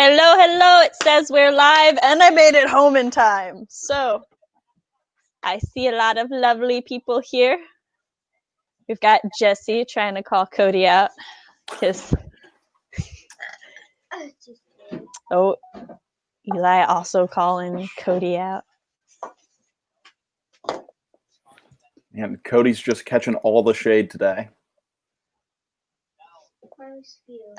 Hello, hello. It says we're live, and I made it home in time. So I see a lot of lovely people here. We've got Jesse trying to call Cody out. Kiss. Oh, Eli also calling Cody out. And Cody's just catching all the shade today.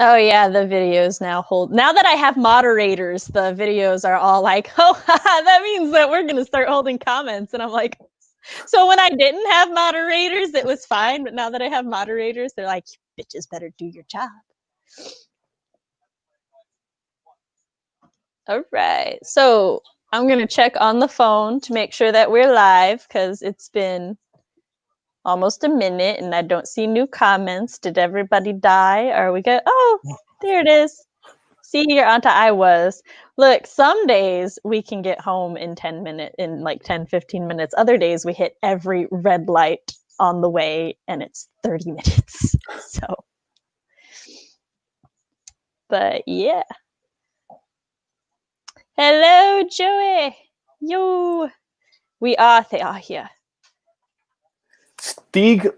Oh yeah, the videos now hold. Now that I have moderators, the videos are all like, oh, that means that we're gonna start holding comments, and I'm like, so when I didn't have moderators, it was fine, but now that I have moderators, they're like, you bitches better do your job. All right, so I'm gonna check on the phone to make sure that we're live because it's been almost a minute and I don't see new comments. Did everybody die? Are we good? Oh, there it is. See, your Auntie I was. Look, some days we can get home in 10 minutes, in like 10, 15 minutes. Other days we hit every red light on the way and it's 30 minutes. So, but yeah. Hello, Joey. Yo. They are here. Stieg,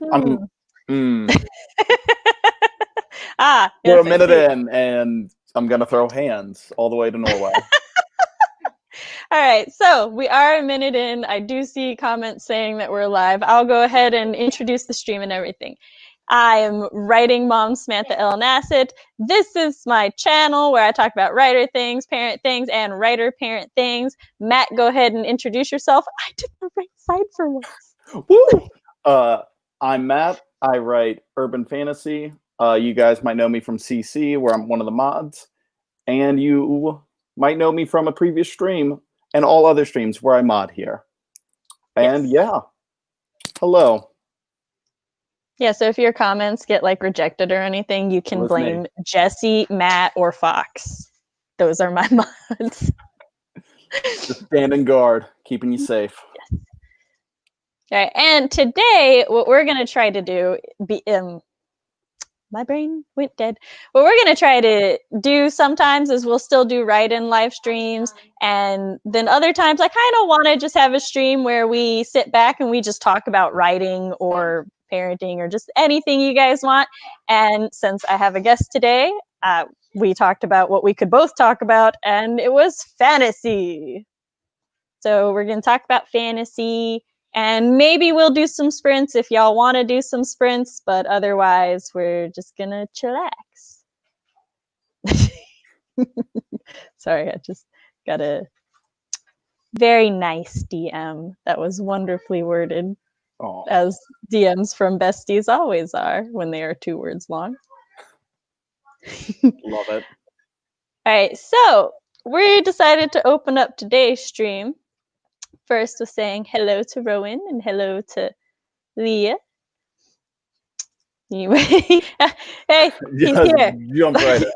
We're a minute in, and I'm going to throw hands all the way to Norway. All right, so we are a minute in. I do see comments saying that we're live. I'll go ahead and introduce the stream and everything. I am writing mom Samantha L. Nasset. This is my channel where I talk about writer things, parent things, and writer-parent things. Matt, go ahead and introduce yourself. I did the right side for once. Woo! I'm Matt. I write urban fantasy. You guys might know me from CC, where I'm one of the mods. And you might know me from a previous stream and all other streams where I mod here. And yeah, hello. Yeah, so if your comments get like rejected or anything, you can blame Jesse, Matt, or Fox. Those are my mods. Just standing guard, keeping you safe. Yes. All right, and today what we're gonna try to do, my brain went dead. What we're gonna try to do sometimes is we'll still do write-in live streams, and then other times I kind of want to just have a stream where we sit back and we just talk about writing or parenting or just anything you guys want. And since I have a guest today, we talked about what we could both talk about, and it was fantasy. So we're gonna talk about fantasy. And maybe we'll do some sprints if y'all want to do some sprints, but otherwise we're just gonna chillax. Sorry, I just got a very nice DM that was wonderfully worded. Aww. As DMs from besties always are when they are 2 words long. Love it. All right, so we decided to open up today's stream first with saying hello to Rowan and hello to Leah. Anyway, hey, he's here. Jump right in.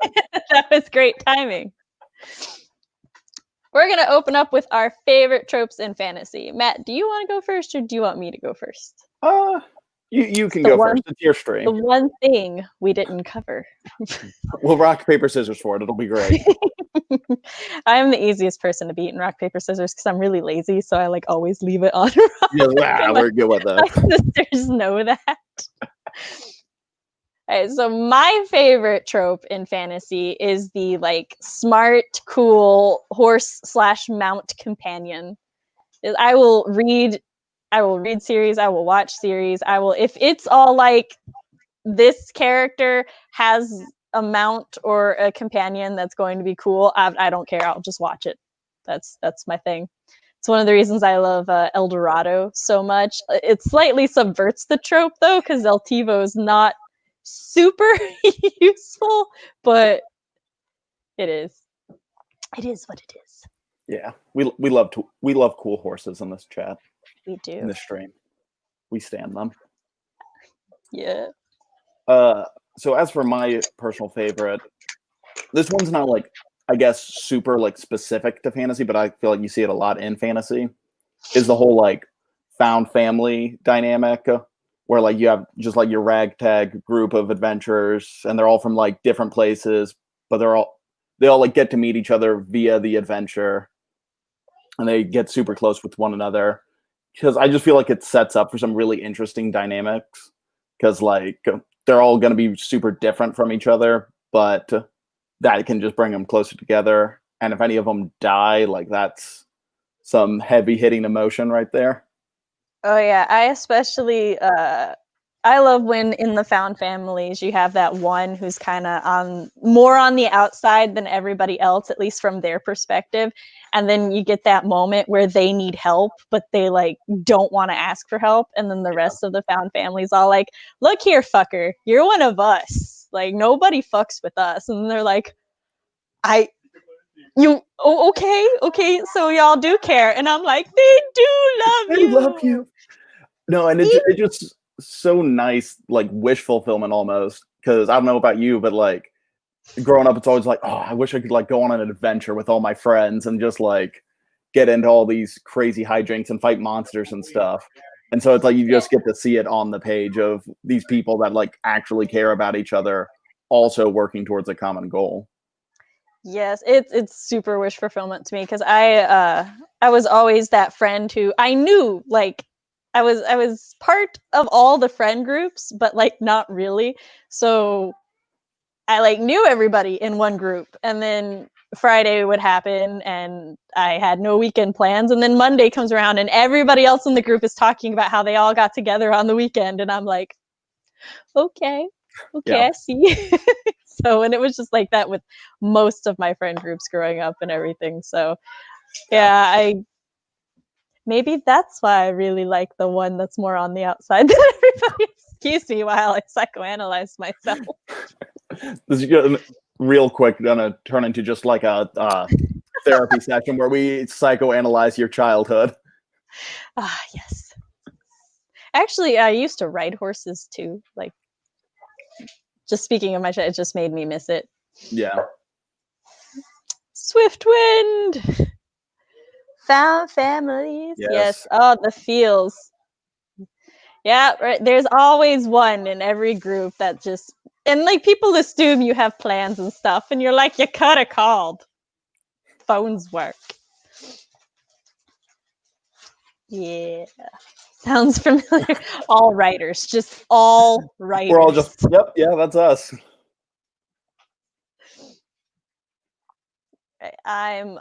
That was great timing. We're going to open up with our favorite tropes in fantasy. Matt, do you want to go first or do you want me to go first? You can go first. It's your stream. The one thing we didn't cover. We'll rock, paper, scissors for it. It'll be great. I'm the easiest person to beat in rock, paper, scissors because I'm really lazy, so I like always leave it on rock. Yeah, we're good with that. My sisters know that. All right, so my favorite trope in fantasy is the like smart, cool horse/mount companion. I will read series, I will watch series, if it's all like this character has a mount or a companion that's going to be cool, I don't care, I'll just watch it. That's my thing. It's one of the reasons I love El Dorado so much. It slightly subverts the trope though, because El Tivo is not super useful, but it is what it is. Yeah, we love cool horses in this chat. We do. In this stream, we stand them. Yeah. So as for my personal favorite, this one's not like, I guess, super like specific to fantasy, but I feel like you see it a lot in fantasy, is the whole like found family dynamic, where like you have just like your ragtag group of adventurers and they're all from like different places, but they're all they all like get to meet each other via the adventure, and they get super close with one another. Because I just feel like it sets up for some really interesting dynamics. Because like they're all going to be super different from each other, but that can just bring them closer together. And if any of them die, like that's some heavy hitting emotion right there. Oh yeah, I especially I love when in the found families you have that one who's kind of more on the outside than everybody else, at least from their perspective. And then you get that moment where they need help, but they like don't want to ask for help. And then the rest of the found families all like, look here, fucker, you're one of us. Like nobody fucks with us. And they're like, okay, so y'all do care. And I'm like, they do love I you. love you. No, and it just so nice, like wish fulfillment almost. Because I don't know about you, but like growing up, it's always like, oh, I wish I could like go on an adventure with all my friends and just like get into all these crazy hijinks and fight monsters and stuff. And so it's like you just get to see it on the page of these people that like actually care about each other, also working towards a common goal. Yes, it's super wish fulfillment to me because I was always that friend who I knew like I was part of all the friend groups, but like not really. So I like knew everybody in one group, and then Friday would happen and I had no weekend plans, and then Monday comes around and everybody else in the group is talking about how they all got together on the weekend, and I'm like, okay, Yeah. I see. So, and it was just like that with most of my friend groups growing up and everything. So, yeah, maybe that's why I really like the one that's more on the outside than everybody. Excuse me while I psychoanalyze myself. This is real quick gonna turn into just like a therapy session where we psychoanalyze your childhood. Ah, yes. Actually, I used to ride horses too. Like, just speaking of my child, it just made me miss it. Yeah. Swift wind. Found families. Yes. Oh, the feels. Yeah, right. There's always one in every group that just, and like people assume you have plans and stuff, and you're like, you could have called. Phones work. Yeah. Sounds familiar. All writers, just all writers. We're all just, yep, yeah, that's us. I'm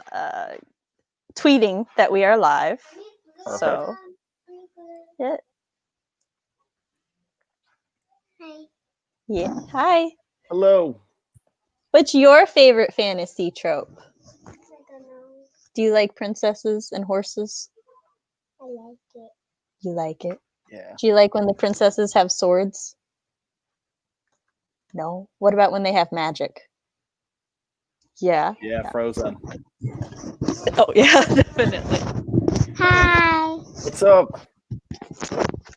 tweeting that we are live. Perfect. So, yeah. Hi. Yeah. Hi. Hello. What's your favorite fantasy trope? I don't know. Do you like princesses and horses? I like it. You like it? Yeah. Do you like when the princesses have swords? No. What about when they have magic? Yeah. Yeah, Frozen. Oh, yeah, definitely. Hi. What's up?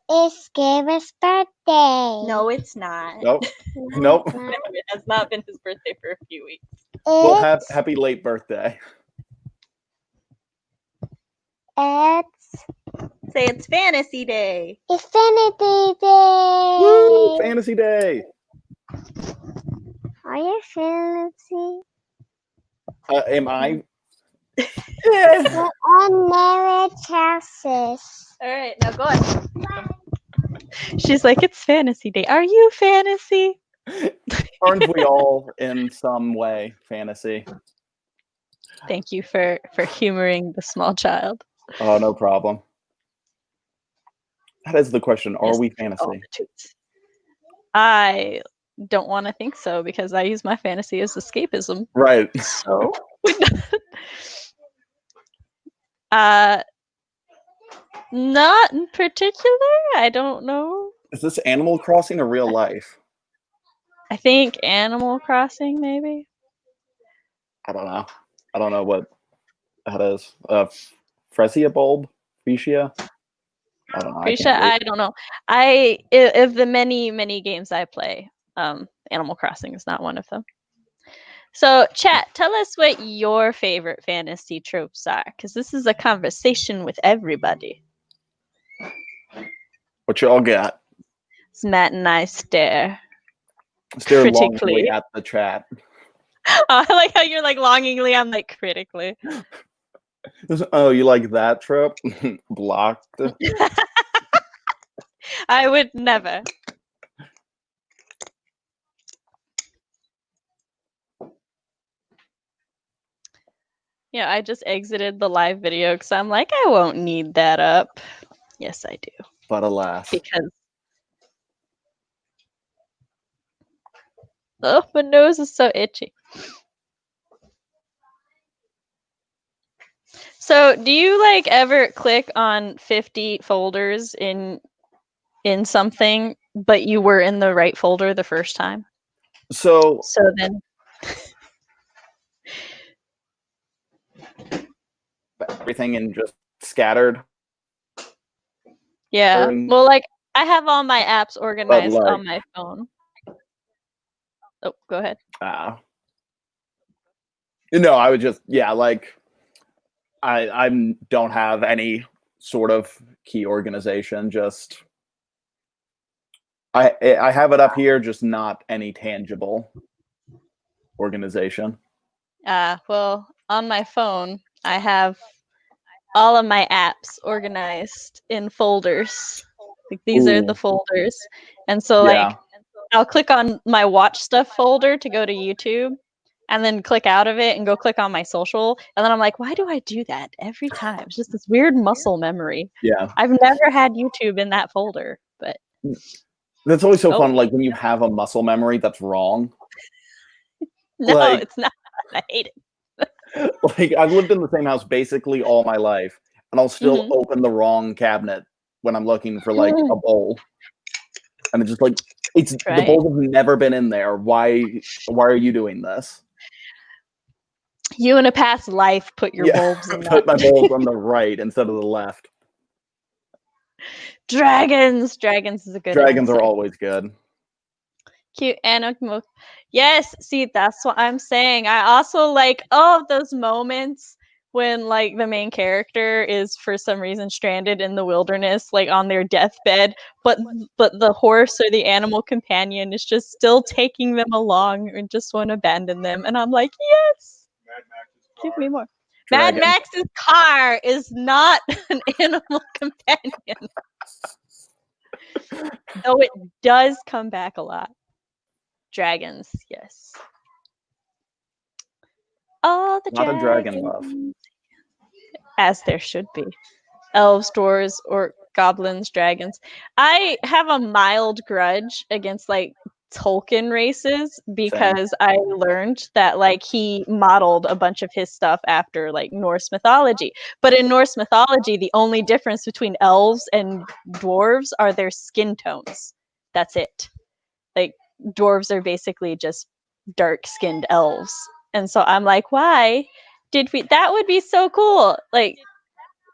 It's Gabriel's birthday. No, it's not. Nope. No, Nope. it's not. It has not been his birthday for a few weeks. Well, It's, happy late birthday. Say it's fantasy day. it's Fantasy Day. Woo! Fantasy Day. Are you fantasy? Am I? We're on marriage houses. All right, now go on. She's like, it's fantasy day. Are you fantasy? Aren't we all in some way fantasy? Thank you for humoring the small child. Oh, no problem. That is the question. Are Yes. we Oh, fantasy? the toots. I don't want to think so because I use my fantasy as escapism. Right. So, not in particular. I don't know. Is this Animal Crossing or real life? I think Animal Crossing, maybe. I don't know. I don't know what that is. Fresia bulb? Fuchsia? I don't know. Pretty sure, I don't know. Of the many games I play, Animal Crossing is not one of them. So, chat, tell us what your favorite fantasy tropes are, because this is a conversation with everybody. What y'all got? As Matt and I stare Stare critically. longingly at the chat. I like how you're like longingly, I'm like critically. Oh, you like that trope? Blocked. I would never. Yeah, I just exited the live video because I'm like, I won't need that up. Yes, I do. But alas. Because oh, my nose is so itchy. So, do you like ever click on 50 folders in something, but you were in the right folder the first time? So then everything in just scattered. yeah. Well, like I have all my apps organized like- on my phone. Oh, go ahead. No, I would just like I don't have any sort of key organization. Just I have it up here, just not any tangible organization. Well, on my phone, I have all of my apps organized in folders. Like these are the folders. And so like I'll click on my watch stuff folder to go to YouTube and then click out of it and go click on my social. And then I'm like, why do I do that every time? It's just this weird muscle memory. Yeah. I've never had YouTube in that folder, but that's always so fun. Like when you have a muscle memory that's wrong. No, like, it's not. I hate it. Like I've lived in the same house basically all my life, and I'll still open the wrong cabinet when I'm looking for like a bowl, and it's just like the bowls have never been in there. Why are you doing this? You in a past life put your bulbs in put my bulbs on the right instead of the left. Dragons is a good Dragons are always good. Cute animal. Yes, see, that's what I'm saying. I also like all of those moments when like the main character is for some reason stranded in the wilderness, like on their deathbed, but the horse or the animal companion is just still taking them along and just won't abandon them. And I'm like, yes, give me more. Mad Max's car is not an animal companion, though it does come back a lot. Dragons, yes. All the dragons. Not a dragon love. As there should be. Elves, dwarves, or goblins, dragons. I have a mild grudge against like Tolkien races because I learned that like he modeled a bunch of his stuff after like Norse mythology. But in Norse mythology, the only difference between elves and dwarves are their skin tones. That's it. Like dwarves are basically just dark-skinned elves. And so I'm like, why did we? That would be so cool. Like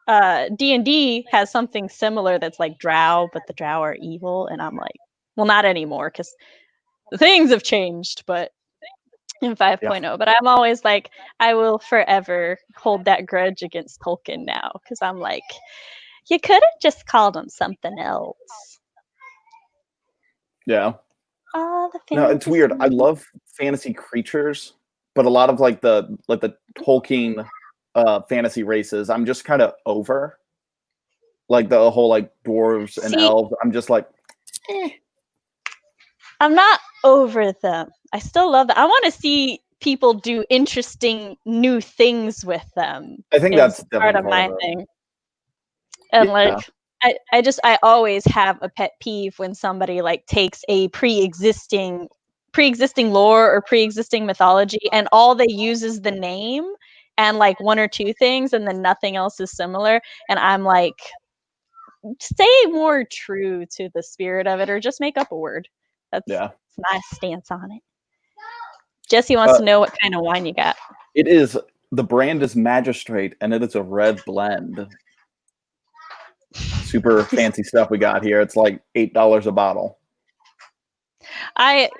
D&D has something similar that's like drow, but the drow are evil. And I'm like, well, not anymore because things have changed, but in 5.0. But I'm always like, I will forever hold that grudge against Tolkien now because I'm like, you could have just called him something else. Yeah. No, it's weird. I love fantasy creatures, but a lot of like the Tolkien fantasy races, I'm just kind of over. Like the whole like dwarves and elves, I'm just like, I'm not over them. I still love them. I want to see people do interesting new things with them. I think that's part of my thing. And like I always have a pet peeve when somebody like takes a pre-existing lore or pre-existing mythology and all they use is the name and like one or two things and then nothing else is similar. And I'm like, stay more true to the spirit of it or just make up a word. That's my stance on it. Jesse wants to know what kind of wine you got. It is, the brand is Magistrate and it is a red blend. Super fancy stuff we got here. It's like $8 a bottle.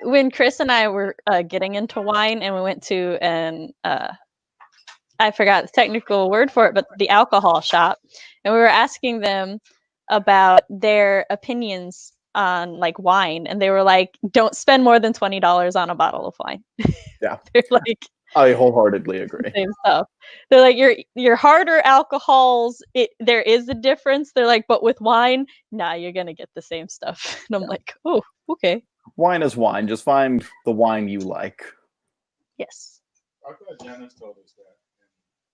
When Chris and I were getting into wine and we went to an I forgot the technical word for it, but the alcohol shop, and we were asking them about their opinions on like wine, and they were like, don't spend more than $20 on a bottle of wine. Yeah. They're like, I wholeheartedly agree. same stuff. They're like, your harder alcohols, there is a difference. They're like, but with wine, nah, you're gonna get the same stuff. And I'm like, oh, okay. Wine is wine. Just find the wine you like. Yes. I thought Janice told us that,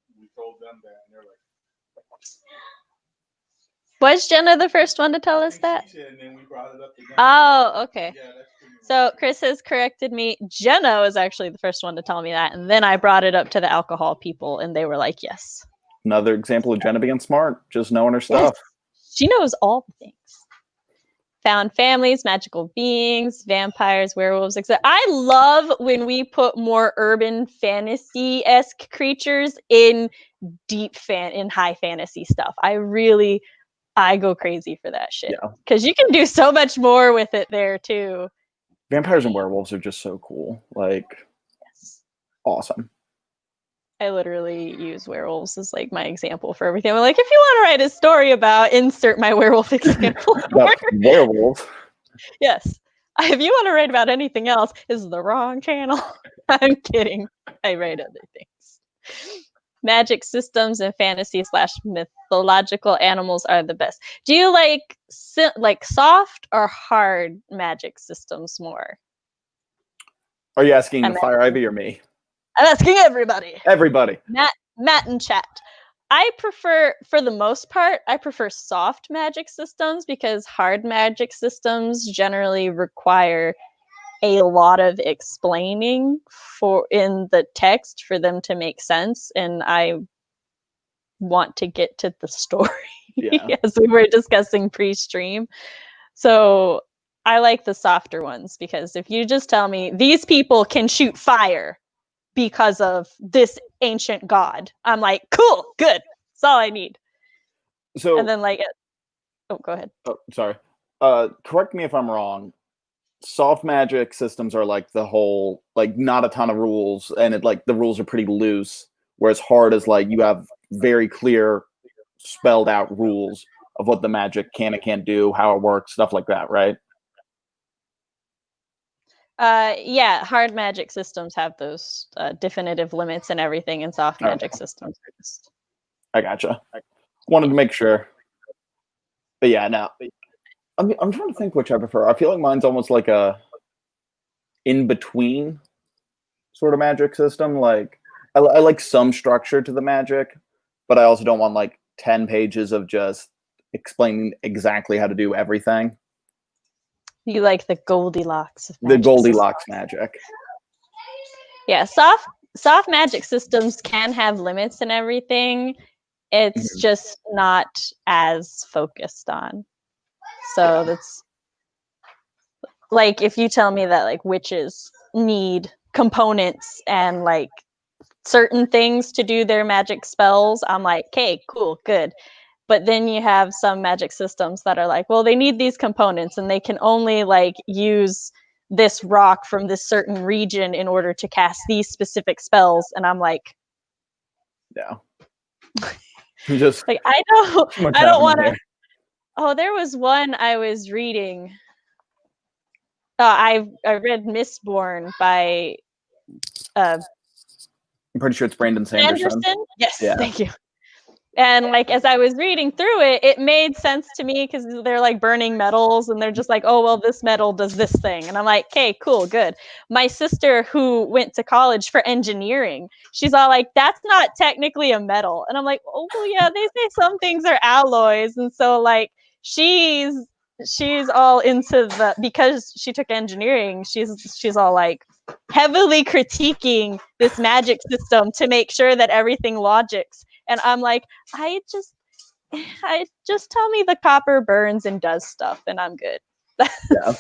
and we told them that, and they're like, Was Jenna the first one to tell us that? she said, and then we brought it up to them. Oh, okay. Yeah, that's pretty much So Chris has corrected me. Jenna was actually the first one to tell me that, and then I brought it up to the alcohol people, and they were like, yes. Another example of Jenna being smart, just knowing her stuff. Yes. She knows all the things. Found families, magical beings, vampires, werewolves, etc. I love when we put more urban fantasy-esque creatures in in high fantasy stuff. I go crazy for that shit. Because you can do so much more with it there too. Vampires and werewolves are just so cool. Like, awesome. I literally use werewolves as like my example for everything. I'm like, if you want to write a story about, insert my werewolf example. Werewolf. Yes. If you want to write about anything else, this is the wrong channel. I'm kidding. I write other things. Magic systems and fantasy/mythological animals are the best. Do you like soft or hard magic systems more? Are you asking Fire Ivy or me? I'm asking everybody. Everybody. Matt in chat. For the most part, I prefer soft magic systems because hard magic systems generally require a lot of explaining in the text for them to make sense, and I want to get to the story as we were discussing pre-stream. So I like the softer ones because if you just tell me these people can shoot fire because of this ancient god, I'm like, cool, good. That's all I need. So and then go ahead. Oh, sorry. Correct me if I'm wrong. Soft magic systems are like the whole, like, not a ton of rules, and the rules are pretty loose, whereas hard is like you have very clear spelled out rules of what the magic can and can't do, how it works, stuff like that, right? Yeah, hard magic systems have those definitive limits and everything, and soft magic systems are just... I gotcha. Wanted to make sure. But yeah, no. I'm trying to think which I prefer. I feel like mine's almost like a in-between sort of magic system. Like, I like some structure to the magic, but I also don't want like 10 pages of just explaining exactly how to do everything. You like the Goldilocks of magic. The Goldilocks system. magic. Yeah, soft magic systems can have limits and everything. It's just not as focused on. So that's like if you tell me that like witches need components and like certain things to do their magic spells, I'm like, okay, cool, good. But then you have some magic systems that are like, well, they need these components and they can only like use this rock from this certain region in order to cast these specific spells. And I'm like, yeah. Just like I don't want to. Oh, there was one I was reading. I read Mistborn by. I'm pretty sure it's Brandon Sanderson. Yes, yeah. Thank you. And like as I was reading through it, it made sense to me because they're like burning metals, and they're just like, oh well, this metal does this thing, and I'm like, okay, cool, good. My sister, who went to college for engineering, she's all like, that's not technically a metal, and I'm like, oh well, yeah, they say some things are alloys, and so like she's all into because she took engineering, she's all like heavily critiquing this magic system to make sure that everything logics. And I'm like, I just tell me the copper burns and does stuff, and I'm good. Yeah.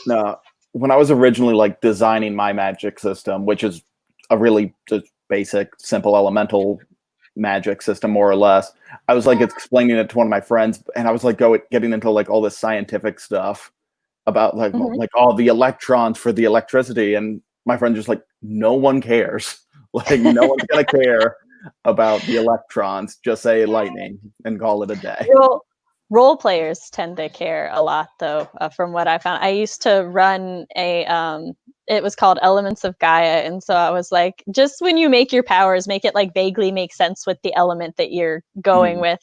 No, when I was originally like designing my magic system, which is a really just basic, simple elemental magic system, more or less, I was like explaining it to one of my friends, and I was like getting into like all this scientific stuff about like like all the electrons for the electricity, and my friend just like, no one cares. Like no one's gonna care about the electrons. Just say lightning and call it a day. Well, role players tend to care a lot, though, from what I found. I used to run a it was called Elements of Gaia, and so I was like, just when you make your powers, make it like vaguely make sense with the element that you're going with.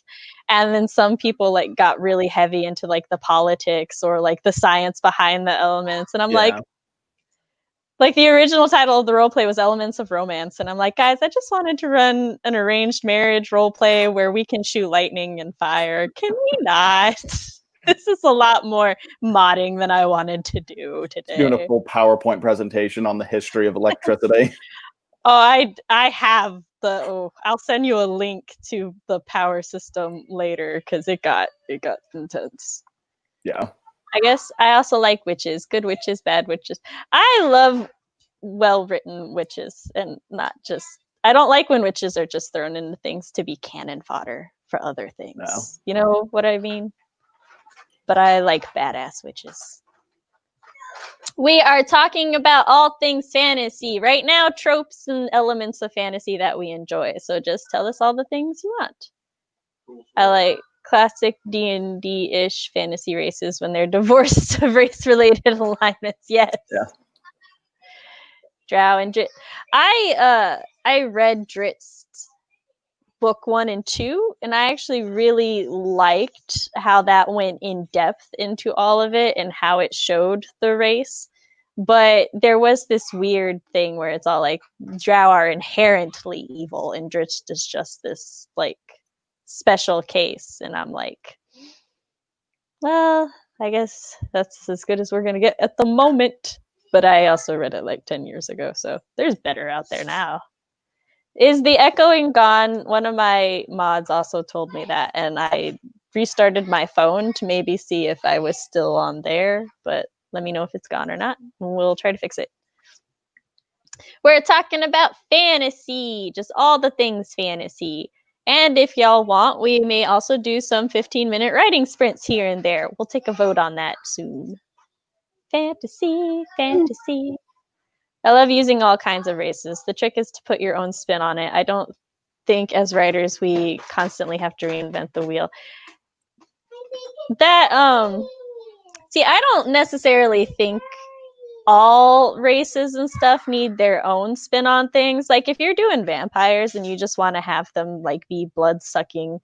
And then some people like got really heavy into like the politics or like the science behind the elements, and I'm like the original title of the roleplay was Elements of Romance, and I'm like, guys, I just wanted to run an arranged marriage roleplay where we can shoot lightning and fire. Can we not? This is a lot more modding than I wanted to do today. Doing a full PowerPoint presentation on the history of electricity. Oh, I have the. Oh, I'll send you a link to the power system later because it got intense. Yeah. I guess I also like witches, good witches, bad witches. I love well-written witches and not just. I don't like when witches are just thrown into things to be cannon fodder for other things. No. You know what I mean? But I like badass witches. We are talking about all things fantasy right now, tropes and elements of fantasy that we enjoy. So just tell us all the things you want. I like classic D&D-ish fantasy races when they're divorced of race-related alignments. Yes. Yeah. Drow and Drit. I read Drit's book 1 and 2, and I actually really liked how that went in depth into all of it and how it showed the race. But there was this weird thing where it's all like Drow are inherently evil and Dritz is just this like special case, and I'm like, well, I guess that's as good as we're gonna get at the moment. But I also read it like 10 years ago, so there's better out there now. Is the echoing gone? One of my mods also told me that, and I restarted my phone to maybe see if I was still on there, but let me know if it's gone or not, and we'll try to fix it. We're talking about fantasy, just all the things fantasy. And if y'all want, we may also do some 15-minute writing sprints here and there. We'll take a vote on that soon. Fantasy, fantasy. I love using all kinds of races. The trick is to put your own spin on it. I don't think as writers we constantly have to reinvent the wheel. That see, I don't necessarily think all races and stuff need their own spin on things. Like if you're doing vampires and you just want to have them like be blood-sucking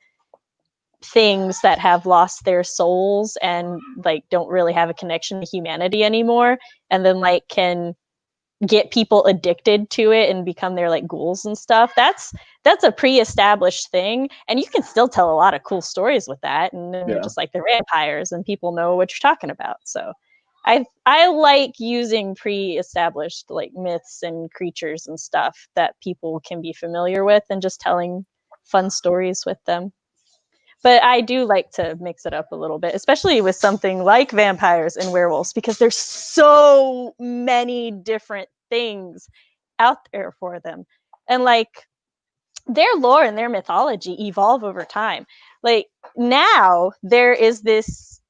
things that have lost their souls and like don't really have a connection to humanity anymore, and then like can get people addicted to it and become their like ghouls and stuff, that's a pre-established thing, and you can still tell a lot of cool stories with that, and then you're just like the vampires and people know what you're talking about. So I like using pre-established like myths and creatures and stuff that people can be familiar with and just telling fun stories with them. But I do like to mix it up a little bit, especially with something like vampires and werewolves, because there's so many different things out there for them. And like their lore and their mythology evolve over time. Like now there is this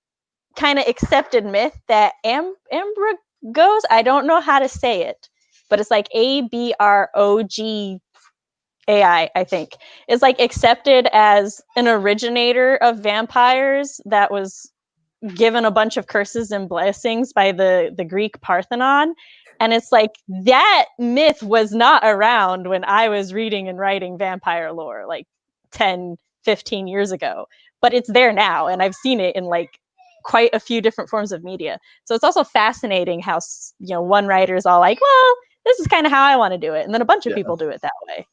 kind of accepted myth that Ambrogos, I don't know how to say it, but it's like ABROGAI, I think, is like accepted as an originator of vampires that was given a bunch of curses and blessings by the Greek Parthenon. And it's like that myth was not around when I was reading and writing vampire lore like 10, 15 years ago, but it's there now, and I've seen it in like quite a few different forms of media. So it's also fascinating how, you know, one writer is all like, well, this is kind of how I want to do it, and then a bunch of people do it that way.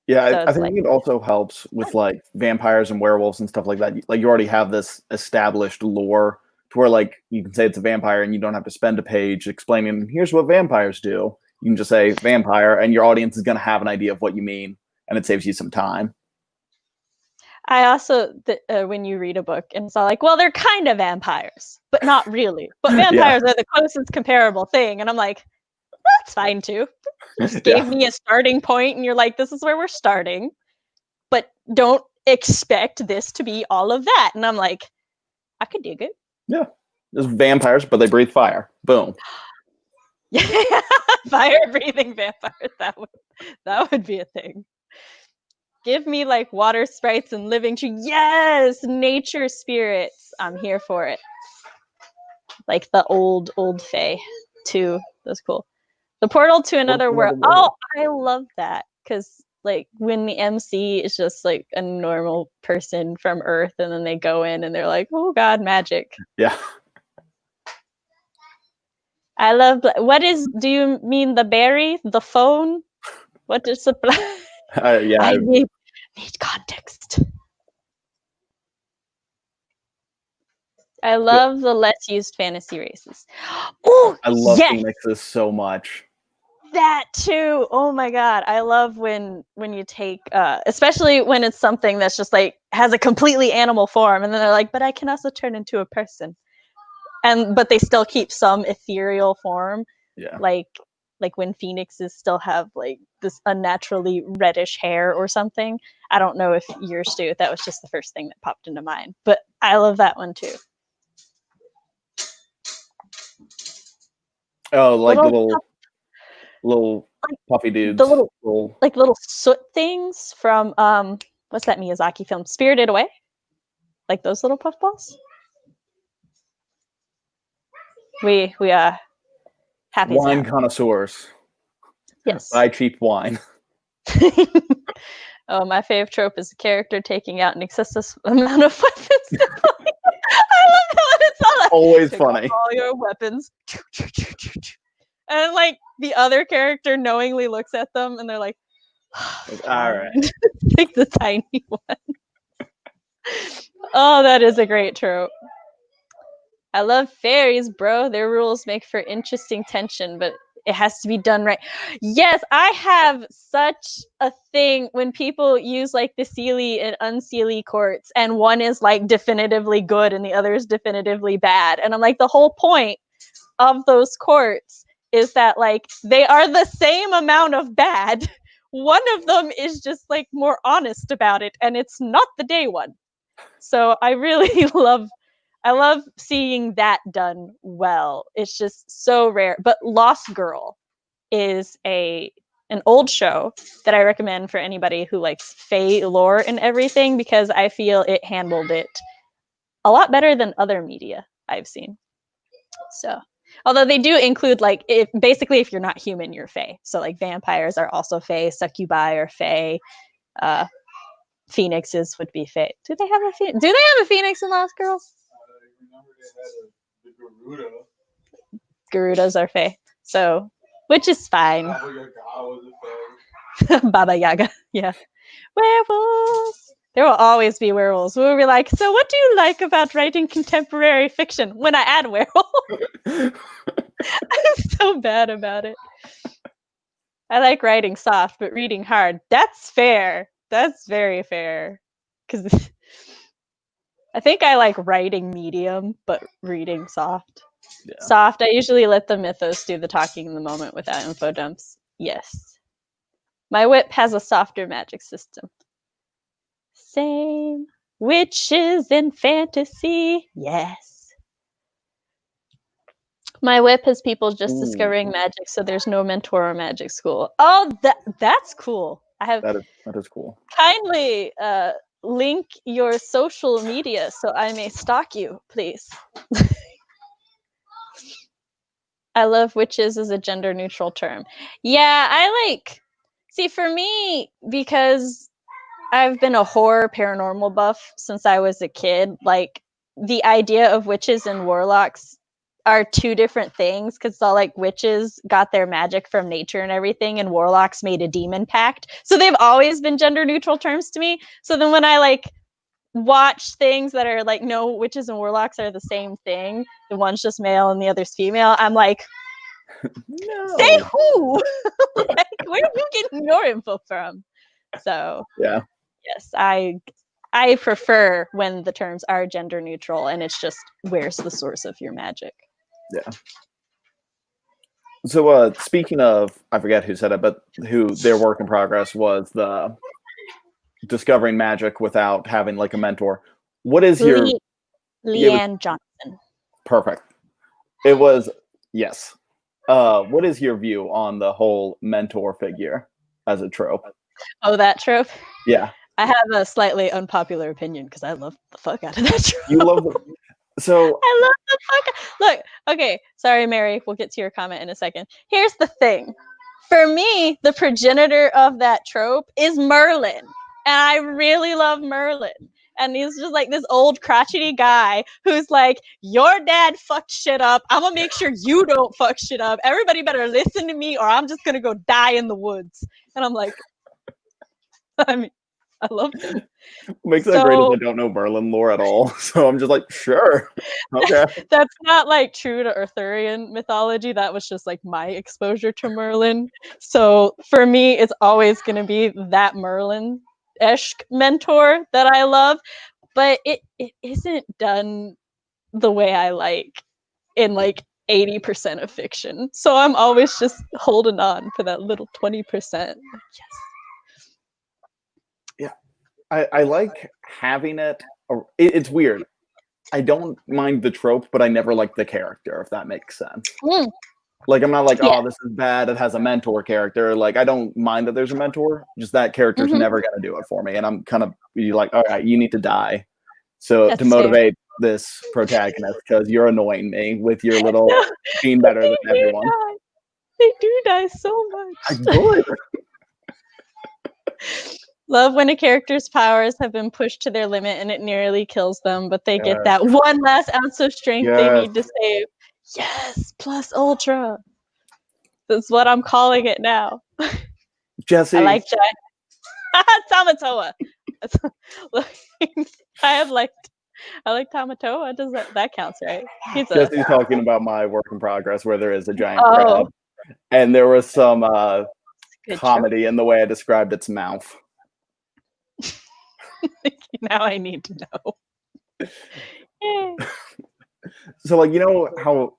Yeah, So I think it also helps with like vampires and werewolves and stuff like that. Like you already have this established lore to where like you can say it's a vampire and you don't have to spend a page explaining here's what vampires do. You can just say vampire and your audience is going to have an idea of what you mean, and it saves you some time. I also, when you read a book and it's all like, well, they're kind of vampires, but not really. But vampires are the closest comparable thing. And I'm like, that's fine too. You just gave me a starting point and you're like, this is where we're starting. But don't expect this to be all of that. And I'm like, I could dig it. Yeah. There's vampires, but they breathe fire. Boom. Fire breathing vampires. That would be a thing. Give me like water sprites and living tree. Yes, nature spirits. I'm here for it. Like the old fae too. That's cool. The portal to another world. Oh, I love that because like when the MC is just like a normal person from Earth, and then they go in and they're like, "Oh God, magic." Yeah. I love. What is? Do you mean the berry, the phone? What does supply? Yeah. I need context. I love the less used fantasy races. Oh, I love yes, Phoenixes so much. that too. Oh my God, I love when you take, especially when it's something that's just like has a completely animal form, and then they're like, but I can also turn into a person, but they still keep some ethereal form. Yeah. Like when phoenixes still have like this unnaturally reddish hair or something. I don't know if yours do. That was just the first thing that popped into mind, but I love that one too. Oh, like Little little puffy dudes. the little soot things from what's that Miyazaki film? Spirited Away? Like those little puffballs? We happy as Wine now. connoisseurs. Yes. Buy cheap wine. Oh, my fave trope is a character taking out an excessive amount of weapons. I love that when it's all like, Always take funny. all your weapons. And like the other character knowingly looks at them and they're like, All right. like the tiny one. Oh, that is a great trope. I love fairies, bro. Their rules make for interesting tension, but it has to be done right. Yes, I have such a thing when people use like the Seelie and Unseelie courts, and one is like definitively good and the other is definitively bad. And I'm like, the whole point of those courts is that like they are the same amount of bad. One of them is just like more honest about it, and it's not the day one. So I really I love seeing that done well. It's just so rare. But Lost Girl is an old show that I recommend for anybody who likes Fae lore and everything, because I feel it handled it a lot better than other media I've seen. So, although they do include like if you're not human, you're Fae. So like vampires are also Fae, succubi are Fae, phoenixes would be Fae. Do they have a phoenix in Lost Girls? Remember they had the Garuda. Garudas are Fae. So, which is fine. Baba Yaga was a fae. Baba Yaga, yeah. Werewolves. There will always be werewolves. We'll be like, so what do you like about writing contemporary fiction? When I add werewolf. I'm so bad about it. I like writing soft, but reading hard. That's fair. That's very fair. Because I think I like writing medium, but reading soft. Yeah. Soft, I usually let the mythos do the talking in the moment without info dumps. Yes. My whip has a softer magic system. Same. Witches and fantasy. Yes. My whip has people just discovering magic, so there's no mentor or magic school. Oh, that's cool. I have That is cool. kindly link your social media so I may stalk you, please. I love witches as a gender neutral term. Yeah, see, for me, because I've been a horror paranormal buff since I was a kid, like the idea of witches and warlocks are two different things, because all like witches got their magic from nature and everything, and warlocks made a demon pact. So they've always been gender neutral terms to me. So then when I like watch things that are like, no, witches and warlocks are the same thing, the one's just male and the other's female, I'm like, no. Say who? Like, where are you getting your info from? So yeah. Yes, I prefer when the terms are gender neutral and it's just where's the source of your magic. Yeah. So speaking of, I forget who said it, but who their work in progress was the discovering magic without having like a mentor. What is your Leanne Johnson? Perfect. It was yes. What is your view on the whole mentor figure as a trope? Oh, that trope. Yeah, I have a slightly unpopular opinion because I love the fuck out of that trope. you love the. So I love the fuck. Look, okay. Sorry, Mary. We'll get to your comment in a second. Here's the thing. For me, the progenitor of that trope is Merlin, and I really love Merlin. And he's just like this old crotchety guy who's like, your dad fucked shit up. I'm gonna make sure you don't fuck shit up. Everybody better listen to me, or I'm just gonna go die in the woods. And I'm like, I mean, I love him. makes that great is I don't know Merlin lore at all. So I'm just like, sure. Okay. That's not like true to Arthurian mythology. That was just like my exposure to Merlin. So for me, it's always going to be that Merlin-esque mentor that I love. But it isn't done the way I like in like 80% of fiction. So I'm always just holding on for that little 20%. Yes. I like having it. It's weird. I don't mind the trope, but I never like the character, if that makes sense. Like, I'm not like, oh, this is bad. It has a mentor character. Like, I don't mind that there's a mentor. Just that character's never going to do it for me. And I'm kind of like, all right, you need to die. So That's to motivate this protagonist, because you're annoying me with your little being better than everyone. They do die so much. I would. Love when a character's powers have been pushed to their limit and it nearly kills them, but they get Yes. that one last ounce of strength they Yes. need to save. Yes, plus ultra. That's what I'm calling it now. Jesse. I like Jack. Tamatoa. I like Tamatoa. Does that counts, right? Jesse's talking about my work in progress where there is a giant Oh. crab. And there was some Good comedy in the way I described its mouth. Now I need to know. Yay. So, like, you know how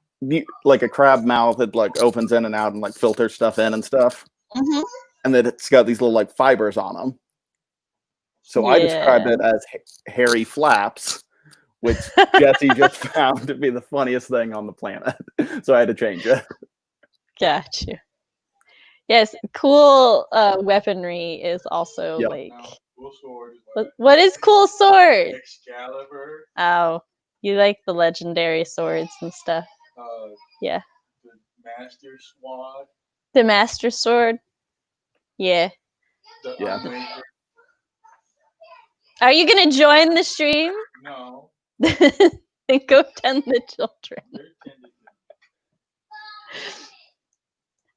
like a crab mouth, it like opens in and out and like filters stuff in and stuff, and then it's got these little like fibers on them. So I described it as hairy flaps, which Jesse just found to be the funniest thing on the planet. So I had to change it. Gotcha. Yes, cool weaponry is also like. Cool sword is like What is cool sword? Excalibur. Oh, you like the legendary swords and stuff. Yeah. The Master Sword. The Master Sword. Yeah. The Yeah. Unmaker. Are you gonna join the stream? No. Then go tend the children. They're tended.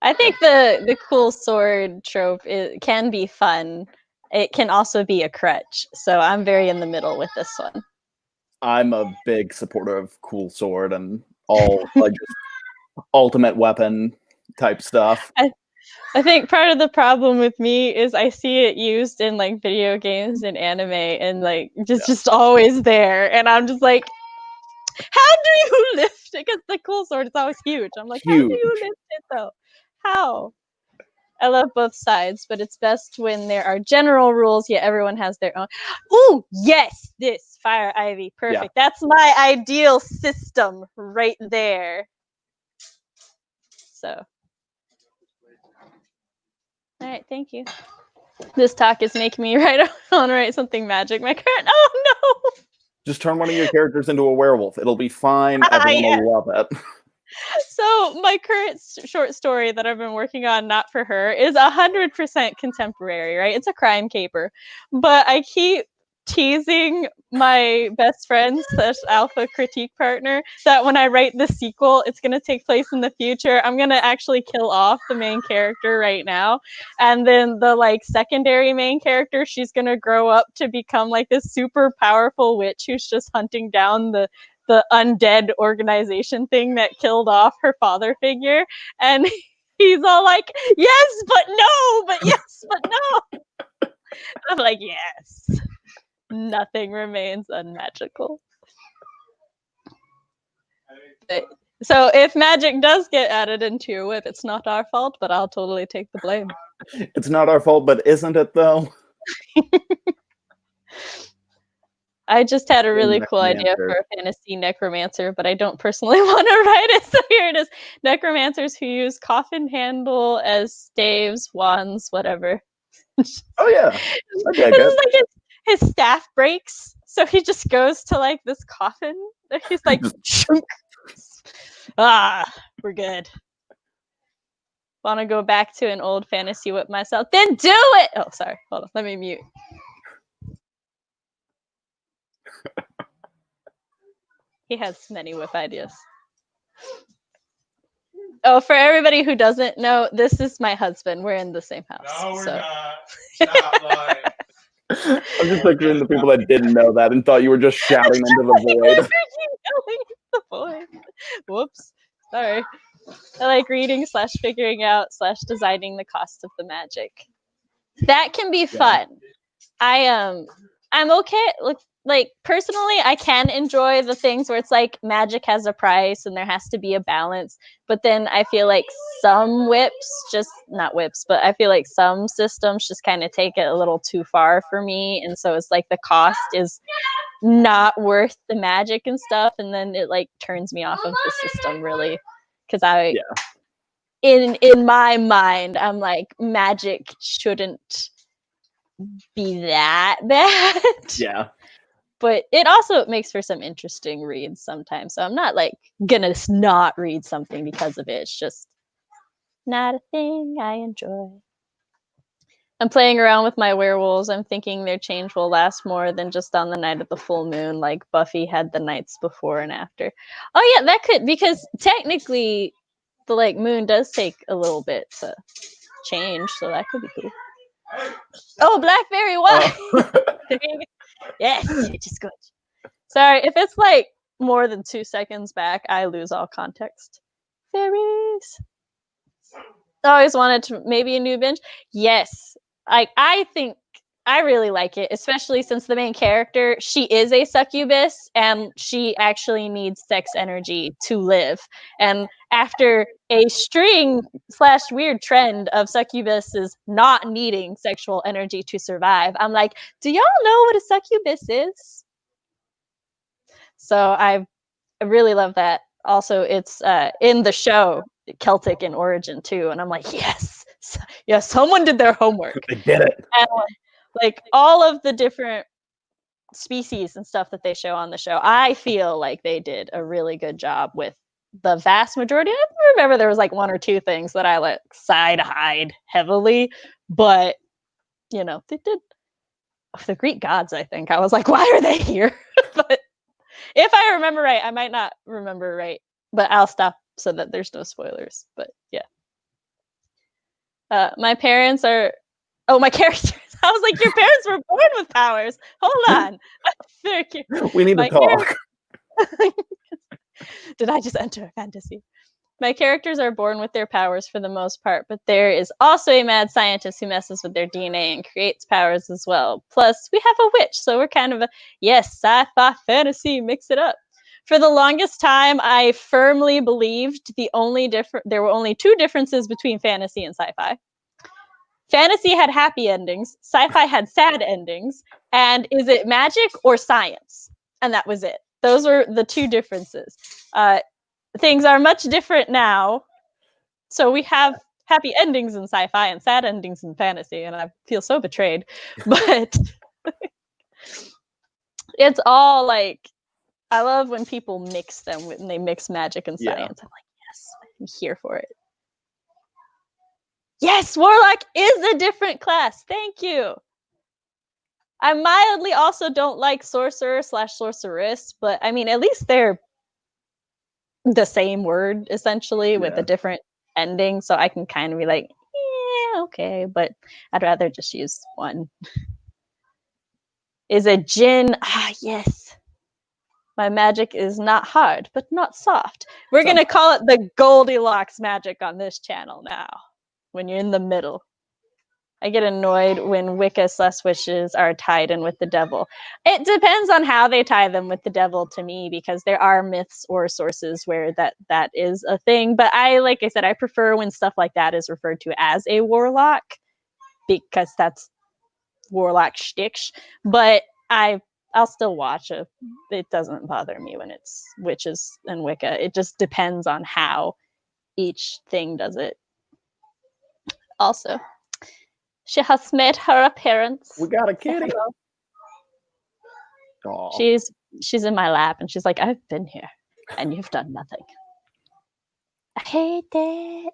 I think the cool sword trope can be fun. It can also be a crutch. So I'm very in the middle with this one. I'm a big supporter of cool sword and all like just ultimate weapon type stuff. I think part of the problem with me is I see it used in like video games and anime and like just always there, and I'm just like, how do you lift it? Because the cool sword is always huge. I'm like, how do you lift it though? How? I love both sides, but it's best when there are general rules, yet everyone has their own. Ooh, yes, this fire ivy, perfect. Yeah. That's my ideal system right there. So. All right, thank you. This talk is making me write something magic. My current, oh no! Just turn one of your characters into a werewolf. It'll be fine. Everyone will love it. So my current short story that I've been working on, not for her, is 100% contemporary, right? It's a crime caper. But I keep teasing my best friend / alpha critique partner that when I write the sequel, it's going to take place in the future. I'm going to actually kill off the main character right now. And then the like secondary main character, she's going to grow up to become like this super powerful witch who's just hunting down the undead organization thing that killed off her father figure. And he's all like, yes, but no, but yes, but no. I'm like, yes. Nothing remains unmagical. So if magic does get added into your whip, it's not our fault, but I'll totally take the blame. It's not our fault, but isn't it though? I just had a really cool idea for a fantasy necromancer, but I don't personally want to write it, so here it is. Necromancers who use coffin handle as staves, wands, whatever. Oh yeah, I dig This it. is like his staff breaks, so he just goes to like this coffin. He's like, "Shunk." We're good. Want to go back to an old fantasy whip myself? Then do it. Oh, sorry. Hold on. Let me mute. He has many whip ideas. Oh, for everybody who doesn't know, this is my husband. We're in the same house. No, we're so. not. Stop lying. I'm just picturing the people that didn't know that and thought you were just shouting into the void. The void. Whoops. Sorry. I like reading / figuring out / designing the cost of the magic. That can be fun. I'm okay. Like personally, I can enjoy the things where it's like magic has a price and there has to be a balance. But then I feel like some whips, just not whips, but I feel like some systems just kind of take it a little too far for me. And so it's like the cost is not worth the magic and stuff. And then it like turns me off of the system really. Because in my mind, I'm like, magic shouldn't be that bad. Yeah. But it also makes for some interesting reads sometimes. So I'm not like gonna not read something because of it. It's just not a thing I enjoy. I'm playing around with my werewolves. I'm thinking their change will last more than just on the night of the full moon, like Buffy had the nights before and after. Oh yeah, that could, because technically the like moon does take a little bit to change, so that could be cool. Oh, Blackberry, what? Yes, it is good. Sorry, if it's like more than 2 seconds back, I lose all context. Fairies. I always wanted to maybe a new binge. Yes, I think I really like it, especially since the main character, she is a succubus and she actually needs sex energy to live. And after a string / weird trend of succubuses not needing sexual energy to survive, I'm like, do y'all know what a succubus is? So I really love that. Also, it's in the show Celtic in origin too, and I'm like, yes, someone did their homework. They did it. And like all of the different species and stuff that they show on the show, I feel like they did a really good job with the vast majority. I remember there was like 1 or 2 things that I like side-eyed heavily, but you know, they did. The Greek gods, I think. I was like, why are they here? But if I remember right, I might not remember right, but I'll stop so that there's no spoilers. But yeah. My parents are, my characters. I was like, your parents were born with powers. Hold on. Thank you. We need to talk. Did I just enter a fantasy? My characters are born with their powers for the most part, but there is also a mad scientist who messes with their DNA and creates powers as well. Plus, we have a witch, so we're kind of a, yes, sci-fi fantasy, mix it up. For the longest time, I firmly believed there were only 2 differences between fantasy and sci-fi. Fantasy had happy endings, sci-fi had sad endings, and is it magic or science? And that was it. Those were the 2 differences. Things are much different now. So we have happy endings in sci-fi and sad endings in fantasy, and I feel so betrayed. But it's all like, I love when people mix them when they mix magic and science. I'm like, yes, I'm here for it. Yes, Warlock is a different class. Thank you. I mildly also don't like Sorcerer / Sorceress, but I mean, at least they're the same word essentially with a different ending, so I can kind of be like, yeah, okay, but I'd rather just use one. Is a djinn? Ah, yes. My magic is not hard, but not soft. We're gonna call it the Goldilocks magic on this channel now. When you're in the middle. I get annoyed when Wicca / witches are tied in with the devil. It depends on how they tie them with the devil to me, because there are myths or sources where that is a thing. But like I said, I prefer when stuff like that is referred to as a warlock, because that's warlock shtick. But I'll still watch it. It doesn't bother me when it's witches and Wicca. It just depends on how each thing does it. Also, She has made her appearance. We got a Say kitty. hello. Aw. She's in my lap, and she's like, I've been here, and you've done nothing. I hate it.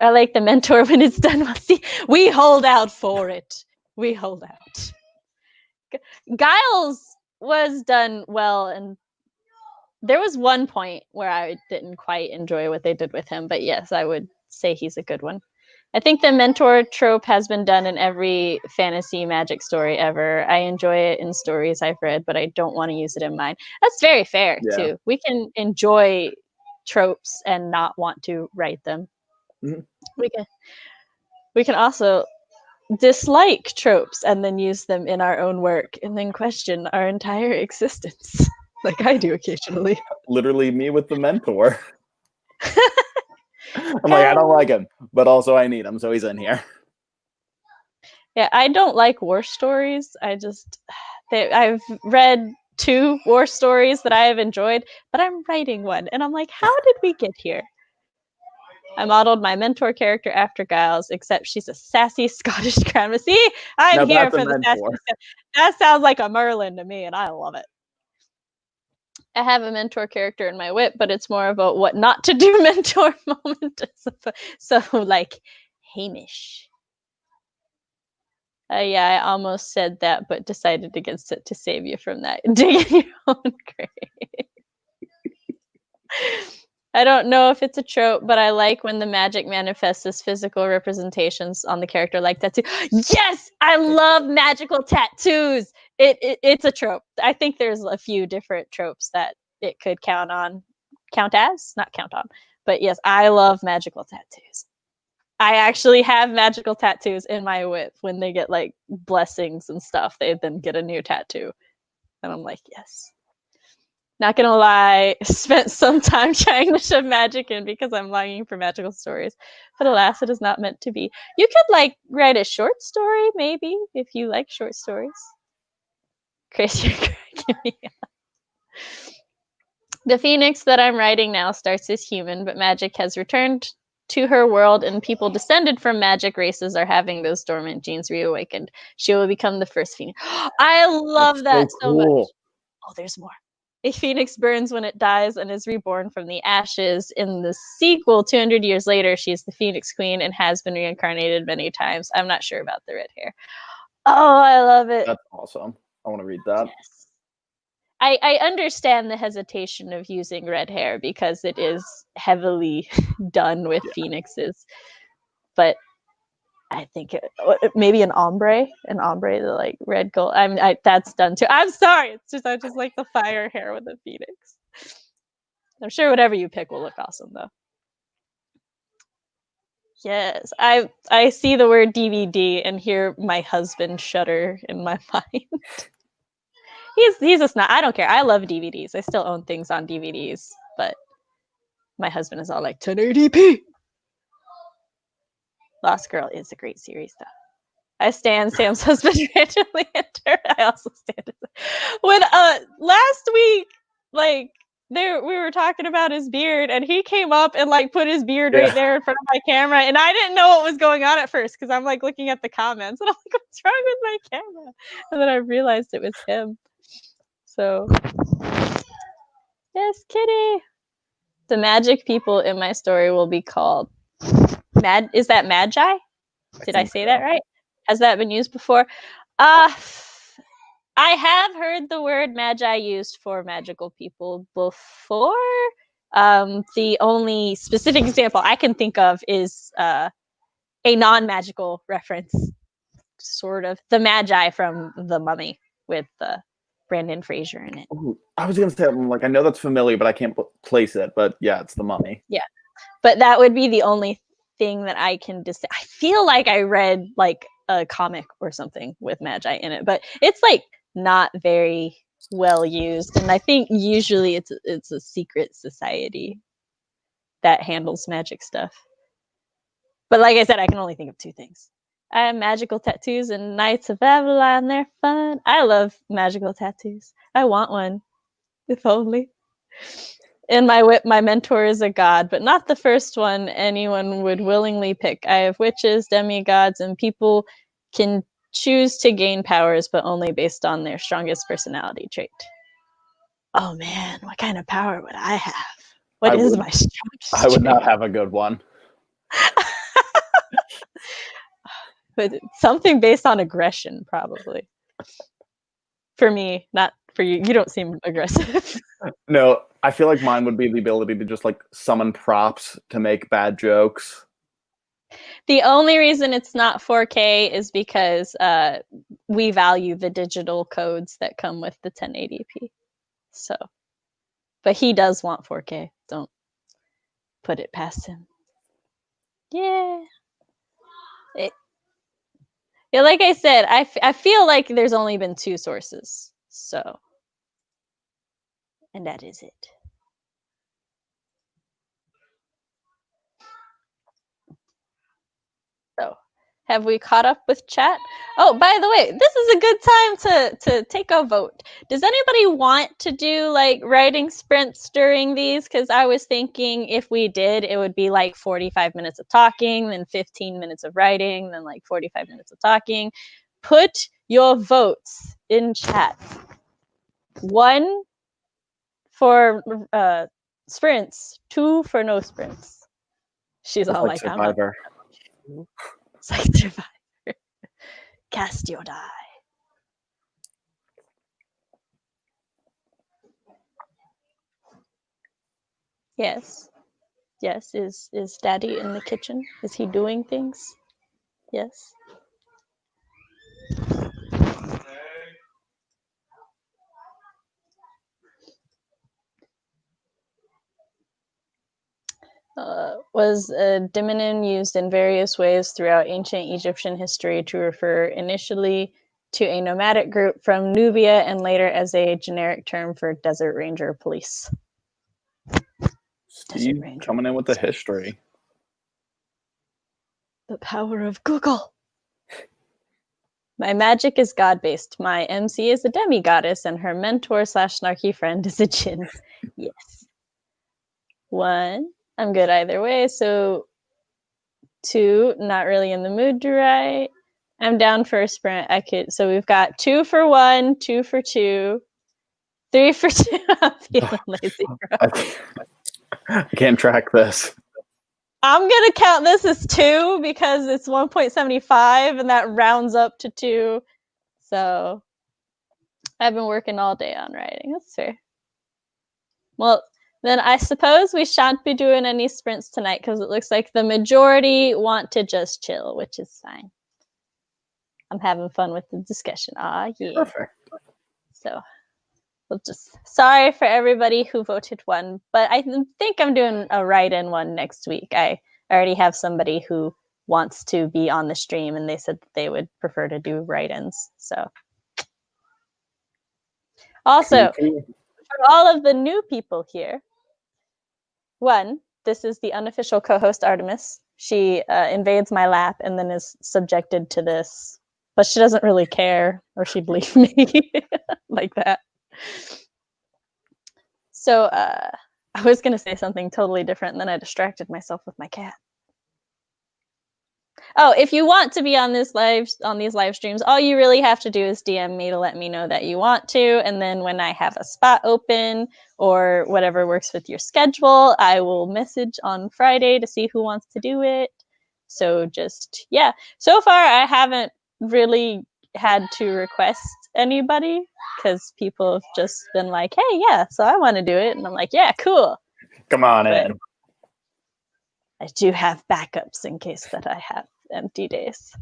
I like the mentor when it's done well. See, we hold out for it. We hold out. Giles was done well, and there was one point where I didn't quite enjoy what they did with him, but yes, I would say he's a good one. I think the mentor trope has been done in every fantasy magic story ever. I enjoy it in stories I've read, but I don't want to use it in mine. That's very fair, too. We can enjoy tropes and not want to write them. Mm-hmm. We can also dislike tropes and then use them in our own work and then question our entire existence, like I do occasionally. Literally me with the mentor. I'm like, I don't like him, but also I need him, so he's in here. Yeah, I don't like war stories. I've read 2 war stories that I have enjoyed, but I'm writing one, and I'm like, how did we get here? I modeled my mentor character after Giles, except she's a sassy Scottish grandma. See, I'm here for the sassy. That sounds like a Merlin to me, and I love it. I have a mentor character in my whip, but it's more about what not to do mentor moment. So like Hamish. Yeah, I almost said that, but decided against it to save you from that. Dig in your own grave. I don't know if it's a trope, but I like when the magic manifests as physical representations on the character, like tattoo. Yes, I love magical tattoos. It's a trope. I think there's a few different tropes that it could count on, but yes, I love magical tattoos. I actually have magical tattoos in my whip. When they get like blessings and stuff, they then get a new tattoo, and I'm like, yes. Not gonna lie, spent some time trying to shove magic in because I'm longing for magical stories, but alas, it is not meant to be. You could like write a short story, maybe, if you like short stories. Chris, you're cracking me up. The Phoenix that I'm writing now starts as human, but magic has returned to her world, and people descended from magic races are having those dormant genes reawakened. She will become the first Phoenix. I love that so much. Oh, there's more. A phoenix burns when it dies and is reborn from the ashes. In the sequel, 200 years later, she's the Phoenix Queen and has been reincarnated many times. I'm not sure about the red hair. Oh, I love it. That's awesome. I want to read that. Yes. I understand the hesitation of using red hair because it is heavily done with phoenixes, but I think maybe an ombre, the like red gold. That's done too. I'm sorry, it's just I just like the fire hair with the phoenix. I'm sure whatever you pick will look awesome though. Yes, I see the word DVD and hear my husband shudder in my mind. He's a snot. I don't care. I love DVDs. I still own things on DVDs, but my husband is all like 1080p. Lost Girl is a great series though. I stand Sam's husband randomly entered. I also stand when last week, like we were talking about his beard, and he came up and like put his beard right there in front of my camera, and I didn't know what was going on at first because I'm like looking at the comments, and I'm like, what's wrong with my camera? And then I realized it was him. So yes, kitty. The magic people in my story will be called Is that Magi? Did I say that right? Has that been used before? I have heard the word magi used for magical people before. The only specific example I can think of is a non-magical reference, sort of. The Magi from The Mummy with Brandon Fraser in it. Ooh, I was going to say, like, I know that's familiar, but I can't place it. But yeah, it's The Mummy. Yeah, but that would be the only thing that I can I feel like I read like a comic or something with magi in it, but it's like not very well used, and I think usually it's a secret society that handles magic stuff. But like I said, I can only think of 2 things. I have magical tattoos and Knights of Avalon. They're fun. I love magical tattoos. I want one, if only. In my whip, my mentor is a god, but not the first one anyone would willingly pick. I have witches, demigods, and people can choose to gain powers, but only based on their strongest personality trait. Oh man, what kind of power would I have? What is my strongest I would not trait? have a good one. But something based on aggression, probably. For me, not for you. You don't seem aggressive. No, I feel like mine would be the ability to just like summon props to make bad jokes. The only reason it's not 4K is because we value the digital codes that come with the 1080p. So, but he does want 4K. Don't put it past him. Yeah. Yeah, like I said, I feel like there's only been 2 sources. So, and that is it. So, have we caught up with chat? Oh, by the way, this is a good time to take a vote. Does anybody want to do like writing sprints during these? Because I was thinking if we did, it would be like 45 minutes of talking, then 15 minutes of writing, then like 45 minutes of talking. Put your votes in chat. 1 for sprints, 2 for no sprints. She's all like, Survivor. It's like Survivor. Cast your die. Yes. Yes. Is Daddy in the kitchen? Is he doing things? Yes. Was Diminon used in various ways throughout ancient Egyptian history to refer initially to a nomadic group from Nubia and later as a generic term for desert ranger police? Steve coming in with the history. The power of Google. My magic is god-based. My MC is a demigoddess, and her mentor / snarky friend is a djinn. Yes. 1, I'm good either way. So 2, not really in the mood to write. I'm down for a sprint. So we've got 2 for 1, 2 for 2, 3 for 2. I'm feeling lazy, bro. I can't track this. I'm gonna count this as 2 because it's 1.75 and that rounds up to 2. So I've been working all day on writing. That's fair. Well, then I suppose we shan't be doing any sprints tonight because it looks like the majority want to just chill, which is fine. I'm having fun with the discussion. Ah, yeah. Perfect. So we'll just sorry for everybody who voted 1, but I think I'm doing a write-in one next week. I already have somebody who wants to be on the stream, and they said that they would prefer to do write-ins. So also, for all of the new people here, 1, this is the unofficial co-host Artemis. She invades my lap and then is subjected to this, but she doesn't really care, or she'd leave me like that. So I was going to say something totally different, and then I distracted myself with my cat. Oh, if you want to be on these live streams, all you really have to do is DM me to let me know that you want to, and then when I have a spot open or whatever works with your schedule, I will message on Friday to see who wants to do it. So just, yeah. So far, I haven't really had to request anybody because people have just been like, hey, yeah, so I want to do it. And I'm like, yeah, cool. Come on in. I do have backups in case that I have empty days.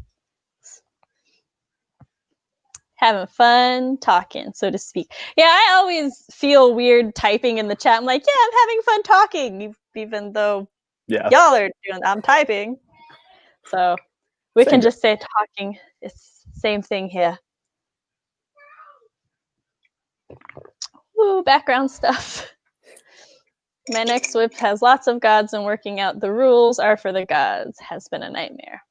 Having fun talking, so to speak. Yeah, I always feel weird typing in the chat. I'm like, yeah, I'm having fun talking, even though y'all are doing, I'm typing. So we can just say talking. It's same thing here. Ooh, background stuff. My next whip has lots of gods, and working out the rules are for the gods has been a nightmare.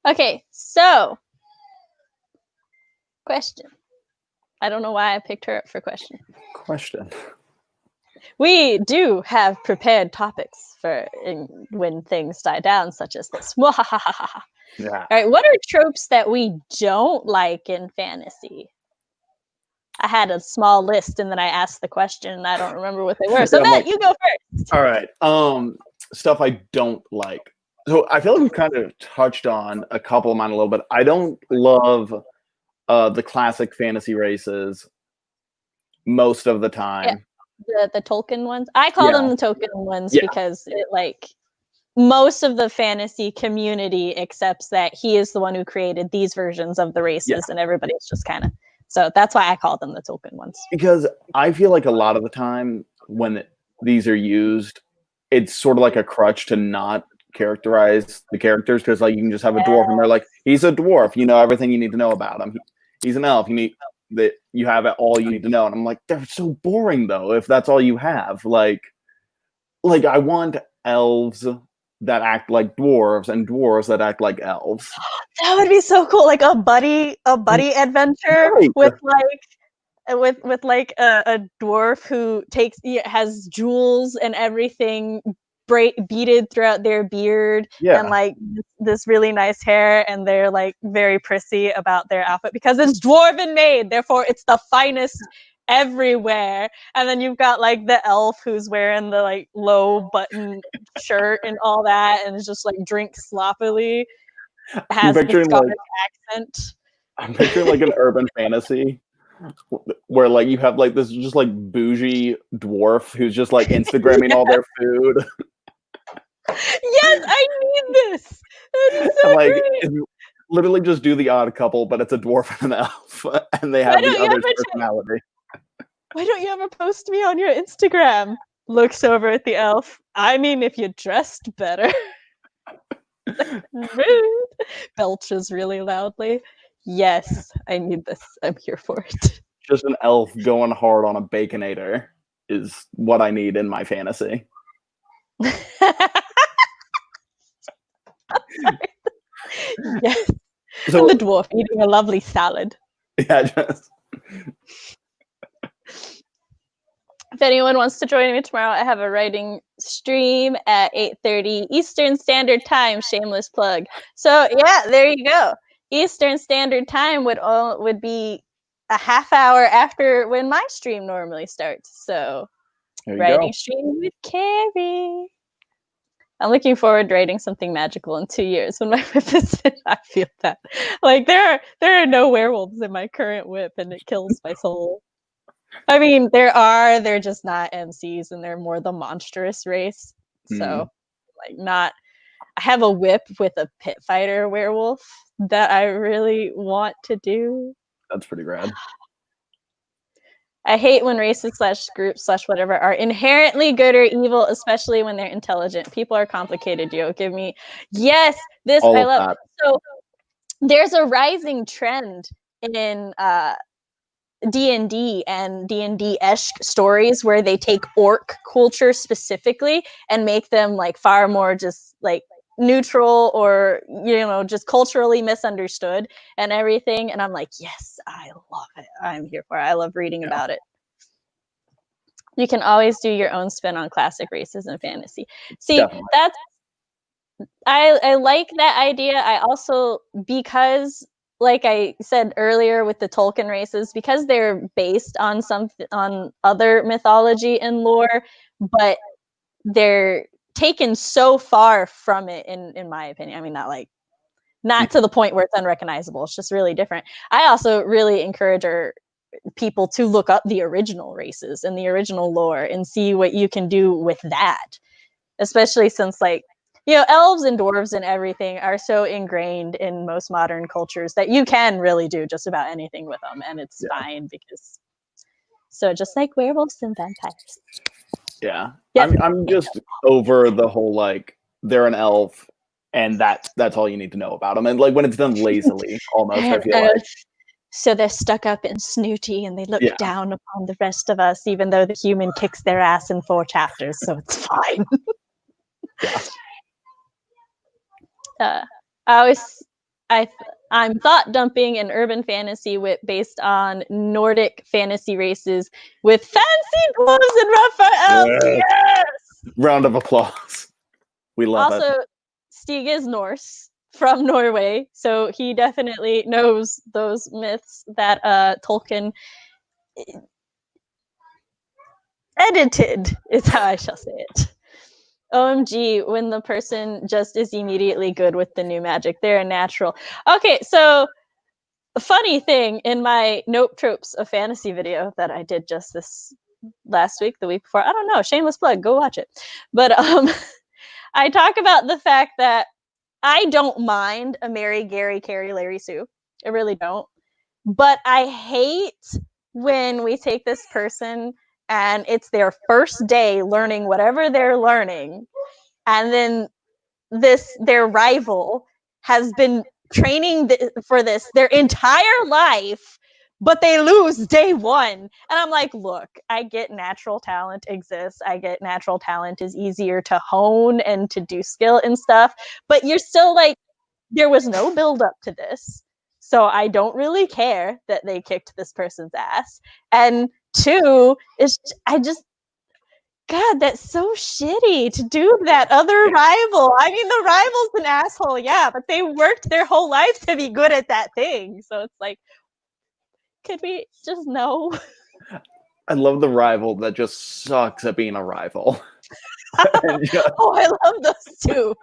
Okay, so question. I don't know why I picked her up for question. We do have prepared topics for when things die down, such as this. All Yeah. right, what are tropes that we don't like in fantasy? I had a small list, and then I asked the question, and I don't remember what they were. So Yeah, I'm Matt, like, you go first. all right. Stuff I don't like. So I feel like we've kind of touched on a couple of mine a little bit. I don't love the classic fantasy races most of the time. The Tolkien ones. I call Yeah. them the Tolkien ones Yeah. because it like most of the fantasy community accepts that he is the one who created these versions of the races, and everybody's just kind of. So that's why I call them the Tolkien ones. Because I feel like a lot of the time when these are used, it's sort of like a crutch to not characterize the characters, because like you can just have a dwarf and they're like, he's a dwarf, you know everything you need to know about him. He's an elf, you have all you need to know. And I'm like, they're so boring though if that's all you have. Like I want elves that act like dwarves and dwarves that act like elves. That would be so cool, like a buddy adventure Right. with like a dwarf who has jewels and everything beaded throughout their beard, and like this really nice hair, and they're like very prissy about their outfit because it's dwarven made, therefore it's the finest everywhere. And then you've got like the elf who's wearing the like low button shirt and all that, and is just like drinks sloppily, has the Scottish accent. I'm picturing like an urban fantasy where like you have like this just like bougie dwarf who's just like Instagramming all their food. Yes, I need this. That is so like great. Literally just do the Odd Couple, but it's a dwarf and an elf, and they have the other's personality. Why don't you ever post me on your Instagram? Looks over at the elf. I mean, if you dressed better. Rude. Belches really loudly. Yes, I need this. I'm here for it. Just an elf going hard on a baconator is what I need in my fantasy. Yes. So, and the dwarf eating a lovely salad. Yeah, just. If anyone wants to join me tomorrow, I have a writing stream at 8:30 Eastern Standard Time. Shameless plug. So yeah, there you go. Eastern Standard Time would be a half hour after when my stream normally starts. So writing stream with Carrie. I'm looking forward to writing something magical in 2 years when my whip is in. I feel that. Like there are no werewolves in my current whip, and it kills my soul. I mean, they're just not MCs, and they're more the monstrous race. So, like, not. I have a whip with a pit fighter werewolf that I really want to do. That's pretty rad. I hate when races / groups / whatever are inherently good or evil, especially when they're intelligent. People are complicated, yo. Give me, yes, this I love. That. So there's a rising trend in D&D and D&D-esque stories where they take orc culture specifically and make them like far more just like neutral or, you know, just culturally misunderstood and everything. And I'm like, yes, I love it. I'm here for it. I love reading about it. You can always do your own spin on classic races and fantasy. See, definitely. That's I like that idea. I also, because like I said earlier with the Tolkien races, because they're based on other mythology and lore, but they're taken so far from it in my opinion. I mean, not to the point where it's unrecognizable. It's just really different. I also really encourage people to look up the original races and the original lore and see what you can do with that, especially since like, you know, elves and dwarves and everything are so ingrained in most modern cultures that you can really do just about anything with them, and it's fine because. So just like werewolves and vampires. Yeah, yes. I'm just over the whole like they're an elf and that's all you need to know about them, and like when it's done lazily, almost I feel like. So they're stuck up and snooty, and they look down upon the rest of us, even though the human kicks their ass in 4 chapters, so it's fine. I'm thought dumping an urban fantasy based on Nordic fantasy races with fancy dwarves and rougher elves. Yes. Yes! Round of applause. We love Also, it. Stig is Norse from Norway, so he definitely knows those myths that Tolkien edited, is how I shall say it. OMG, when the person just is immediately good with the new magic. They're a natural. Okay, so a funny thing in my Nope Tropes of Fantasy video that I did just this last week, the week before, I don't know, shameless plug, go watch it. But I talk about the fact that I don't mind a Mary, Gary, Carrie, Larry, Sue. I really don't. But I hate when we take this person and it's their first day learning whatever they're learning, and then their rival has been training for this their entire life, but they lose day one. And I'm like, look, I get natural talent exists. I get natural talent is easier to hone and to do skill and stuff, but you're still like, there was no build up to this. So I don't really care that they kicked this person's ass. And two, I just, God, that's so shitty to do that other rival. I mean, the rival's an asshole, yeah, but they worked their whole life to be good at that thing. So it's like, could we just know? I love the rival that just sucks at being a rival. Oh, I love those too.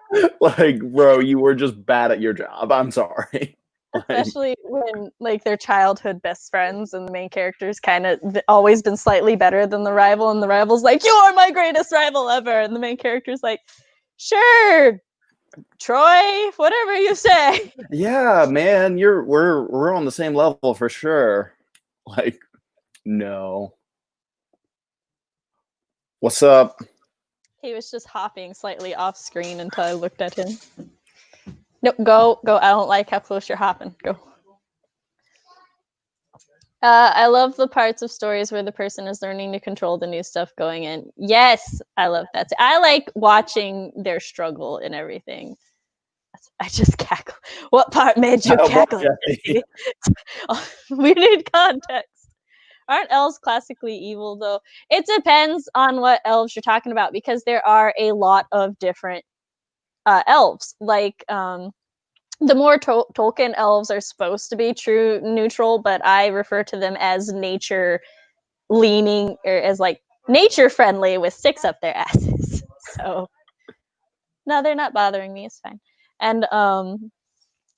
Like, bro, you were just bad at your job. I'm sorry. Especially when like their childhood best friends and the main character's kind of always been slightly better than the rival, and the rival's like, you are my greatest rival ever, and the main character's like, sure, Troy, whatever you say. Yeah, man, we're on the same level for sure. Like, no. What's up? He was just hopping slightly off screen until I looked at him. Nope, go. I don't like how close you're hopping. Go. I love the parts of stories where the person is learning to control the new stuff going in. Yes, I love that. I like watching their struggle and everything. I just cackle. What part made you cackle? We need context. Aren't elves classically evil, though? It depends on what elves you're talking about, because there are a lot of different elves. Like, the more Tolkien elves are supposed to be true neutral, but I refer to them as nature leaning, or as like nature friendly with sticks up their asses. So no, they're not bothering me. It's fine. And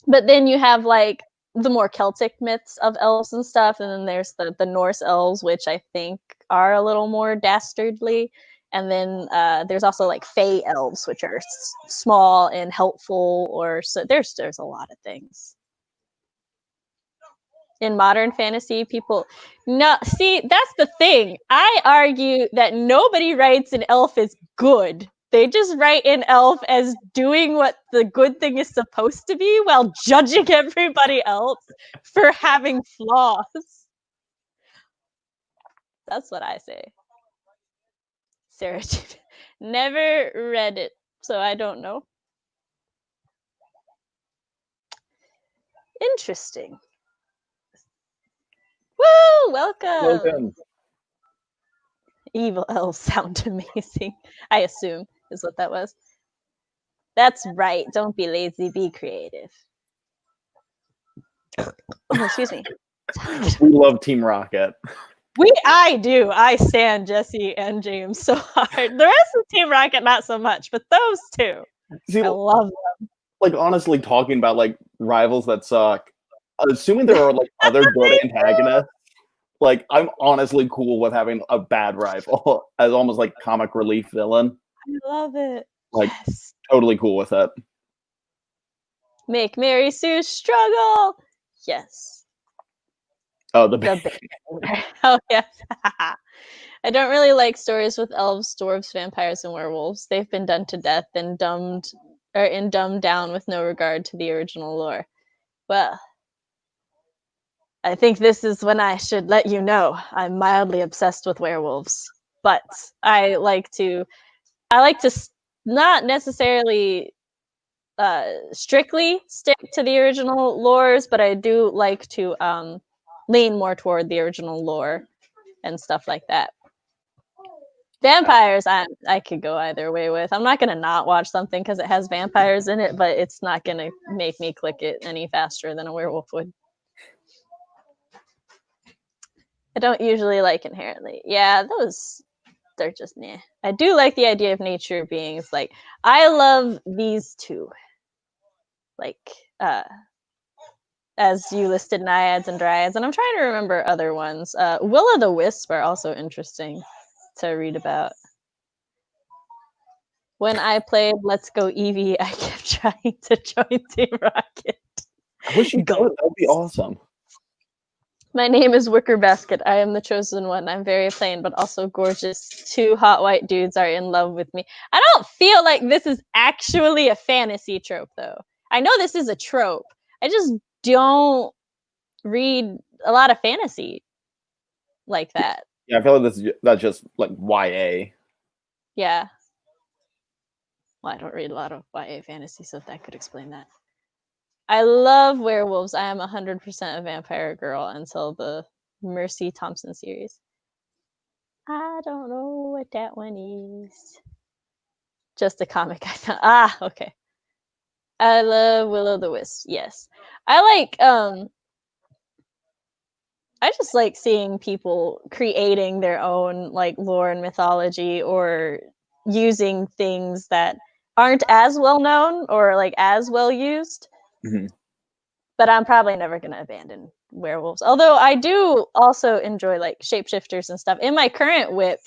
but then you have like the more Celtic myths of elves and stuff, and then there's the Norse elves, which I think are a little more dastardly. And then there's also like Fey elves, which are small and helpful, or so there's a lot of things. In modern fantasy, people see, that's the thing. I argue that nobody writes an elf as good. They just write an elf as doing what the good thing is supposed to be while judging everybody else for having flaws. That's what I say. Sarah, never read it, so I don't know. Interesting. Woo! Welcome. Evil elves sound amazing. I assume is what that was. That's right. Don't be lazy. Be creative. Oh, excuse me. We love Team Rocket. I do. I stand Jesse and James so hard. The rest of Team Rocket, not so much, but those two, I love them. Like, honestly, talking about like rivals that suck, assuming there are like other good antagonists, like I'm honestly cool with having a bad rival as almost like comic relief villain. I love it. Like, yes. Totally cool with it. Make Mary Sue struggle. Yes. Oh, the bear. Oh, yes. I don't really like stories with elves, dwarves, vampires, and werewolves. They've been done to death and dumbed down with no regard to the original lore. Well, I think this is when I should let you know I'm mildly obsessed with werewolves. But I like to not necessarily strictly stick to the original lores, but I do like to lean more toward the original lore and stuff like that. Vampires, I could go either way with. I'm not gonna not watch something because it has vampires in it, but it's not gonna make me click it any faster than a werewolf would. I don't usually like inherently. Yeah, they're just meh. I do like the idea of nature beings. Like, I love these two. Like, as you listed, naiads and dryads, and I'm trying to remember other ones. Will-o'-the-wisp are also interesting to read about. When I played Let's Go Eevee, I kept trying to join Team Rocket. I wish you could. That would be awesome. My name is Wicker Basket. I am the chosen one. I'm very plain, but also gorgeous. Two hot white dudes are in love with me. I don't feel like this is actually a fantasy trope, though. I know this is a trope. I just don't read a lot of fantasy like that. Yeah, I feel like that's just like YA. Yeah. Well, I don't read a lot of YA fantasy, so that could explain that. I love werewolves. I am 100% a vampire girl until the Mercy Thompson series. I don't know what that one is. Just a comic I found. Ah, okay. I love Will-o'-the-Wisp. Yes. I just like seeing people creating their own like lore and mythology, or using things that aren't as well known or like as well used. Mm-hmm. But I'm probably never going to abandon werewolves. Although I do also enjoy like shapeshifters and stuff. In my current whip,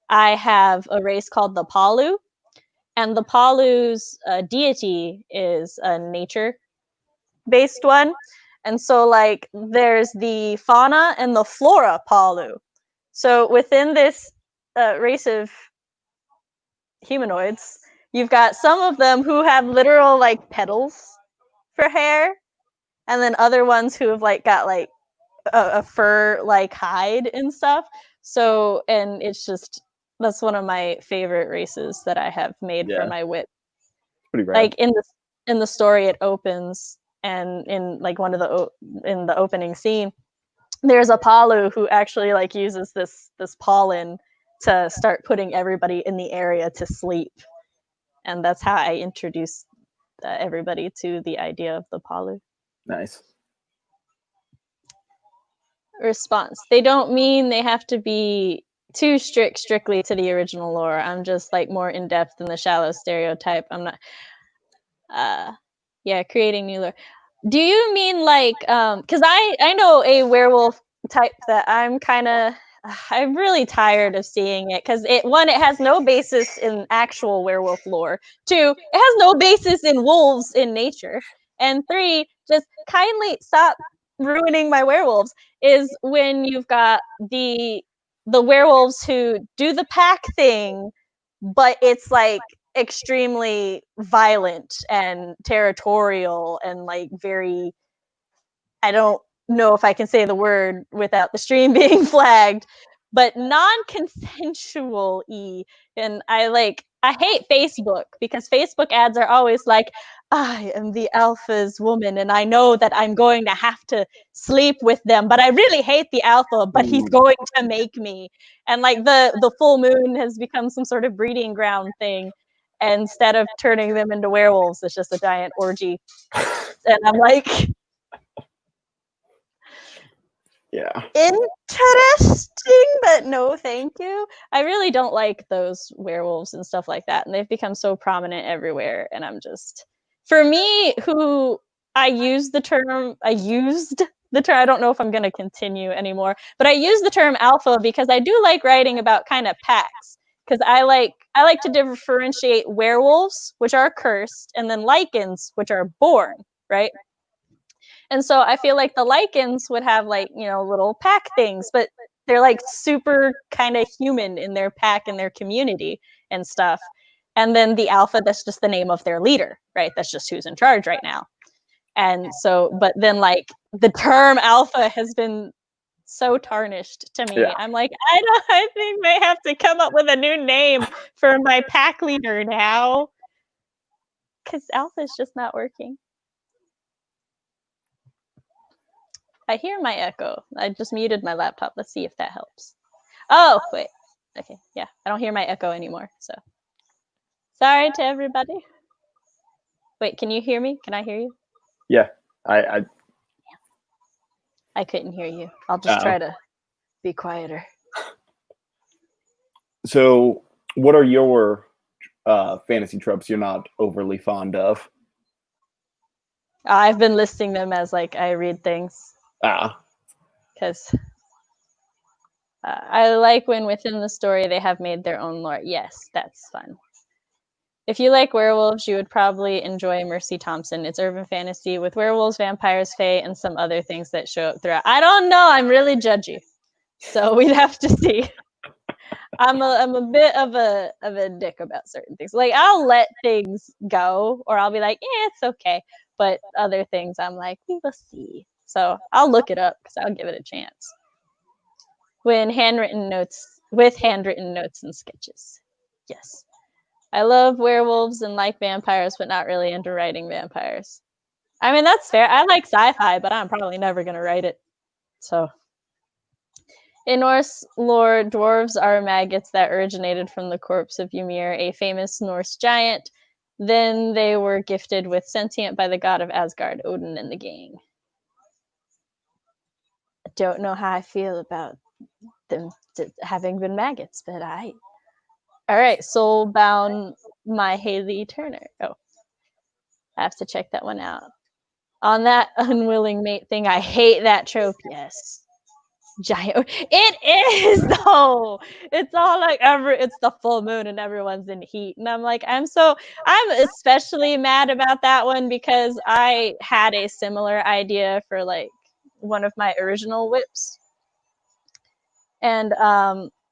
I have a race called the Palu, and the Palu's deity is a nature-based one. And so like there's the fauna and the flora Palu. So within this race of humanoids, you've got some of them who have literal like petals for hair, and then other ones who have like got like a fur like hide and stuff. So, and it's just, that's one of my favorite races that I have made for my whip. Pretty rad. Like in the story, it opens, and in like one of the in the opening scene, there's a Palu who actually like uses this pollen to start putting everybody in the area to sleep, and that's how I introduced everybody to the idea of the Palu. Nice. Response. They don't mean they have to be too strictly to the original lore. I'm just like more in depth in the shallow stereotype. I'm not yeah, creating new lore. Do you mean like because I know a werewolf type that I'm really tired of seeing it, because it has no basis in actual werewolf lore. 2, it has no basis in wolves in nature. And 3, just kindly stop ruining my werewolves, is when you've got the werewolves who do the pack thing, but it's like extremely violent and territorial and like very, I don't know if I can say the word without the stream being flagged, but non-consensual and I hate Facebook, because Facebook ads are always like, I am the alpha's woman and I know that I'm going to have to sleep with them, but I really hate the alpha, but he's going to make me. And like the full moon has become some sort of breeding ground thing. And instead of turning them into werewolves, it's just a giant orgy. And I'm like, yeah, interesting, but no thank you. I really don't like those werewolves and stuff like that, and they've become so prominent everywhere, and I'm just, for me, who I used the term, I don't know if I'm going to continue anymore, but I use the term alpha because I do like writing about kind of packs, because I like to differentiate werewolves, which are cursed, and then lycans, which are born, right? And so I feel like the lycans would have like, little pack things, but they're like super kind of human in their pack and their community and stuff. And then the alpha, that's just the name of their leader, right? That's just who's in charge right now. And so, but then like the term alpha has been so tarnished to me. Yeah. I'm like, I think they have to come up with a new name for my pack leader now. Because alpha is just not working. I hear my echo. I just muted my laptop. Let's see if that helps. Oh, wait. Okay, yeah. I don't hear my echo anymore, so. Sorry to everybody. Wait, can you hear me? Can I hear you? Yeah, I I couldn't hear you. I'll just try to be quieter. So, what are your fantasy tropes you're not overly fond of? I've been listing them as like I read things because I like when within the story they have made their own lore. Yes, that's fun. If you like werewolves, you would probably enjoy Mercy Thompson. It's urban fantasy with werewolves, vampires, fae, and some other things that show up throughout. I don't know. I'm really judgy, so we'd have to see. I'm a bit of a dick about certain things. Like I'll let things go, or I'll be like, yeah, it's okay. But other things, I'm like, we will see. So I'll look it up because I'll give it a chance. With handwritten notes and sketches. Yes. I love werewolves and like vampires, but not really into writing vampires. I mean, that's fair. I like sci-fi, but I'm probably never going to write it. So, in Norse lore, dwarves are maggots that originated from the corpse of Ymir, a famous Norse giant. Then they were gifted with sentient by the god of Asgard, Odin, and the gang. I don't know how I feel about them having been maggots, but all right, Soulbound, my Haley Turner. Oh, I have to check that one out. On that unwilling mate thing, I hate that trope. Yes, giant. It is though. It's all like it's the full moon and everyone's in heat, and I'm like, I'm especially mad about that one because I had a similar idea for like one of my original whips, and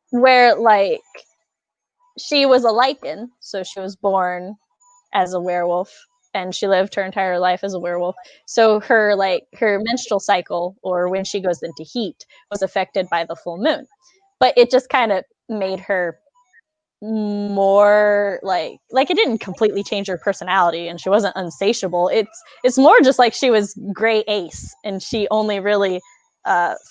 where like she was a lichen, so she was born as a werewolf and she lived her entire life as a werewolf. So her menstrual cycle, or when she goes into heat, was affected by the full moon. But it just kind of made her more like it didn't completely change her personality and she wasn't unsatiable. It's more just like she was gray ace and she only really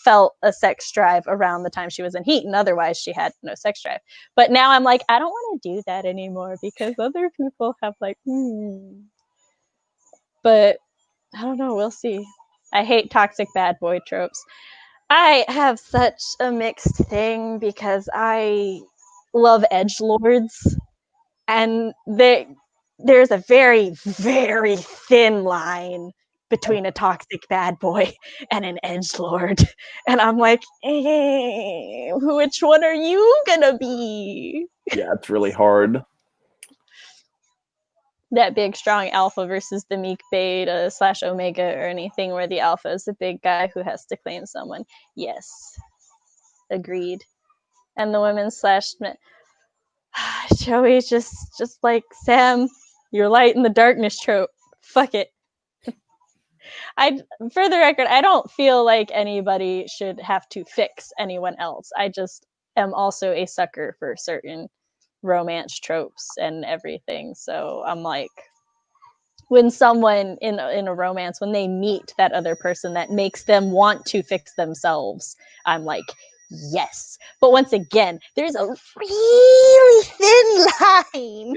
felt a sex drive around the time she was in heat, and otherwise she had no sex drive. But now I'm like, I don't want to do that anymore because other people have like but I don't know, we'll see. I hate toxic bad boy tropes. I have such a mixed thing because I love edgelords, and there's a very, very thin line between a toxic bad boy and an edgelord. And I'm like, which one are you gonna be? Yeah, it's really hard. That big, strong alpha versus the meek beta / omega, or anything where the alpha is the big guy who has to claim someone. Yes. Agreed. And the women / men. Joey's just like, Sam, you're light in the darkness trope. Fuck it. For the record, I don't feel like anybody should have to fix anyone else. I just am also a sucker for certain romance tropes and everything. So I'm like, when someone in a romance, when they meet that other person that makes them want to fix themselves, I'm like, yes. But once again, there's a really thin line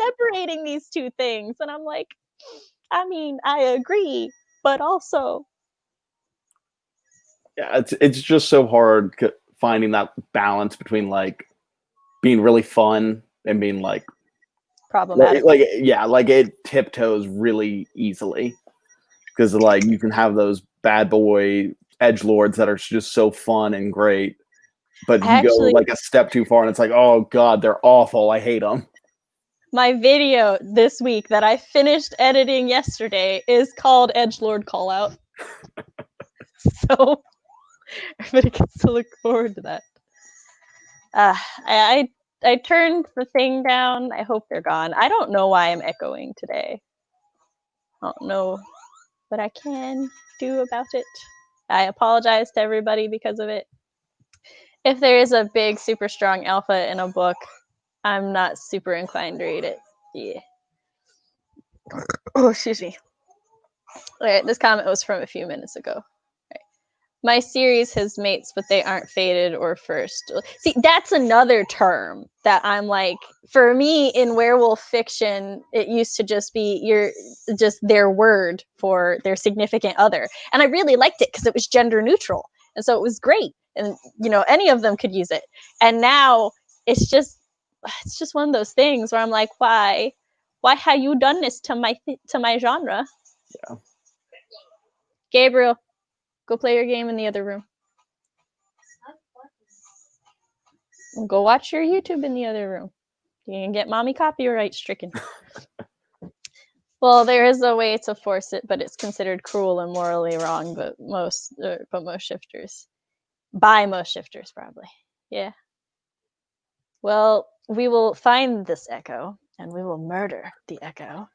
separating these two things. And I'm like, I mean, I agree, but also. Yeah, it's just so hard finding that balance between like being really fun and being like problematic. Like it tiptoes really easily because like you can have those bad boy edgelords that are just so fun and great, but you go like a step too far and it's like, oh god, they're awful. I hate them. My video this week that I finished editing yesterday is called Edgelord Callout. So everybody gets to look forward to that. I turned the thing down. I hope they're gone. I don't know why I'm echoing today. I don't know what I can do about it. I apologize to everybody because of it. If there is a big, super strong alpha in a book, I'm not super inclined to read it. Yeah. Oh, excuse me. All right, this comment was from a few minutes ago. Right. My series has mates, but they aren't fated or first. See, that's another term that I'm like, for me in werewolf fiction, it used to just be just their word for their significant other. And I really liked it because it was gender neutral. And so it was great. And any of them could use it. And now it's just one of those things where I'm like, why have you done this to my genre? Yeah. Gabriel, go play your game in the other room. Go watch your YouTube in the other room. You can get mommy copyright stricken. Well, there is a way to force it, but it's considered cruel and morally wrong. But most shifters, by most shifters, probably. Yeah. Well, we will find this echo, and we will murder the echo.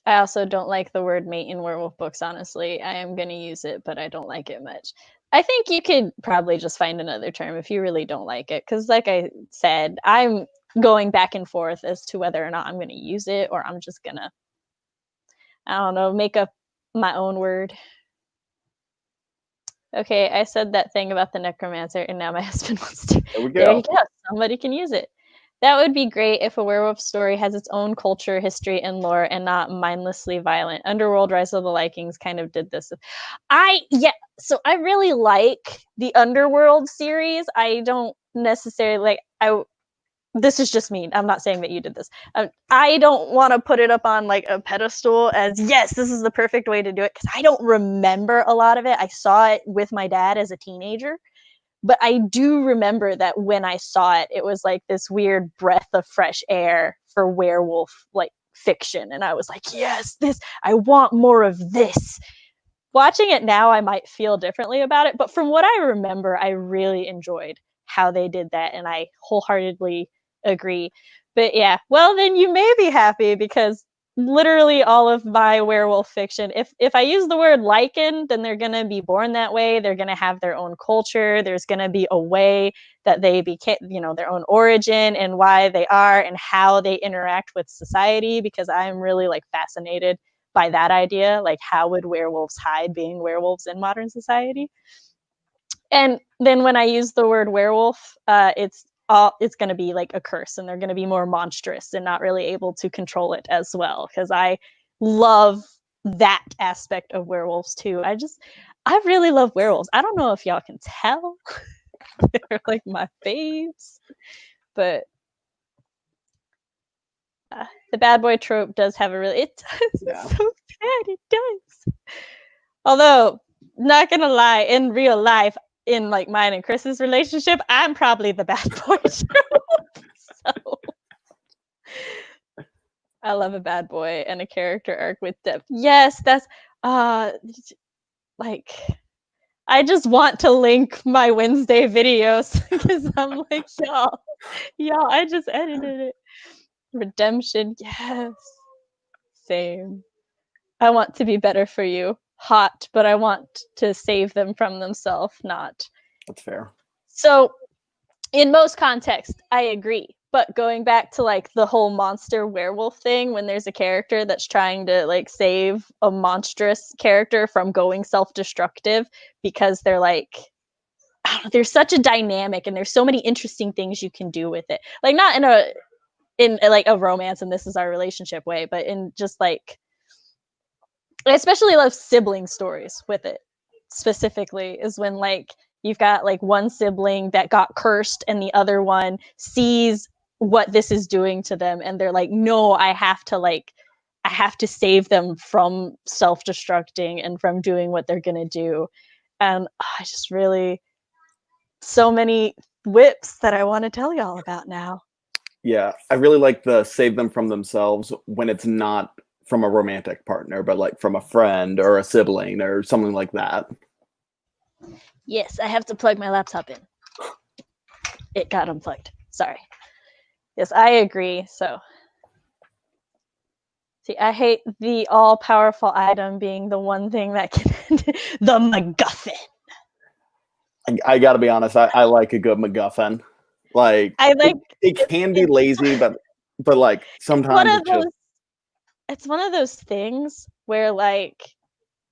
I also don't like the word mate in werewolf books, honestly. I am going to use it, but I don't like it much. I think you could probably just find another term if you really don't like it. Because like I said, I'm going back and forth as to whether or not I'm going to use it or I'm just going to, I don't know, make up my own word. Okay, I said that thing about the necromancer, and now my husband wants to. There we go. There you go. Somebody can use it. That would be great if a werewolf story has its own culture, history, and lore, and not mindlessly violent. Underworld: Rise of the Vikings kind of did this. So I really like the Underworld series. I don't necessarily this is just me. I'm not saying that you did this. I don't want to put it up on like a pedestal as, yes, this is the perfect way to do it, because I don't remember a lot of it. I saw it with my dad as a teenager. But I do remember that when I saw it, it was like this weird breath of fresh air for werewolf like fiction. And I was like, yes, I want more of this. Watching it now, I might feel differently about it. But from what I remember, I really enjoyed how they did that. And I wholeheartedly agree. But yeah, well, then you may be happy, because literally all of my werewolf fiction, if I use the word lichen, then they're going to be born that way. They're going to have their own culture. There's going to be a way that they became, their own origin and why they are and how they interact with society, because I'm really like fascinated by that idea. Like, how would werewolves hide being werewolves in modern society? And then when I use the word werewolf, it's going to be like a curse, and they're going to be more monstrous and not really able to control it as well, because I love that aspect of werewolves too. I really love werewolves. I don't know if y'all can tell. They're like my faves. But the bad boy trope does have it does. Yeah. It's so bad, it does. Although, not gonna lie, in real life, in like mine and Chris's relationship, I'm probably the bad boy trope. So I love a bad boy and a character arc with depth. Yes, that's like, I just want to link my Wednesday videos, because I'm like, y'all, I just edited it. Redemption, yes. Same. I want to be better for you. Hot, but I want to save them from themselves, not. That's fair. So, in most contexts, I agree. But going back to like the whole monster werewolf thing, when there's a character that's trying to like save a monstrous character from going self-destructive, because they're like, there's such a dynamic and there's so many interesting things you can do with it. Like, not in like a romance and this is our relationship way, but in just like, I especially love sibling stories with it. Specifically is when like you've got like one sibling that got cursed and the other one sees what this is doing to them, and they're like, no, I have to save them from self-destructing and from doing what they're gonna do. And I just really, so many whips that I want to tell y'all about now. Yeah, I really like the save them from themselves when it's not from a romantic partner, but like from a friend or a sibling or something like that. Yes, I have to plug my laptop in. It got unplugged. Sorry. Yes, I agree. So, see, I hate the all-powerful item being the one thing that can the MacGuffin. I gotta be honest, I like a good MacGuffin. Like, it can be lazy, but like sometimes it's just it's one of those things where like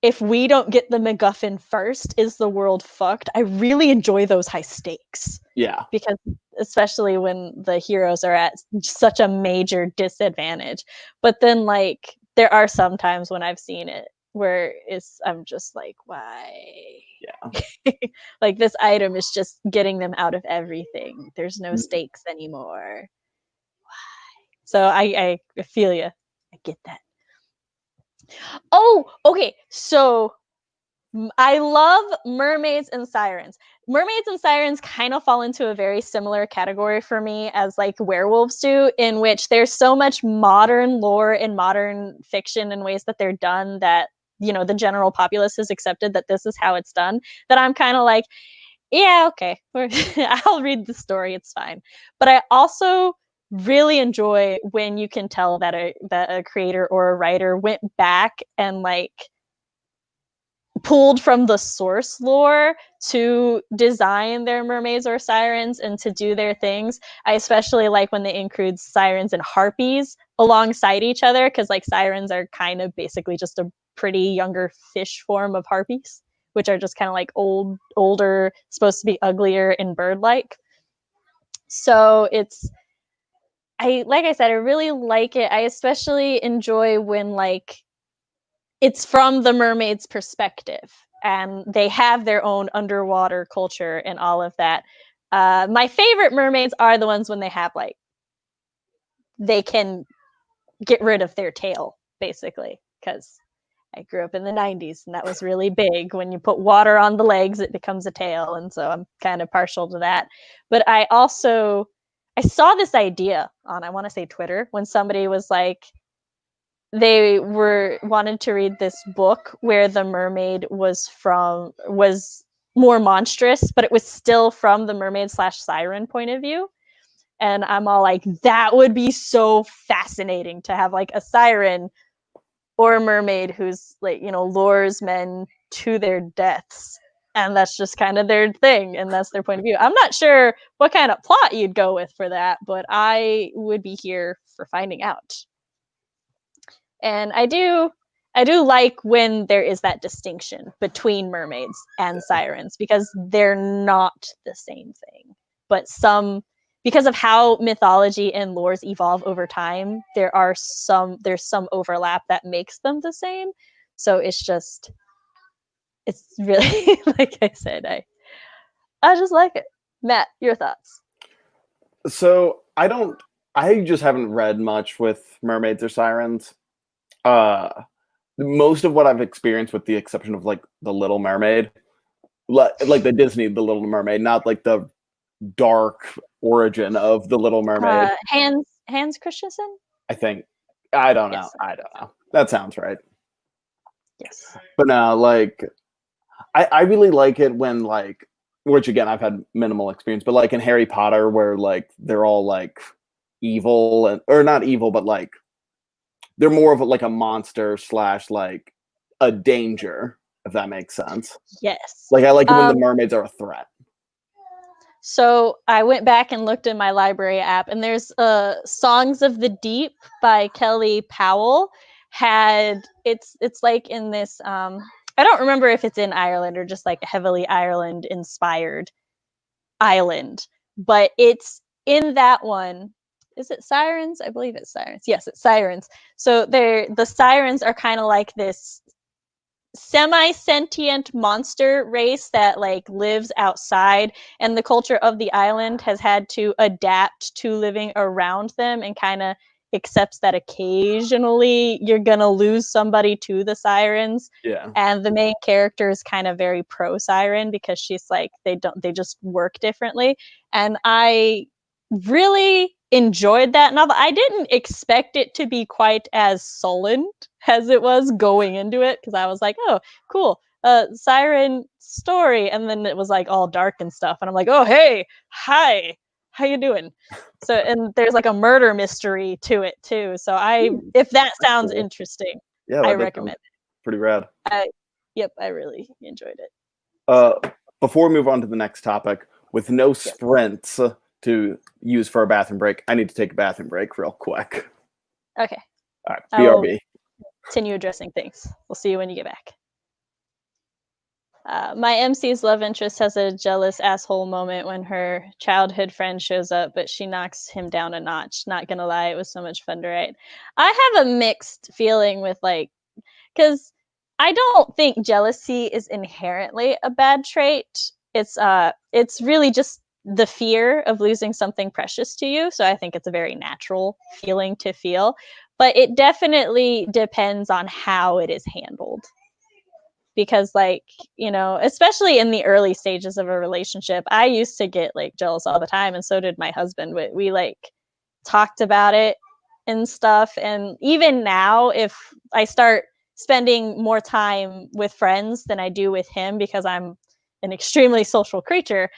if we don't get the MacGuffin first, is the world fucked? I really enjoy those high stakes. Yeah. Because especially when the heroes are at such a major disadvantage. But then like there are some times when I've seen it where I'm just like, why? Yeah. Like this item is just getting them out of everything. There's no stakes anymore. Why? So I feel you. I get that. Oh, okay. So I love mermaids and sirens. Mermaids and sirens kind of fall into a very similar category for me as like werewolves do, in which there's so much modern lore and modern fiction and ways that they're done that, you know, the general populace has accepted that this is how it's done, that I'm kind of like, yeah, okay, I'll read the story, it's fine. But I also really enjoy when you can tell that a creator or a writer went back and like pulled from the source lore to design their mermaids or sirens and to do their things. I especially like when they include sirens and harpies alongside each other, because like sirens are kind of basically just a pretty younger fish form of harpies, which are just kind of like older, supposed to be uglier and bird-like. So like I said, I really like it. I especially enjoy when like it's from the mermaid's perspective and they have their own underwater culture and all of that. My favorite mermaids are the ones when they have like they can get rid of their tail, basically, because I grew up in the 90s and that was really big. When you put water on the legs, it becomes a tail, and so I'm kind of partial to that. But I saw this idea on, I want to say, Twitter, when somebody was like, they wanted to read this book where the mermaid was more monstrous, but it was still from the mermaid / siren point of view. And I'm all like, that would be so fascinating to have like a siren or a mermaid who's like, you know, lures men to their deaths. And that's just kind of their thing, and that's their point of view. I'm not sure what kind of plot you'd go with for that, but I would be here for finding out. And I do like when there is that distinction between mermaids and sirens, because they're not the same thing. But because of how mythology and lores evolve over time, there's some overlap that makes them the same. So it's really like I said, I just like it. Matt, your thoughts? So I just haven't read much with mermaids or sirens. Most of what I've experienced, with the exception of like the Little Mermaid, like the Disney The Little Mermaid, not like the dark origin of the Little Mermaid. Hans Christensen? I think. I don't know. Yes. I don't know. That sounds right. Yes. But no, like I really like it when like, which again I've had minimal experience, but like in Harry Potter where like they're all like evil or not evil, but like they're more of like a monster / like a danger, if that makes sense. Yes. Like I like it when the mermaids are a threat. So I went back and looked in my library app, and there's Songs of the Deep by Kelly Powell. It's like in this I don't remember if it's in Ireland or just like heavily Ireland inspired island, but it's in that one. Is it sirens? I believe it's sirens. Yes, it's sirens. So the sirens are kind of like this semi-sentient monster race that like lives outside, and the culture of the island has had to adapt to living around them and kind of accepts that occasionally you're gonna lose somebody to the sirens. Yeah. And the main character is kind of very pro siren because she's like they just work differently. And I really enjoyed that novel. I didn't expect it to be quite as sullen as it was going into it, because I was like, oh, cool, siren story, and then it was like all dark and stuff, and I'm like, oh, hey, hi, how you doing? So, and there's like a murder mystery to it too. So if that sounds cool. interesting, Yeah, I recommend it. Pretty rad. Yep, I really enjoyed it. Before we move on to the next topic, with no sprints to use for a bathroom break, I need to take a bathroom break real quick. Okay. All right, I will BRB. continue addressing things. We'll see you when you get back. My MC's love interest has a jealous asshole moment when her childhood friend shows up, but she knocks him down a notch. Not gonna lie, it was so much fun to write. I have a mixed feeling with like, because I don't think jealousy is inherently a bad trait. It's really just the fear of losing something precious to you. So I think it's a very natural feeling to feel, but it definitely depends on how it is handled. Because like, you know, especially in the early stages of a relationship, I used to get like jealous all the time, and so did my husband. We like talked about it and stuff, and even now if I start spending more time with friends than I do with him, because I'm an extremely social creature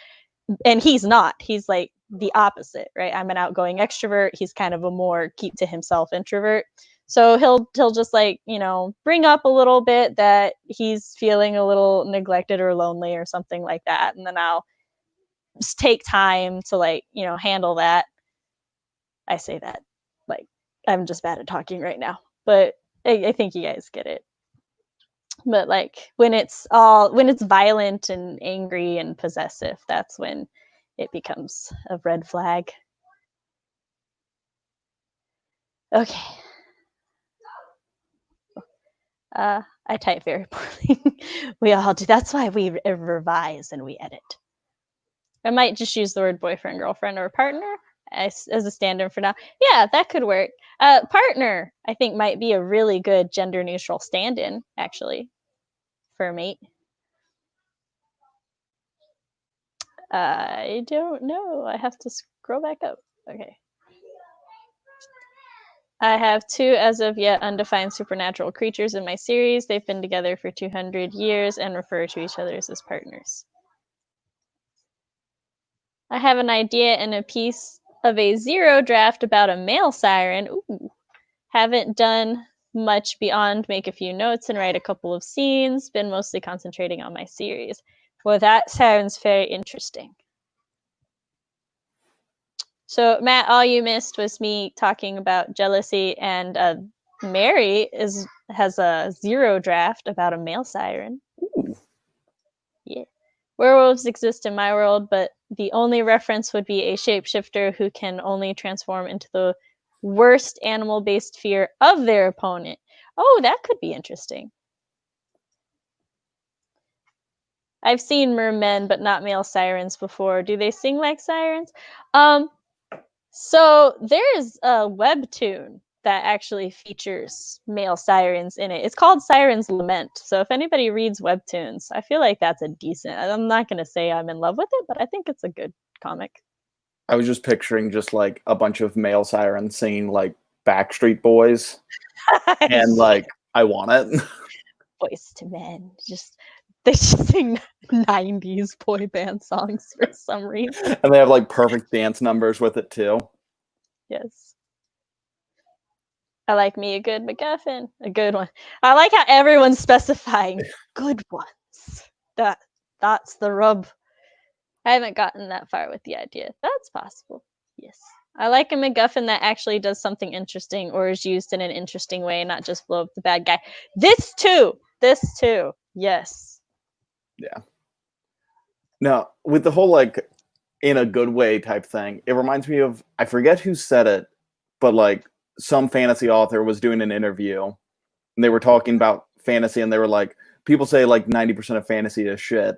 and he's not, he's like the opposite, right? I'm an outgoing extrovert, he's kind of a more keep to himself introvert. So he'll just like, you know, bring up a little bit that he's feeling a little neglected or lonely or something like that, and then I'll just take time to like, you know, handle that. I say that like I'm just bad at talking right now, but I think you guys get it. But like when it's violent and angry and possessive, that's when it becomes a red flag. Okay. I type very poorly. We all do. That's why we revise and we edit. I might just use the word boyfriend, girlfriend, or partner as a stand-in for now. Yeah, that could work. Partner, I think, might be a really good gender-neutral stand-in, actually, for a mate. I don't know. I have to scroll back up. Okay. I have 2 as of yet undefined supernatural creatures in my series. They've been together for 200 years and refer to each other as partners. I have an idea and a piece of a 0 draft about a male siren. Ooh. Haven't done much beyond make a few notes and write a couple of scenes. Been mostly concentrating on my series. Well, that sounds very interesting. So, Matt, all you missed was me talking about jealousy, and Mary has a 0 draft about a male siren. Ooh. Yeah. Werewolves exist in my world, but the only reference would be a shapeshifter who can only transform into the worst animal-based fear of their opponent. Oh, that could be interesting. I've seen mermen, but not male sirens before. Do they sing like sirens? So there's a webtoon that actually features male sirens in it. It's called Siren's Lament. So if anybody reads webtoons, I feel like that's a decent. I'm not going to say I'm in love with it, but I think it's a good comic. I was just picturing just like a bunch of male sirens singing like Backstreet Boys, and like I want it. Voice to men, they just sing 90s boy band songs for some reason. And they have like perfect dance numbers with it too. Yes. I like me a good MacGuffin, a good one. I like how everyone's specifying good ones. That's the rub. I haven't gotten that far with the idea. That's possible. Yes. I like a MacGuffin that actually does something interesting or is used in an interesting way, not just blow up the bad guy. This too. Yes. Yeah. Now, with the whole like in a good way type thing, it reminds me of, I forget who said it, but like some fantasy author was doing an interview and they were talking about fantasy, and they were like, people say like 90% of fantasy is shit,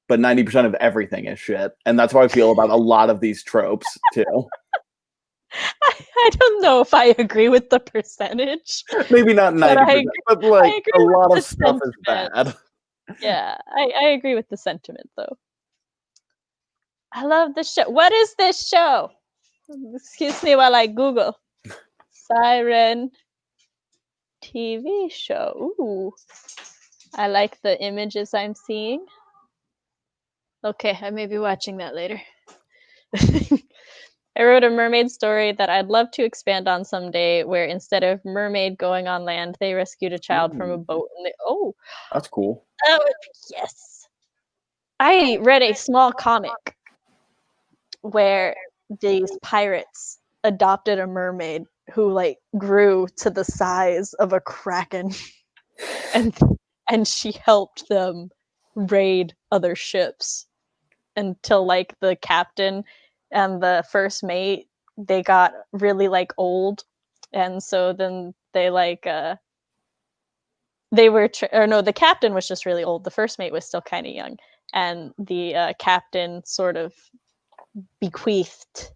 but 90% of everything is shit. And that's how I feel about a lot of these tropes too. I don't know if I agree with the percentage. Maybe not 90%, but like a lot of stuff is bad. Yeah, I agree with the sentiment though. I love this show. What is this show? Excuse me while I Google. Siren TV show. Ooh. I like the images I'm seeing. Okay, I may be watching that later. I wrote a mermaid story that I'd love to expand on someday, where instead of mermaid going on land, they rescued a child from a boat. And That's cool. Yes. I read a small comic where these pirates adopted a mermaid who like grew to the size of a kraken, and she helped them raid other ships until like the captain and the first mate, they got really like old, and so then they like they were or no, the captain was just really old. The first mate was still kind of young, and the captain sort of bequeathed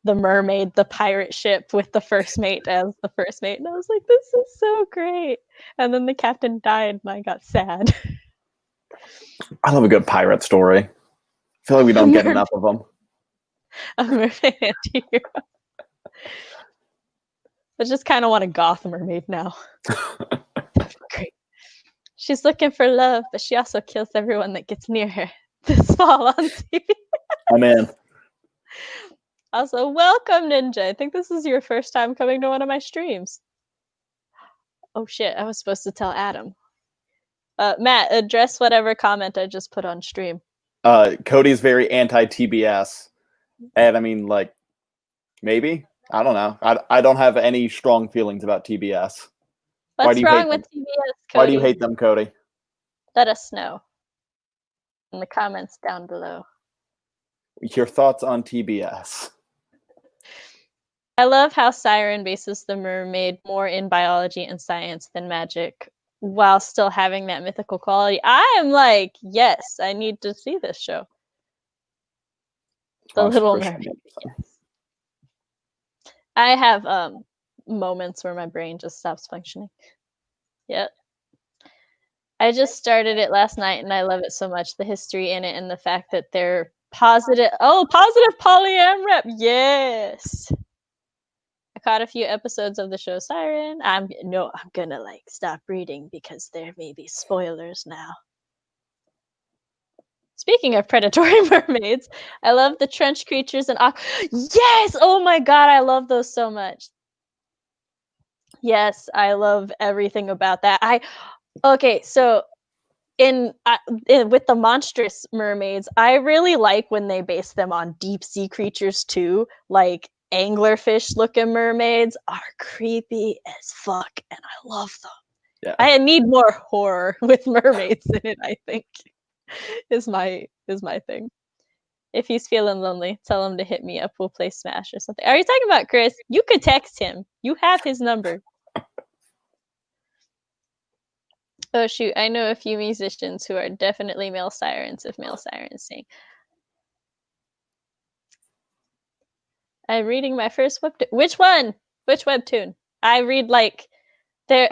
the mermaid the pirate ship with the first mate as the first mate, and I was like, this is so great. And then the captain died and I got sad. I love a good pirate story. I feel like we don't get enough of them. A mermaid anti-hero. I just kind of want a goth mermaid now. Great. She's looking for love, but she also kills everyone that gets near her. This fall on TV. I'm in. Also, welcome, Ninja. I think this is your first time coming to one of my streams. Oh shit, I was supposed to tell Adam. Matt, address whatever comment I just put on stream. Cody's very anti-TBS. And I mean, like, maybe? I don't know. I don't have any strong feelings about TBS. What's wrong with TBS, Cody? Why do you hate them, Cody? Let us know in the comments down below. Your thoughts on TBS. I love how Siren bases the mermaid more in biology and science than magic, while still having that mythical quality. I am like, yes, I need to see this show. The Little Mermaid. Yes. I have moments where my brain just stops functioning. Yep. I just started it last night and I love it so much. The history in it and the fact that they're positive. Oh, positive polyam rep. Yes. I caught a few episodes of the show Siren. I'm gonna like stop reading because there may be spoilers now. Speaking of predatory mermaids, I love the trench creatures and yes! Oh my god, I love those so much. Yes, I love everything about that. Okay, so with the monstrous mermaids, I really like when they base them on deep sea creatures too. Like anglerfish looking mermaids are creepy as fuck, and I love them. Yeah. I need more horror with mermaids in it, I think. is my thing. If he's feeling lonely, tell him to hit me up. We'll play Smash or something. Are you talking about Chris? You could text him. You have his number. Oh shoot, I know a few musicians who are definitely male sirens if male sirens sing. I'm reading my first webtoon. Which one? Which webtoon? I read like there.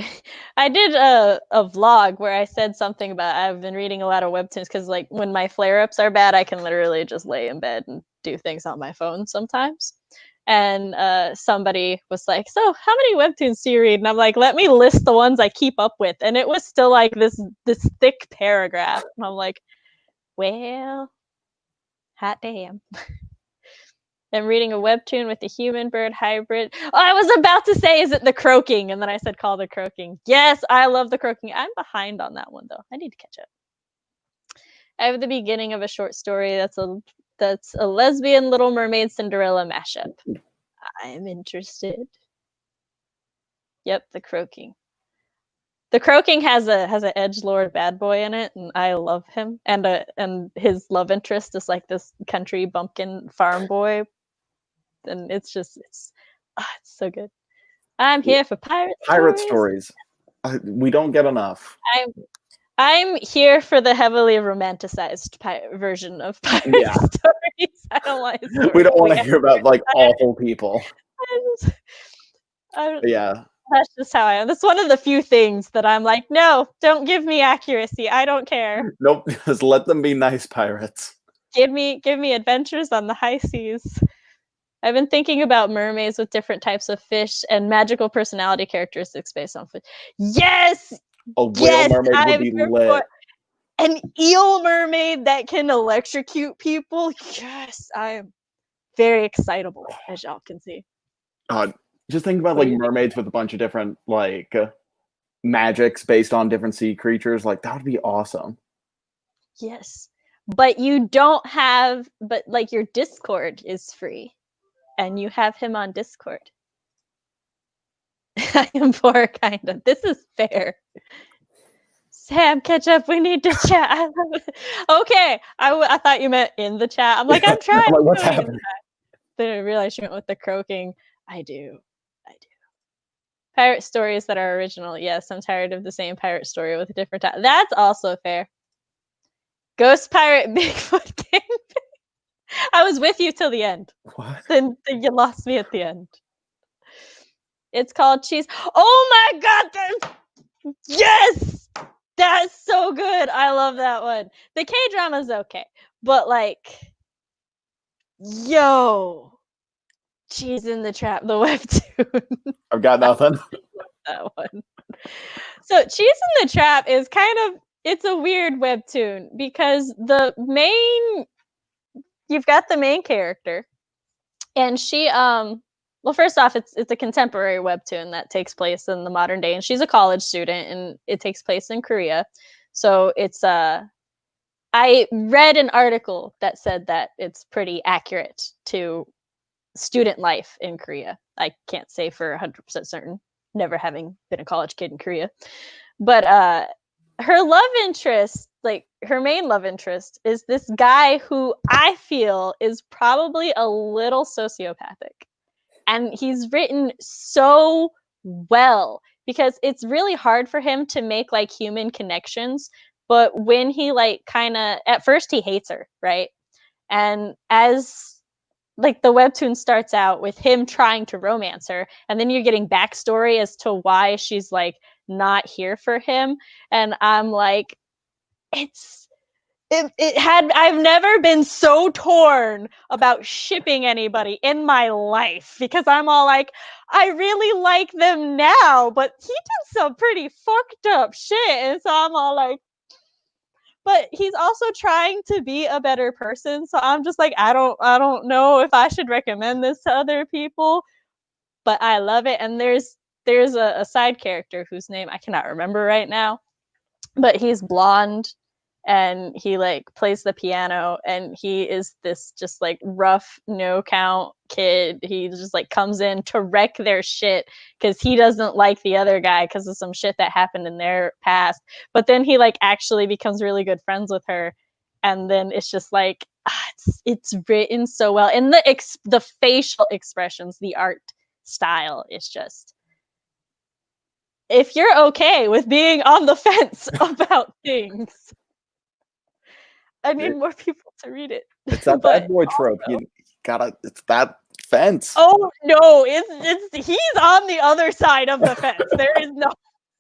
I did a vlog where I said something about I've been reading a lot of webtoons because like when my flare-ups are bad, I can literally just lay in bed and do things on my phone sometimes. And somebody was like, so how many webtoons do you read? And I'm like, let me list the ones I keep up with. And it was still like this thick paragraph. And I'm like, well, hot damn. I'm reading a webtoon with a human bird hybrid. Oh, I was about to say, is it the croaking? And then I said, call the croaking. Yes, I love the croaking. I'm behind on that one, though. I need to catch up. I have the beginning of a short story that's a lesbian Little Mermaid Cinderella mashup. I'm interested. Yep, the croaking. The croaking has an edgelord bad boy in it, and I love him. And his love interest is like this country bumpkin farm boy. And it's so good. I'm here for pirate stories. We don't get enough. I'm here for the heavily romanticized version of pirate stories. I don't want his story. We don't want to hear about like awful people. Yeah. That's just how I am. That's one of the few things that I'm like, no, don't give me accuracy. I don't care. Nope, just let them be nice pirates. Give me adventures on the high seas. I've been thinking about mermaids with different types of fish and magical personality characteristics based on fish. Yes! A whale mermaid would be lit. An eel mermaid that can electrocute people. Yes, I am very excitable, as y'all can see. Just think about like mermaids with a bunch of different like magics based on different sea creatures. Like that would be awesome. Yes, but you don't have. But like your Discord is free, and you have him on Discord. I am poor, kind of. This is fair. Sam, catch up. We need to chat. I love it. Okay, I thought you meant in the chat. I'm like, I'm trying. I'm like, what's doing happening? that. Then I realized you went with the croaking. I do. Pirate stories that are original. Yes, I'm tired of the same pirate story with a different title. That's also fair. Ghost Pirate Bigfoot King. I was with you till the end. What? Then you lost me at the end. It's called Cheese. Oh my god! Yes! That's so good. I love that one. The K-drama's okay. But like, yo, Cheese in the Trap, the webtoon. I've got nothing. That one. So Cheese in the Trap is kind of, it's a weird webtoon because you've got the main character, and she well, first off, it's a contemporary webtoon that takes place in the modern day, and she's a college student, and it takes place in Korea. So it's I read an article that said that it's pretty accurate to student life in Korea. I can't say for 100% certain, never having been a college kid in Korea. But her love interest, like her main love interest, is this guy who I feel is probably a little sociopathic. And he's written so well because it's really hard for him to make like human connections. But when he like kind of, at first he hates her, right? And as like the webtoon starts out with him trying to romance her, and then you're getting backstory as to why she's like not here for him. And I'm like, I've never been so torn about shipping anybody in my life, because I'm all like, I really like them now, but he did some pretty fucked up shit. And so I'm all like, but he's also trying to be a better person. So I'm just like, I don't know if I should recommend this to other people, but I love it. And there's a side character whose name I cannot remember right now, but he's blonde and he like plays the piano, and he is this just like rough no count kid. He just like comes in to wreck their shit because he doesn't like the other guy because of some shit that happened in their past. But then he like actually becomes really good friends with her, and then it's just like it's written so well, and the facial expressions, the art style is just, if you're okay with being on the fence about things, I need more people to read it. It's that bad boy trope. Also, You gotta. It's that fence. oh no, it's he's on the other side of the fence. There is no,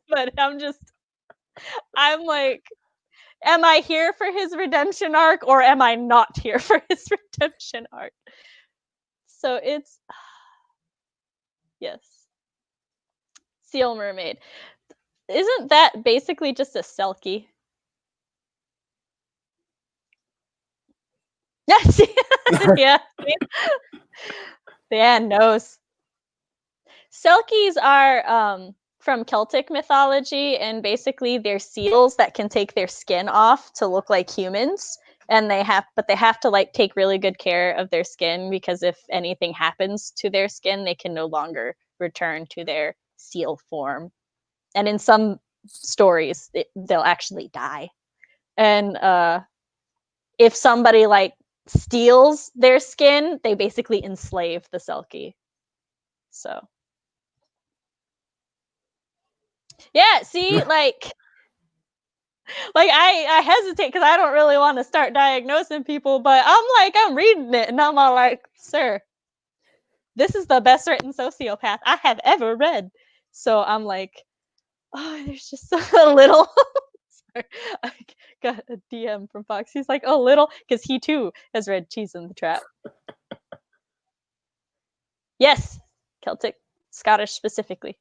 but I'm like, am I here for his redemption arc, or am I not here for his redemption arc? So it's yes. Seal Mermaid. Isn't that basically just a selkie? Yes. Yeah. Dan knows. Selkies are from Celtic mythology, and basically they're seals that can take their skin off to look like humans, and they have to like take really good care of their skin, because if anything happens to their skin, they can no longer return to their seal form. And in some stories, they'll actually die. And if somebody like steals their skin, they basically enslave the Selkie. So yeah, see, like I hesitate because I don't really want to start diagnosing people, but I'm reading it and I'm all like, sir, this is the best written sociopath I have ever read. So I'm like, oh, there's just a little. Sorry, I got a DM from Fox. He's like, a little, because he too has read Cheese in the Trap. Yes, Celtic, Scottish specifically.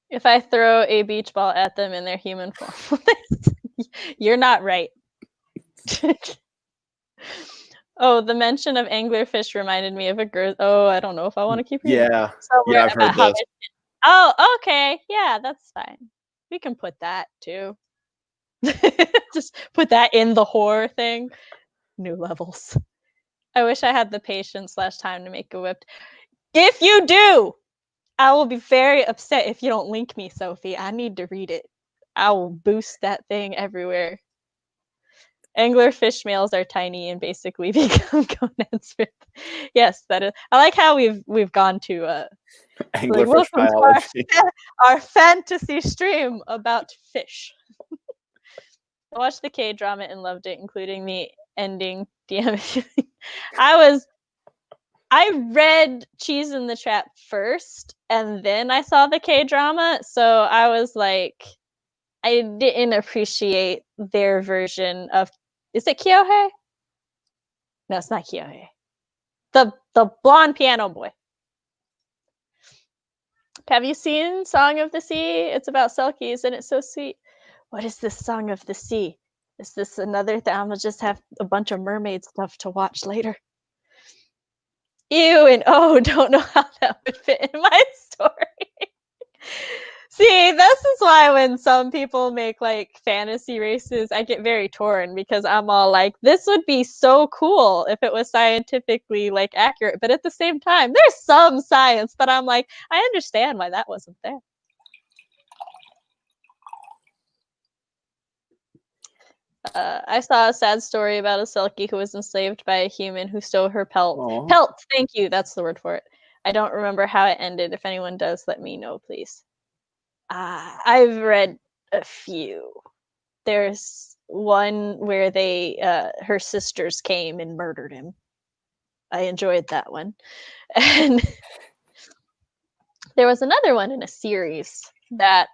If I throw a beach ball at them in their human form, you're not right. Oh, the mention of anglerfish reminded me of a girl. Oh, I don't know if I want to keep reading. Yeah. Somewhere Yeah, I've heard about this. Oh, okay. Yeah, that's fine. We can put that too. Just put that in the horror thing. New levels. I wish I had the patience / time to make a whipped. If you do, I will be very upset if you don't link me, Sophie. I need to read it. I will boost that thing everywhere. Anglerfish males are tiny and basically become gonads. Yes, that is. I like how we've gone to Anglerfish welcome to biology. our fantasy stream about fish. I watched the K-drama and loved it, including the ending. I read Cheese in the Trap first, and then I saw the K-drama, so I was like, I didn't appreciate their version of. Is it Kyohei? No, it's not Kyohei. The blonde piano boy. Have you seen Song of the Sea? It's about Selkies, and it's so sweet. What is this Song of the Sea? Is this another thing? I'm gonna just have a bunch of mermaid stuff to watch later. Ew and oh, don't know how that would fit in my story. See, this is why when some people make like fantasy races, I get very torn because I'm all like, this would be so cool if it was scientifically like accurate, but at the same time, there's some science that I'm like, I understand why that wasn't there. I saw a sad story about a Selkie who was enslaved by a human who stole her pelt. Aw. Pelt, thank you, that's the word for it. I don't remember how it ended. If anyone does, let me know, please. I've read a few. There's one where they her sisters came and murdered him. I enjoyed that one. And there was another one in a series that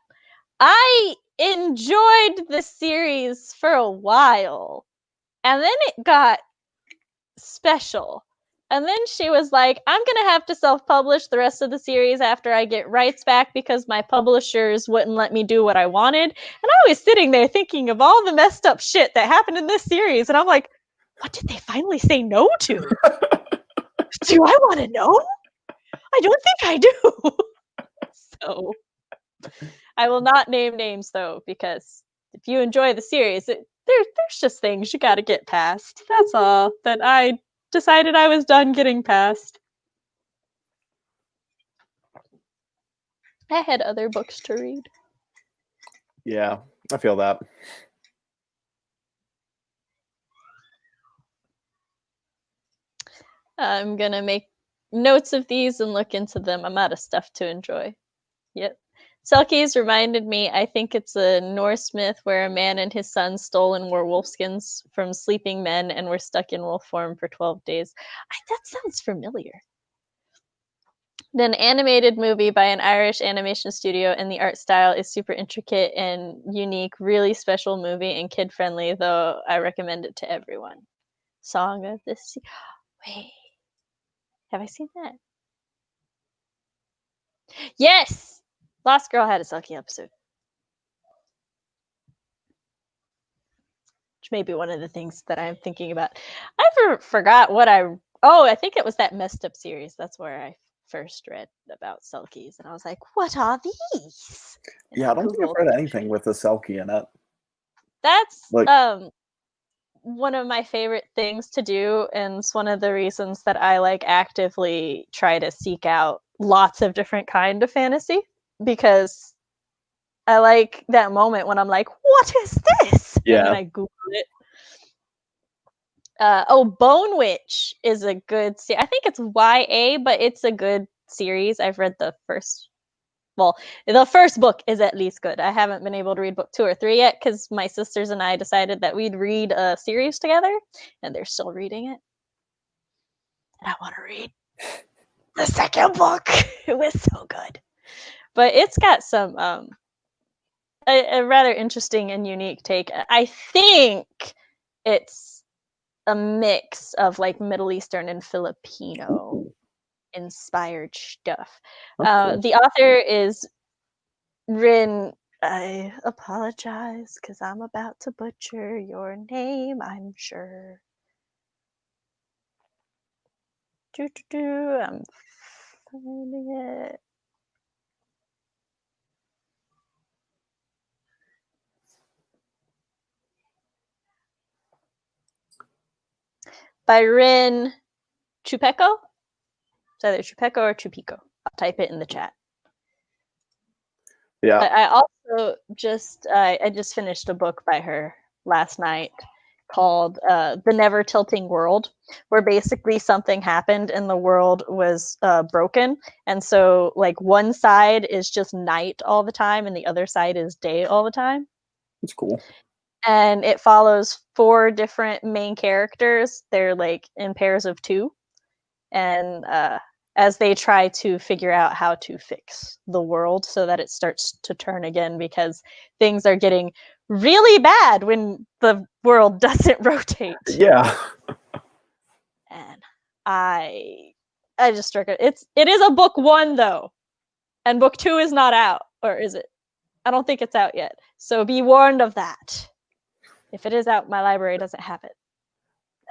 I enjoyed the series for a while. And then it got special. And then she was like, I'm going to have to self-publish the rest of the series after I get rights back because my publishers wouldn't let me do what I wanted. And I was sitting there thinking of all the messed up shit that happened in this series. And I'm like, what did they finally say no to? Do I want to know? I don't think I do. So I will not name names, though, because if you enjoy the series, there's just things you got to get past. That's all that I decided I was done getting past. I had other books to read. Yeah, I feel that. I'm going to make notes of these and look into them. I'm out of stuff to enjoy. Yep. Selkies reminded me, I think it's a Norse myth where a man and his son stole and wore wolf skins from sleeping men and were stuck in wolf form for 12 days. That sounds familiar. An animated movie by an Irish animation studio, and the art style is super intricate and unique, really special movie and kid-friendly, though I recommend it to everyone. Song of the Sea. Wait. Have I seen that? Yes! Lost Girl had a Selkie episode. Which may be one of the things that I'm thinking about. I forgot what I think it was that Messed Up series. That's where I first read about Selkies. And I was like, what are these? And Yeah, I don't think I've Googled. read anything with a Selkie in it. That's Like, one of my favorite things to do, and it's one of the reasons that I like actively try to seek out lots of different kind of fantasy, because I like that moment when I'm like, what is this? Yeah. And then I Google it. Bone Witch is a good I think it's YA, but it's a good series. I've read the first book is at least good. I haven't been able to read book 2 or 3 yet because my sisters and I decided that we'd read a series together, and they're still reading it. And I want to read the second book. It was so good. But it's got some a rather interesting and unique take. I think it's a mix of like Middle Eastern and Filipino inspired stuff. cool. The author is Rin. I apologize because I'm about to butcher your name, I'm sure. I'm finding it. By Rin Chupeco. It's either Chupeco or Chupico. I'll type it in the chat. Yeah. I also I just finished a book by her last night called The Never Tilting World, where basically something happened and the world was broken. And so like one side is just night all the time and the other side is day all the time. It's cool. And it follows 4 different main characters. They're like in pairs of 2. And as they try to figure out how to fix the world so that it starts to turn again, because things are getting really bad when the world doesn't rotate. Yeah. And I just struck it. It is a book 1 though, and book 2 is not out, or is it? I don't think it's out yet. So be warned of that. If it is out, my library doesn't have it,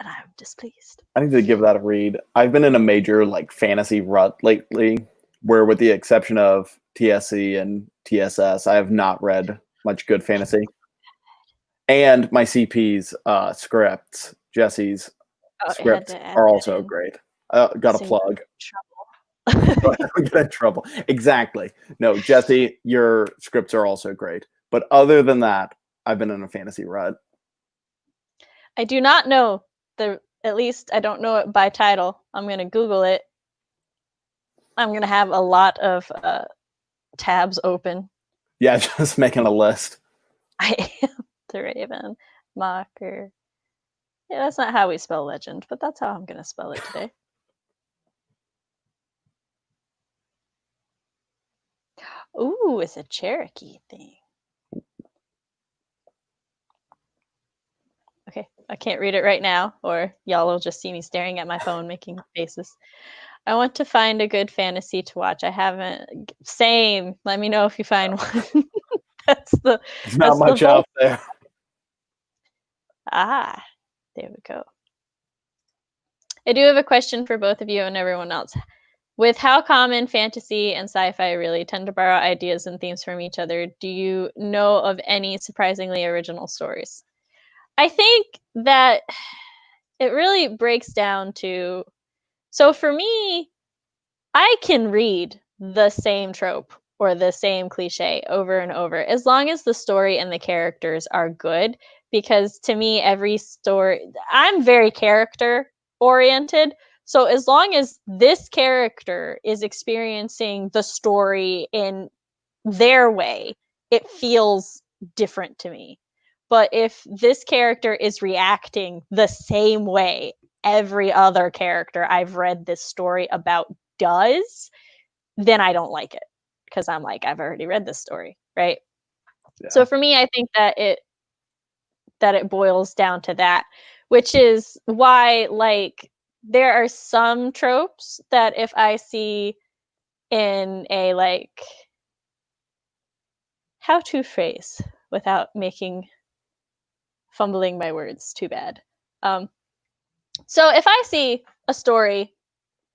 and I'm displeased. I need to give that a read. I've been in a major like fantasy rut lately, where with the exception of TSC and TSS, I have not read much good fantasy. And my CP's scripts, Jesse's scripts are also great. Got a plug. Get in trouble. Exactly. No, Jesse, your scripts are also great. But other than that, I've been in a fantasy rut. I do not know at least I don't know it by title. I'm going to Google it. I'm going to have a lot of tabs open. Yeah, just making a list. I am the Raven Mocker. Yeah, that's not how we spell legend, but that's how I'm going to spell it today. Ooh, it's a Cherokee thing. Okay, I can't read it right now, or y'all will just see me staring at my phone making faces. I want to find a good fantasy to watch. I haven't. Same. Let me know if you find one. There's not much out there. Ah, there we go. I do have a question for both of you and everyone else. With how common fantasy and sci-fi really tend to borrow ideas and themes from each other, do you know of any surprisingly original stories? I think that it really breaks down to, so for me, I can read the same trope or the same cliche over and over, as long as the story and the characters are good, because to me, every story, I'm very character oriented. So as long as this character is experiencing the story in their way, it feels different to me. But if this character is reacting the same way every other character I've read this story about does, then I don't like it, because I'm like, I've already read this story, right? Yeah. So for me, I think that it boils down to that, which is why, like, there are some tropes that if I see in a, like, how to phrase without fumbling my words too bad. So if I see a story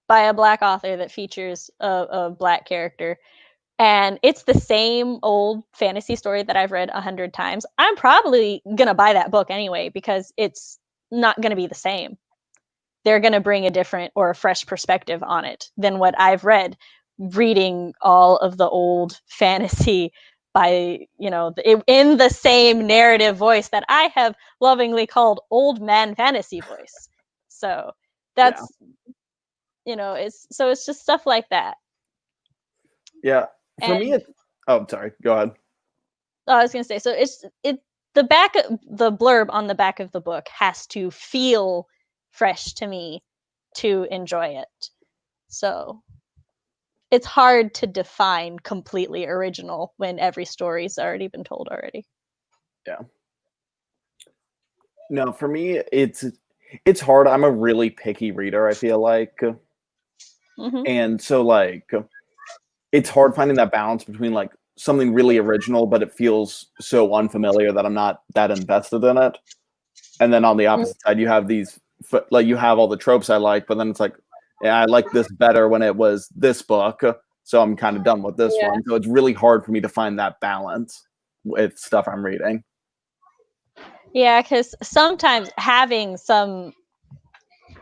by a Black author that features a Black character, and it's the same old fantasy story that I've read 100 times, I'm probably going to buy that book anyway, because it's not going to be the same. They're going to bring a different or a fresh perspective on it than what I've read, reading all of the old fantasy by, in the same narrative voice that I have lovingly called old man fantasy voice. So that's, it's just stuff like that. Yeah. For me, I'm sorry. Go ahead. I was going to say, so the blurb on the back of the book has to feel fresh to me to enjoy it. So it's hard to define completely original when every story's already been told already. Yeah. No, for me, it's hard. I'm a really picky reader, I feel like. Mm-hmm. And so, like, it's hard finding that balance between, like, something really original, but it feels so unfamiliar that I'm not that invested in it. And then on the opposite side, you have you have all the tropes I like, but then it's like, yeah, I like this better when it was this book, so I'm kind of done with this one. So it's really hard for me to find that balance with stuff I'm reading. Yeah, because sometimes having some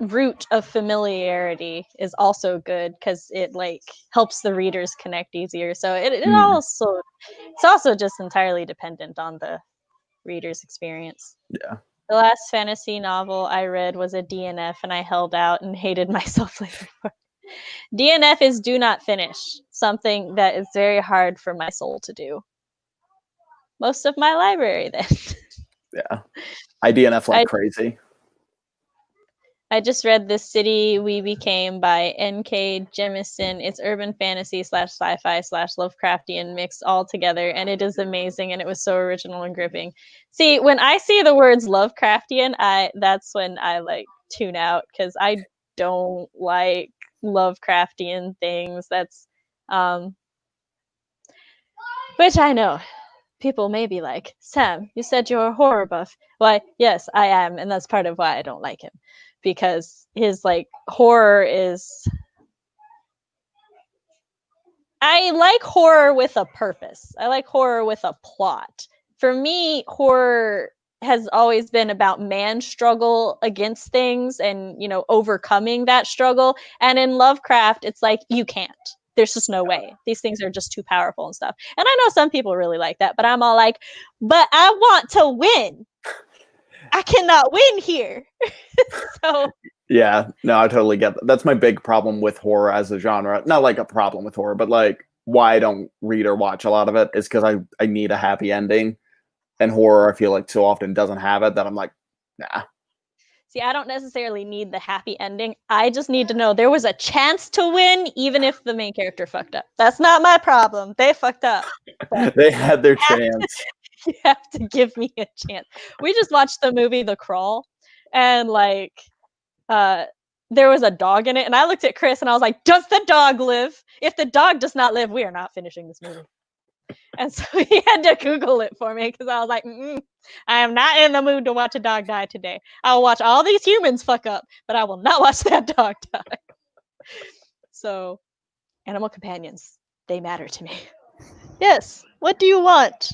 root of familiarity is also good because it like helps the readers connect easier. So it's also just entirely dependent on the reader's experience. Yeah. The last fantasy novel I read was a DNF, and I held out and hated myself later for it. DNF is do not finish, something that is very hard for my soul to do. Most of my library then. Yeah. I DNF like crazy. I just read The City We Became by N.K. Jemisin. It's urban fantasy / sci-fi / Lovecraftian mixed all together, and it is amazing, and it was so original and gripping. See, when I see the words Lovecraftian, that's when I like tune out, because I don't like Lovecraftian things. That's which I know people may be like, Sam, you said you're a horror buff. Why, yes, I am, and that's part of why I don't like him. Because his like horror is, I like horror with a purpose. I like horror with a plot. For me, horror has always been about man's struggle against things and, you know, overcoming that struggle. And in Lovecraft, it's like, you can't. There's just no way. These things are just too powerful and stuff. And I know some people really like that, but I'm all like, but I want to win. I cannot win here. So yeah, no, I totally get that. That's my big problem with horror as a genre. Not like a problem with horror, but like why I don't read or watch a lot of it is because I need a happy ending. And horror, I feel like so often doesn't have it that I'm like, nah. See, I don't necessarily need the happy ending. I just need to know there was a chance to win, even if the main character fucked up. That's not my problem. They fucked up. They had their chance. You have to give me a chance. We just watched the movie The Crawl, and like there was a dog in it, and I looked at Chris and I was like, does the dog live? If the dog does not live, we are not finishing this movie. And so he had to Google it for me because I was like, I am not in the mood to watch a dog die today. I will watch all these humans fuck up, but I will not watch that dog die. So, animal companions, they matter to me. Yes. What do you want?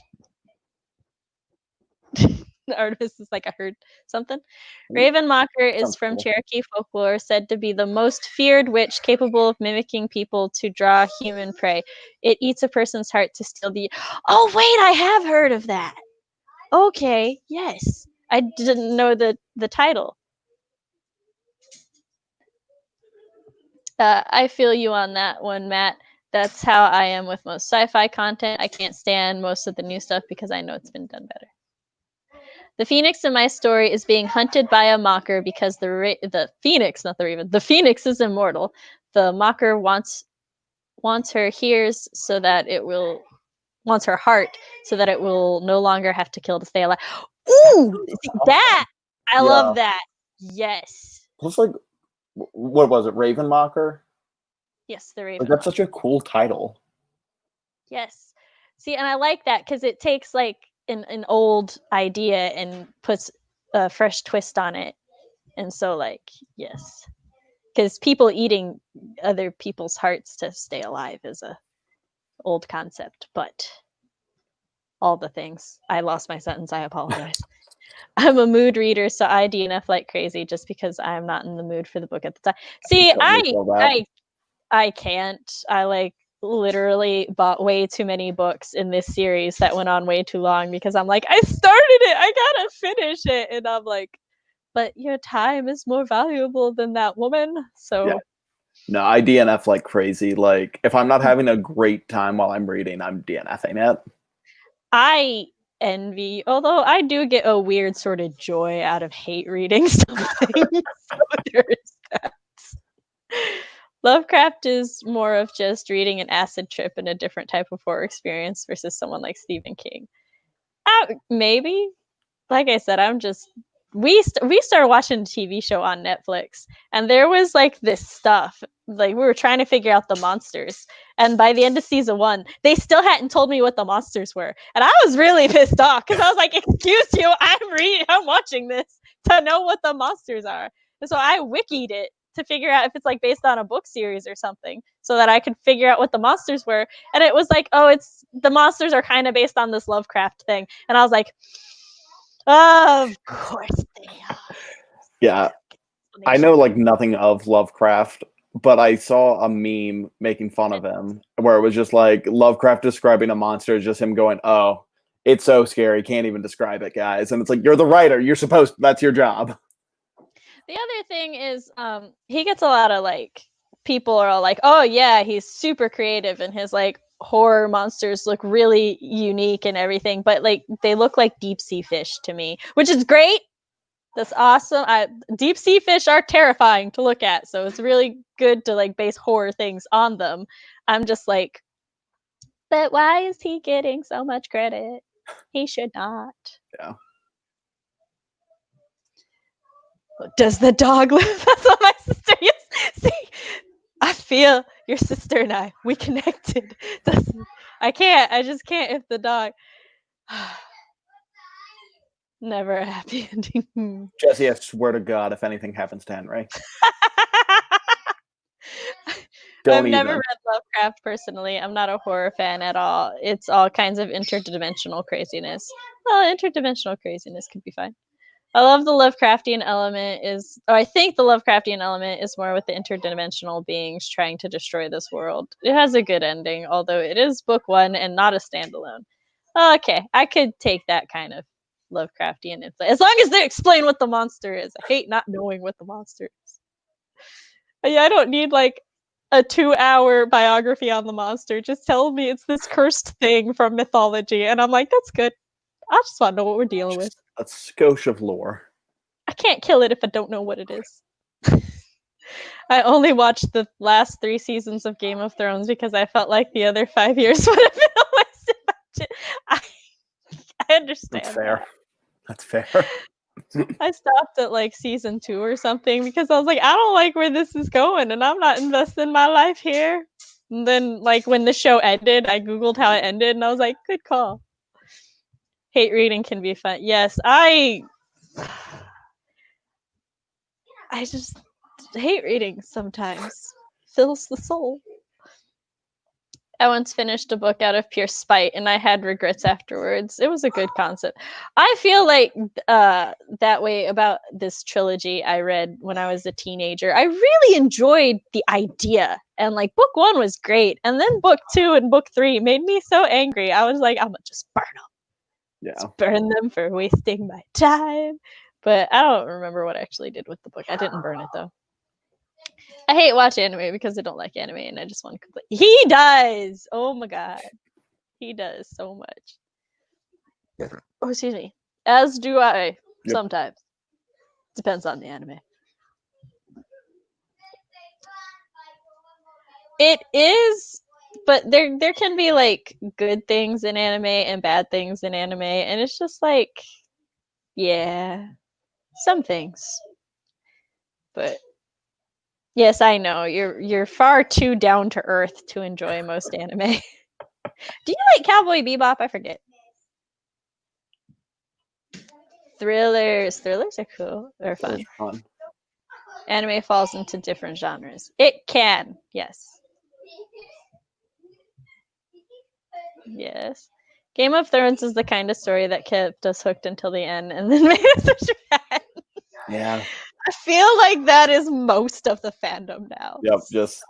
The artist is like, I heard something. Ravenmocker is from cool. Cherokee folklore, said to be the most feared witch capable of mimicking people to draw human prey. It eats a person's heart to steal the... Oh, wait, I have heard of that. Okay, yes. I didn't know the title. I feel you on that one, Matt. That's how I am with most sci-fi content. I can't stand most of the new stuff because I know it's been done better. The phoenix in my story is being hunted by a mocker because the phoenix, not the raven, the phoenix is immortal. The mocker wants her hears so that it will wants her heart so that it will no longer have to kill to stay alive. Ooh, that I love that. Yes. Looks like, what was it, Ravenmocker? Yes, the Raven. Like, that's such a cool title. Yes. See, and I like that because it takes like an old idea and puts a fresh twist on it. And so like, yes. Because people eating other people's hearts to stay alive is a old concept, but all the things. I lost my sentence, I apologize. I'm a mood reader, so I DNF like crazy just because I'm not in the mood for the book at the time. See, I can't. I like literally bought way too many books in this series that went on way too long because I'm like, I started it, I gotta finish it, and I'm like, but your time is more valuable than that woman. So yeah. No, I DNF like crazy. Like if I'm not having a great time while I'm reading, I'm DNFing it. I envy, although I do get a weird sort of joy out of hate reading something. So there is that. Lovecraft is more of just reading an acid trip and a different type of horror experience versus someone like Stephen King. Maybe. Like I said, I'm just... We started watching a TV show on Netflix, and there was like this stuff. Like we were trying to figure out the monsters, and by the end of season 1, they still hadn't told me what the monsters were, and I was really pissed off because I was like, "Excuse you, I'm watching this to know what the monsters are." And so I wikied it to figure out if it's like based on a book series or something, so that I could figure out what the monsters were. And it was like, oh, it's the monsters are kind of based on this Lovecraft thing, and I was like, of course they are. Yeah. I know like nothing of Lovecraft, but I saw a meme making fun of him where it was just like Lovecraft describing a monster as just him going, "Oh, it's so scary, can't even describe it, guys." And it's like, you're the writer, you're supposed, that's your job. The other thing is, he gets a lot of like people are all like, "Oh yeah, he's super creative and his like horror monsters look really unique and everything," but like they look like deep sea fish to me, which is great. That's awesome. Deep sea fish are terrifying to look at, so it's really good to like base horror things on them. I'm just like, but why is he getting so much credit? He should not. Yeah. Does the dog live? That's what my sister used. See, I feel your sister and we connected. I can't. I just can't if the dog. Never a happy ending. Jesse, I swear to God, if anything happens to Henry, I've never read Lovecraft personally. I'm not a horror fan at all. It's all kinds of interdimensional craziness. Well, interdimensional craziness could be fine. I love the Lovecraftian element I think the Lovecraftian element is more with the interdimensional beings trying to destroy this world. It has a good ending, although it is book one and not a standalone. Okay, I could take that kind of Lovecraftian influence. As long as they explain what the monster is. I hate not knowing what the monster is. Yeah, I don't need like a 2-hour biography on the monster. Just tell me it's this cursed thing from mythology. And I'm like, that's good. I just want to know what we're dealing with. A skosh of lore. I can't kill it if I don't know what it is. I only watched the last 3 seasons of Game of Thrones because I felt like the other 5 years would have been a waste of my I understand. That's fair. That's fair. I stopped at like season 2 or something because I was like, I don't like where this is going and I'm not investing my life here. And then like when the show ended, I Googled how it ended and I was like, good call. Hate reading can be fun. Yes, I just hate reading sometimes. Fills the soul. I once finished a book out of pure spite and I had regrets afterwards. It was a good concept. I feel like that way about this trilogy I read when I was a teenager. I really enjoyed the idea. And like book 1 was great. And then book 2 and book 3 made me so angry. I was like, I'm gonna just burn them. Yeah. Just burn them for wasting my time. But I don't remember what I actually did with the book. I didn't burn it though. I hate watch anime because I don't like anime and I just want to complain. He does! Oh my god. He does so much. Oh, excuse me. As do I sometimes. Depends on the anime. It is, but there can be like good things in anime and bad things in anime, and it's just like, yeah, some things. But yes, I know you're far too down to earth to enjoy most anime. Do you like Cowboy Bebop? I forget. Thrillers are cool. They're fun. Anime falls into different genres. It can, yes. Yes. Game of Thrones is the kind of story that kept us hooked until the end and then made us such a fan. Yeah. I feel like that is most of the fandom now. Yep, just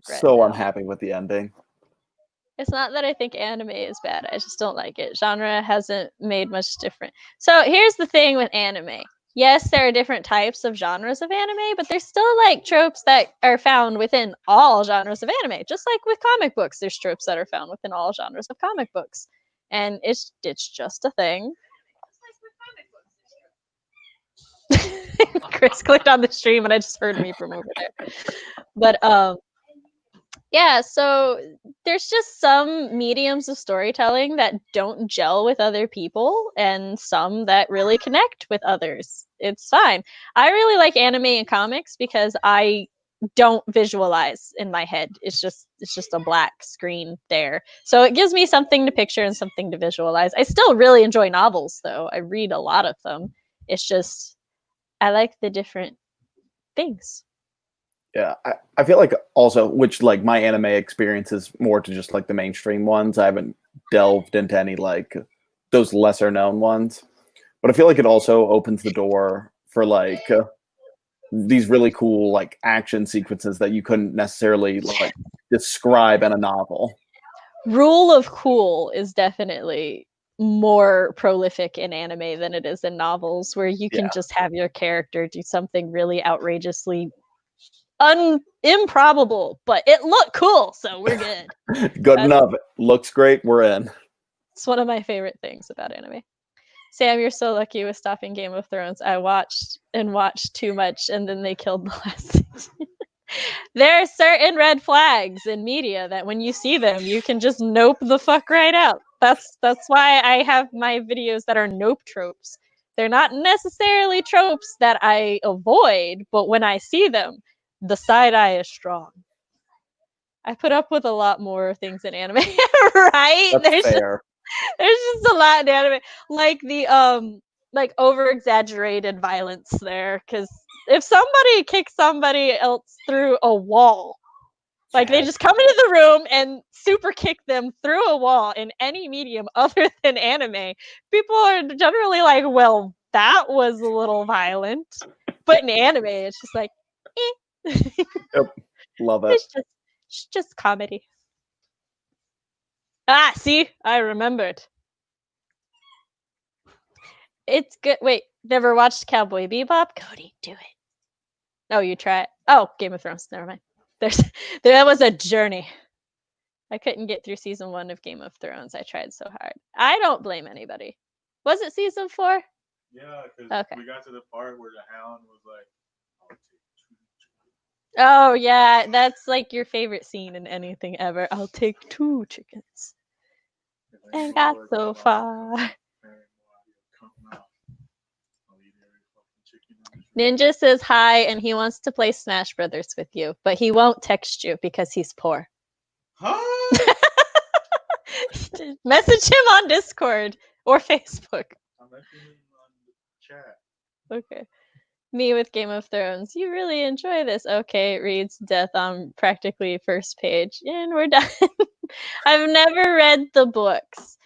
so unhappy with the ending. It's not that I think anime is bad. I just don't like it. Genre hasn't made much difference. So here's the thing with anime. Yes, there are different types of genres of anime, but there's still like tropes that are found within all genres of anime. Just like with comic books, there's tropes that are found within all genres of comic books. And it's just a thing. Chris clicked on the stream and I just heard me from over there. But yeah, so there's just some mediums of storytelling that don't gel with other people and some that really connect with others. It's fine. I really like anime and comics because I don't visualize in my head. It's just a black screen there. So it gives me something to picture and something to visualize. I still really enjoy novels though. I read a lot of them. It's just I like the different things. Yeah, I feel like also, which like my anime experience is more to just like the mainstream ones. I haven't delved into any like those lesser known ones, but I feel like it also opens the door for like these really cool like action sequences that you couldn't necessarily like describe in a novel. Rule of cool is definitely more prolific in anime than it is in novels, where you can Yeah. just have your character do something really outrageously improbable, but it looked cool, so we're good. Good enough. Looks great. We're in. It's one of my favorite things about anime. Sam, you're so lucky with stopping Game of Thrones. I watched too much, and then they killed the last season. There are certain red flags in media that when you see them, you can just nope the fuck right out. That's why I have my videos that are nope tropes. They're not necessarily tropes that I avoid, but when I see them, the side eye is strong. I put up with a lot more things in anime, right? That's fair. There's just a lot in anime, like the like over exaggerated violence there, because if somebody kicks somebody else through a wall, like they just come into the room and super kick them through a wall in any medium other than anime, people are generally like, well, that was a little violent. But in anime, it's just like, Yep. Love it. It's just comedy. Ah, see, I remembered. It's good. Wait, never watched Cowboy Bebop? Cody, do it. Oh, you try it. Oh, Game of Thrones. Never mind. There was a journey. I couldn't get through season 1 of Game of Thrones. I tried so hard. I don't blame anybody. Was it season 4? Yeah, because Okay. we got to the part where the hound was like, "I'll take 2 chickens." Oh yeah, that's like your favorite scene in anything ever. I'll take 2 chickens. then And he got was so like, far. "Man, come out. I'll eat every fucking chicken in this room." Ninja says hi and he wants to play Smash Brothers with you, but he won't text you because he's poor. Huh? Message him on Discord or Facebook. I'm actually on the chat. Okay. Me with Game of Thrones. You really enjoy this. Okay, reads death on practically first page. And we're done. I've never read the books.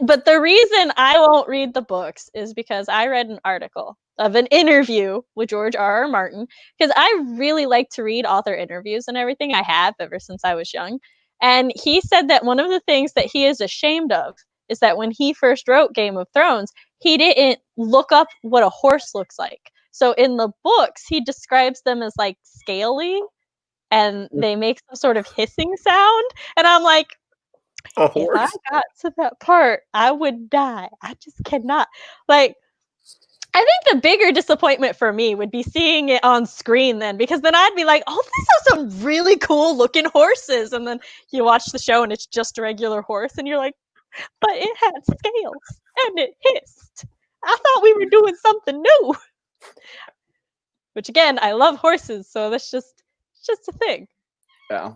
But the reason I won't read the books is because I read an article of an interview with George R.R. Martin, because I really like to read author interviews and everything. I have ever since I was young. And he said that one of the things that he is ashamed of is that when he first wrote Game of Thrones, he didn't look up what a horse looks like. So in the books, he describes them as like scaly and they make some sort of hissing sound. And I'm like, A if I horse. got to that part, I would die. I just cannot. Like, I think the bigger disappointment for me would be seeing it on screen then, because then I'd be like, oh, these are some really cool looking horses. And then you watch the show and it's just a regular horse and you're like, but it had scales and it hissed. I thought we were doing something new. Which again, I love horses, so that's just a thing. Yeah.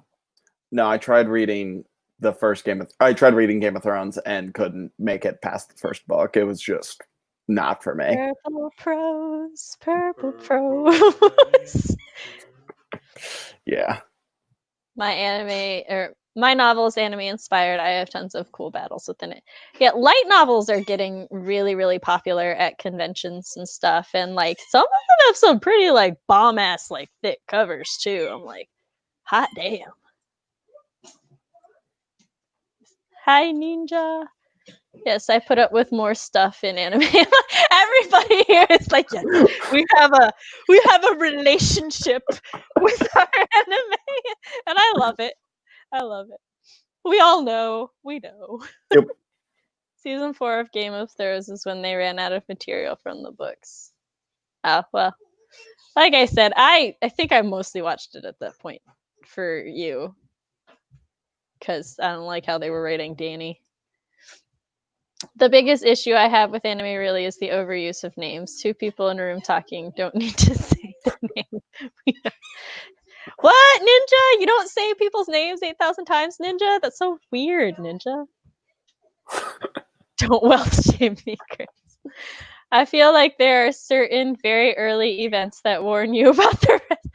No, I tried reading Game of Thrones and couldn't make it past the first book. It was just not for me. Purple prose. Yeah. My novel is anime inspired. I have tons of cool battles within it. Yeah, light novels are getting really, really popular at conventions and stuff. And like some of them have some pretty like bomb ass like thick covers too. I'm like, hot damn. Hi Ninja. Yes, I put up with more stuff in anime. Everybody here is like, yes, we have a relationship with our anime, and I love it. I love it. We all know. We know. Yep. Season 4 of Game of Thrones is when they ran out of material from the books. Oh, well. Like I said, I think I mostly watched it at that point for you. Because I don't like how they were rating Dany. The biggest issue I have with anime really is the overuse of names. 2 people in a room talking don't need to say the name. What, Ninja? You don't say people's names 8,000 times, Ninja? That's so weird, Ninja. Don't wealth shame me, Chris. I feel like there are certain very early events that warn you about the rest.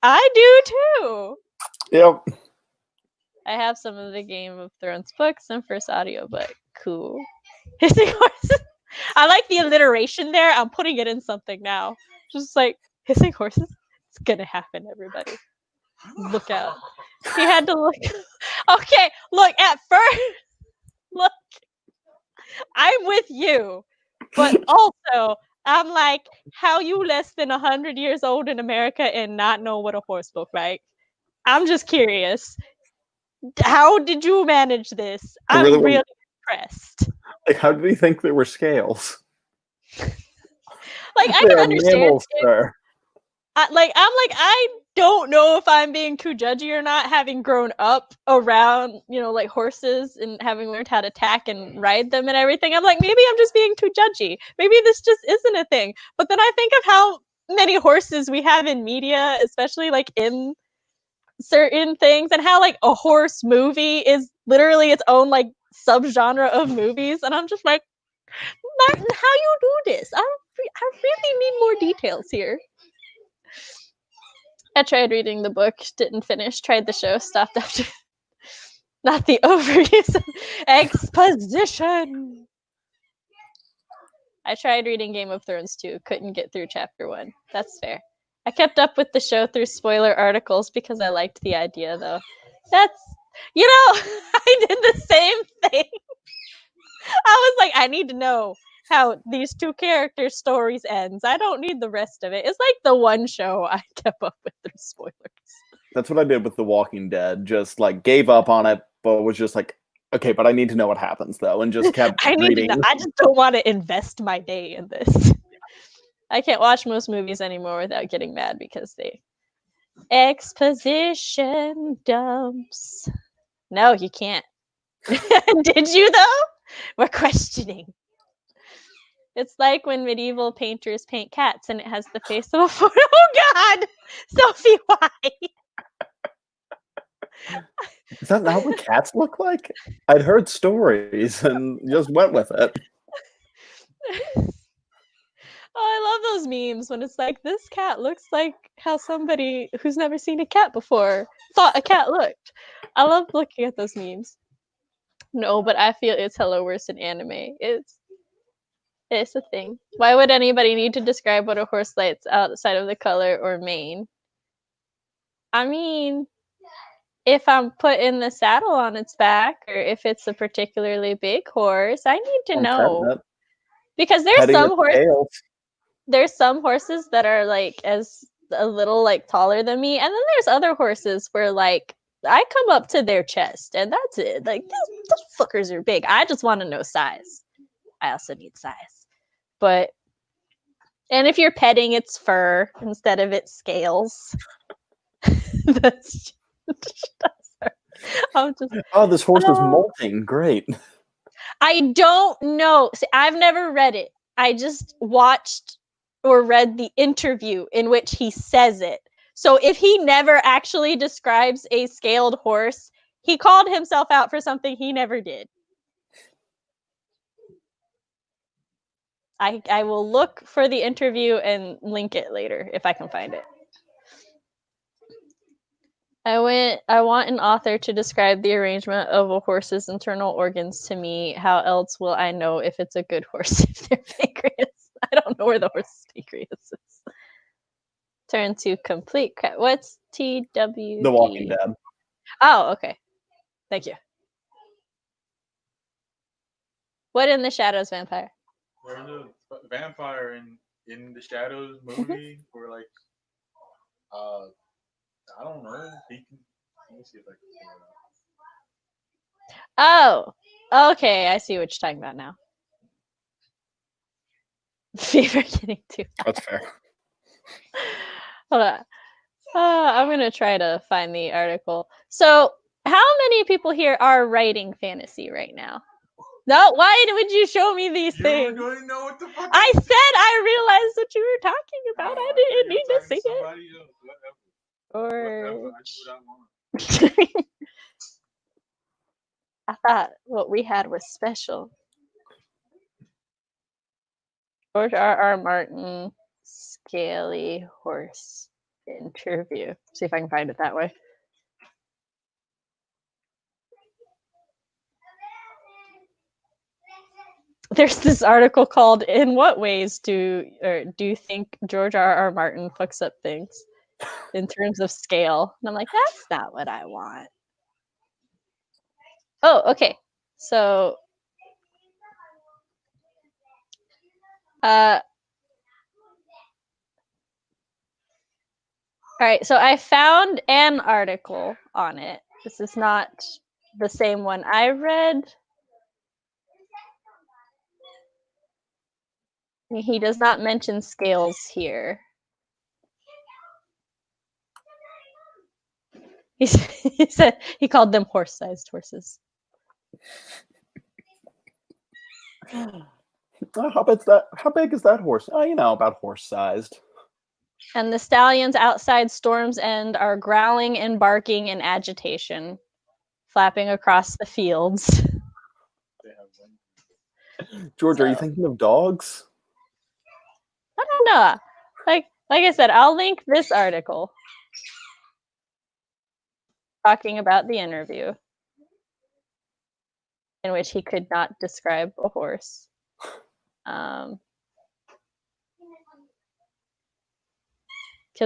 I do too. Yep. I have some of the Game of Thrones books and first audiobook. Cool. Hissing horses. I like the alliteration there. I'm putting it in something now. Just like Hissing horses? It's gonna happen, everybody. Look out. He had to look. Okay, look, at first, look, I'm with you. But also, I'm like, how you less than 100 years old in America and not know what a horse looked like? I'm just curious. How did you manage this? I'm really impressed. Like, how did he think there were scales? Like, I They can are understand. mammals, sir. I don't know if I'm being too judgy or not, having grown up around, like horses and having learned how to tack and ride them and everything. I'm like, maybe I'm just being too judgy. Maybe this just isn't a thing. But then I think of how many horses we have in media, especially like in certain things, and how like a horse movie is literally its own like subgenre of movies. And I'm just like, Martin, how you do this? I really need more details here. I tried reading the book, didn't finish, tried the show, stopped after. Not the overuse of exposition. I tried reading Game of Thrones too, couldn't get through chapter 1. That's fair. I kept up with the show through spoiler articles because I liked the idea though. That's, I did the same thing. I was like, I need to know how these two characters' stories ends. I don't need the rest of it. It's like the one show I kept up with through spoilers. That's what I did with The Walking Dead. Just like gave up on it, but was just like, okay, but I need to know what happens though, and just kept reading. I just don't want to invest my day in this. I can't watch most movies anymore without getting mad because they exposition dumps. No, you can't. Did you though? We're questioning. It's like when medieval painters paint cats and it has the face of a photo. Oh God, Sophie, why? Is that not what cats look like? I'd heard stories and just went with it. Oh, I love those memes when it's like, this cat looks like how somebody who's never seen a cat before thought a cat looked. I love looking at those memes. No, but I feel it's hella worse in anime. It's a thing. Why would anybody need to describe what a horse likes outside of the color or mane? I mean, if I'm putting the saddle on its back, or if it's a particularly big horse, I need to know. Because there's some horses that are like as a little like taller than me, and then there's other horses where like I come up to their chest and that's it. Like those fuckers are big. I just want to know size. I also need size. And if you're petting its fur instead of its scales. That's this horse is molting. Great. I don't know. See, I've never read it. I just watched or read the interview in which he says it. So if he never actually describes a scaled horse, he called himself out for something he never did. I will look for the interview and link it later if I can find it. I want an author to describe the arrangement of a horse's internal organs to me. How else will I know if it's a good horse if their pancreas? I don't know where the horse's pancreas is. Turn to complete. What's TWD? The Walking Dead. Oh, okay. Thank you. What in the Shadows Vampire? We're in the vampire in the Shadows movie. We're like, I don't know. Let me see if I can. Oh, okay. I see what you're talking about now. Fever getting too high. That's fair. Hold on. I'm gonna try to find the article. So, how many people here are writing fantasy right now? No, why would you show me these things? You don't know what the fuck. I said I realized what you were talking about. I didn't need to see it. Or I thought what we had was special. George R.R. Martin, Scaly Horse interview. See if I can find it that way. there's this article called "In What Ways Do You Think George R.R. Martin fucks up things in terms of scale?" And I'm like, that's not what I want. Oh, okay. So, all right. So I found an article on it. This is not the same one I read. He does not mention scales here. He said he called them horse-sized horses. How big is that horse? Oh, about horse-sized. And the stallions outside Storm's End are growling and barking in agitation, flapping across the fields. They have wings. George, are you thinking of dogs? I don't know. Like I said, I'll link this article talking about the interview in which he could not describe a horse. Because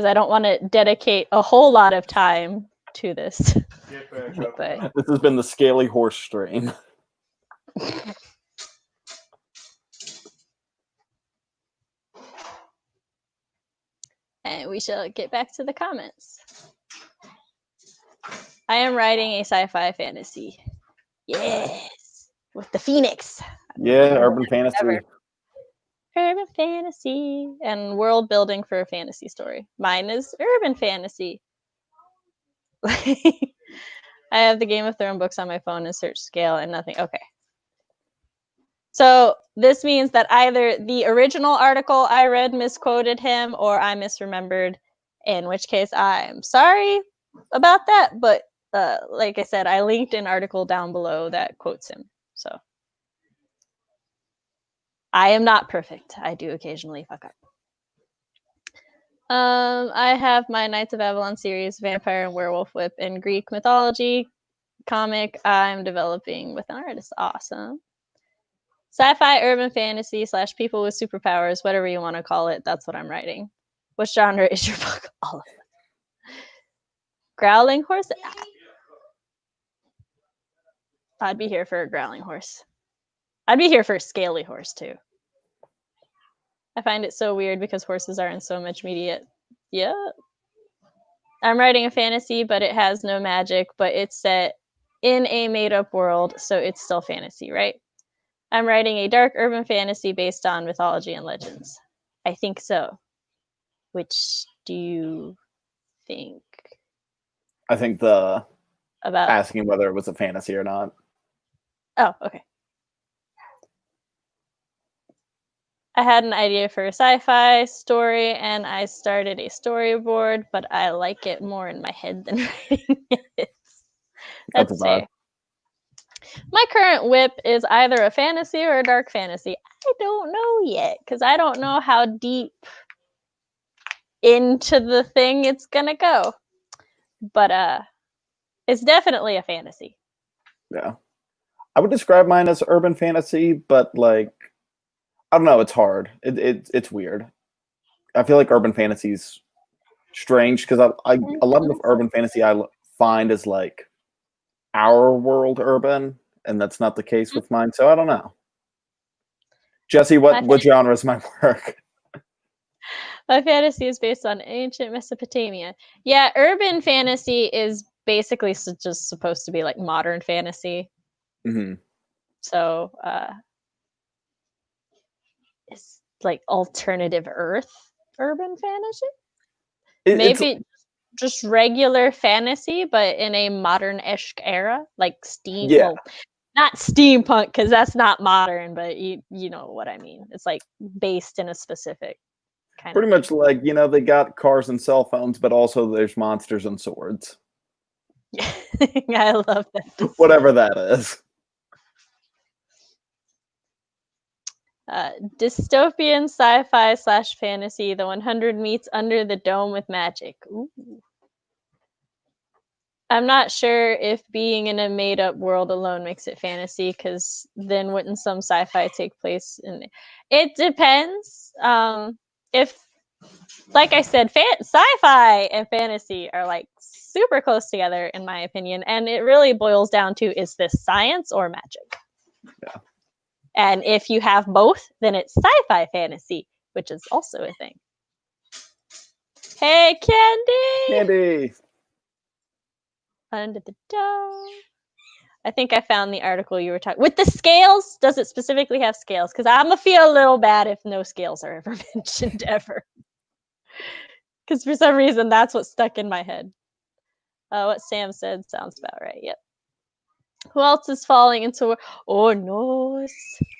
I don't want to dedicate a whole lot of time to this. Get back up. But This has been the Scaly Horse stream. and we shall get back to the comments. I am writing a sci-fi fantasy. Yes, with the Phoenix. Yeah, urban fantasy. Ever. Urban fantasy and world building for a fantasy story. Mine is urban fantasy. I have the Game of Thrones books on my phone and search scale and nothing. Okay. So this means that either the original article I read misquoted him or I misremembered, in which case I'm sorry about that. But like I said, I linked an article down below that quotes him. So I am not perfect. I do occasionally fuck up. I have my Knights of Avalon series, Vampire and Werewolf Whip, and Greek mythology comic I'm developing with an artist. Awesome. Sci-fi, urban fantasy / people with superpowers, whatever you want to call it. That's what I'm writing. What genre is your book? All of them. Growling horse? I'd be here for a growling horse. I'd be here for a scaly horse, too. I find it so weird because horses are in so much media. Yeah. I'm writing a fantasy, but it has no magic, but it's set in a made-up world, so it's still fantasy, right? I'm writing a dark urban fantasy based on mythology and legends. I think so. Which do you think? I think the About asking whether it was a fantasy or not. Oh, okay. I had an idea for a sci-fi story and I started a storyboard, but I like it more in my head than writing it. That's Let's a see. My current whip is either a fantasy or a dark fantasy. I don't know yet because I don't know how deep into the thing it's gonna go. But it's definitely a fantasy. Yeah. I would describe mine as urban fantasy, but like I don't know, it's hard. It's weird. I feel like urban fantasy's strange because a lot of the urban fantasy I find is like our world urban, and that's not the case with mine. So I don't know. Jesse, what genre is my work? My fantasy is based on ancient Mesopotamia. Yeah, urban fantasy is basically just supposed to be like modern fantasy. Mm-hmm. So it's like alternative Earth urban fantasy. Maybe just regular fantasy, but in a modern-esque era, like steam. Yeah. Well, not steampunk because that's not modern, but you know what I mean. It's like based in a specific kind Pretty much like, they got cars and cell phones, but also there's monsters and swords. Yeah, I love that. Whatever that is. Dystopian sci-fi / fantasy. The 100 meets under the dome with magic. Ooh. I'm not sure if being in a made-up world alone makes it fantasy, because then wouldn't some sci-fi take place in it? Depends. If, like I said, sci-fi and fantasy are like super close together, in my opinion, and it really boils down to, is this science or magic? Yeah. And if you have both, then it's sci-fi fantasy, which is also a thing. Hey, Candy! Candy. Under the dome. I think I found the article you were talking with the scales. Does it specifically have scales? Because I'm gonna feel a little bad if no scales are ever mentioned ever. Because for some reason that's what stuck in my head. What Sam said sounds about right. Yep. Who else is falling into? Oh no!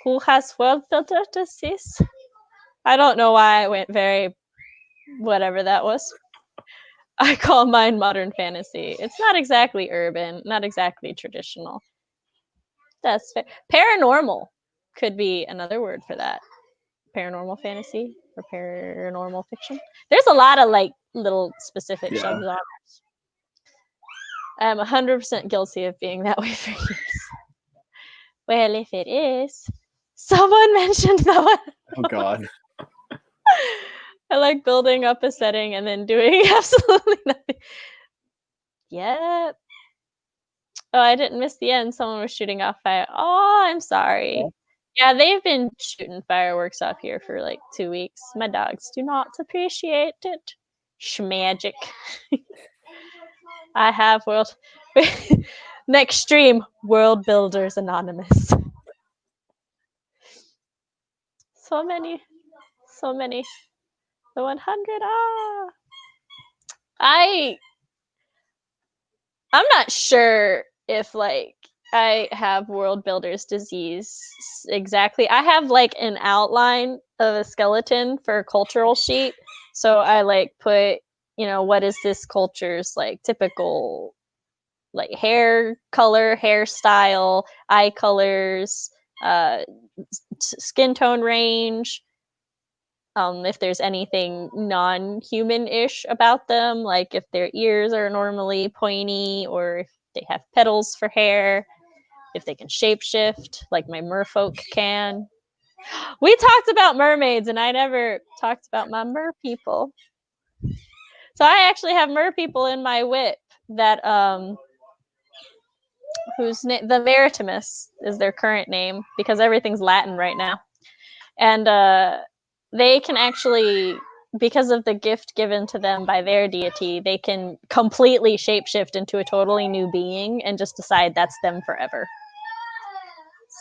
Who has world filter disease? I don't know why I went very whatever that was. I call mine modern fantasy. It's not exactly urban, not exactly traditional. That's fair. Paranormal could be another word for that. Paranormal fantasy or paranormal fiction. There's a lot of like little specific subgenres. I'm 100% guilty of being that way for years. Well, if it is, someone mentioned the one. Oh God. I like building up a setting and then doing absolutely nothing. Yep. Oh, I didn't miss the end. Someone was shooting off fire. Oh, I'm sorry. Yeah, they've been shooting fireworks off here for like 2 weeks. My dogs do not appreciate it. Schmagic. I have world. Next stream, World Builders Anonymous. So many. The 100. I'm not sure if like I have world builder's disease exactly. I have like an outline of a skeleton for a cultural sheet. So I like put, what is this culture's like typical like hair color, hairstyle, eye colors, skin tone range. If there's anything non-human-ish about them, like if their ears are normally pointy, or if they have petals for hair, if they can shapeshift, like my merfolk can. We talked about mermaids, and I never talked about my mer people. So I actually have mer people in my whip that whose name, the Maritimus is their current name, because everything's Latin right now. And they can actually, because of the gift given to them by their deity, they can completely shapeshift into a totally new being and just decide that's them forever.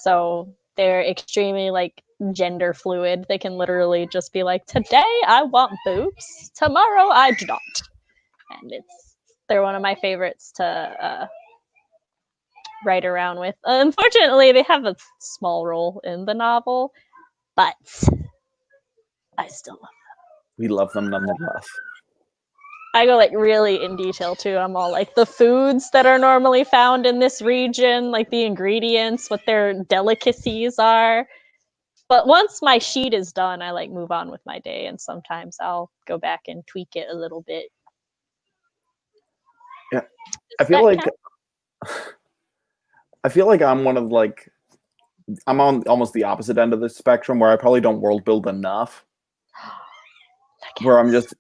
So they're extremely like gender fluid. They can literally just be like, today I want boobs, tomorrow I do not. And they're one of my favorites to write around with. Unfortunately, they have a small role in the novel, but I still love them. We love them nonetheless. I go like really in detail too. I'm all like the foods that are normally found in this region, like the ingredients, what their delicacies are. But once my sheet is done, I like move on with my day, and sometimes I'll go back and tweak it a little bit. Yeah, I feel like I'm one of like, I'm on almost the opposite end of the spectrum, where I probably don't world build enough. Where I'm just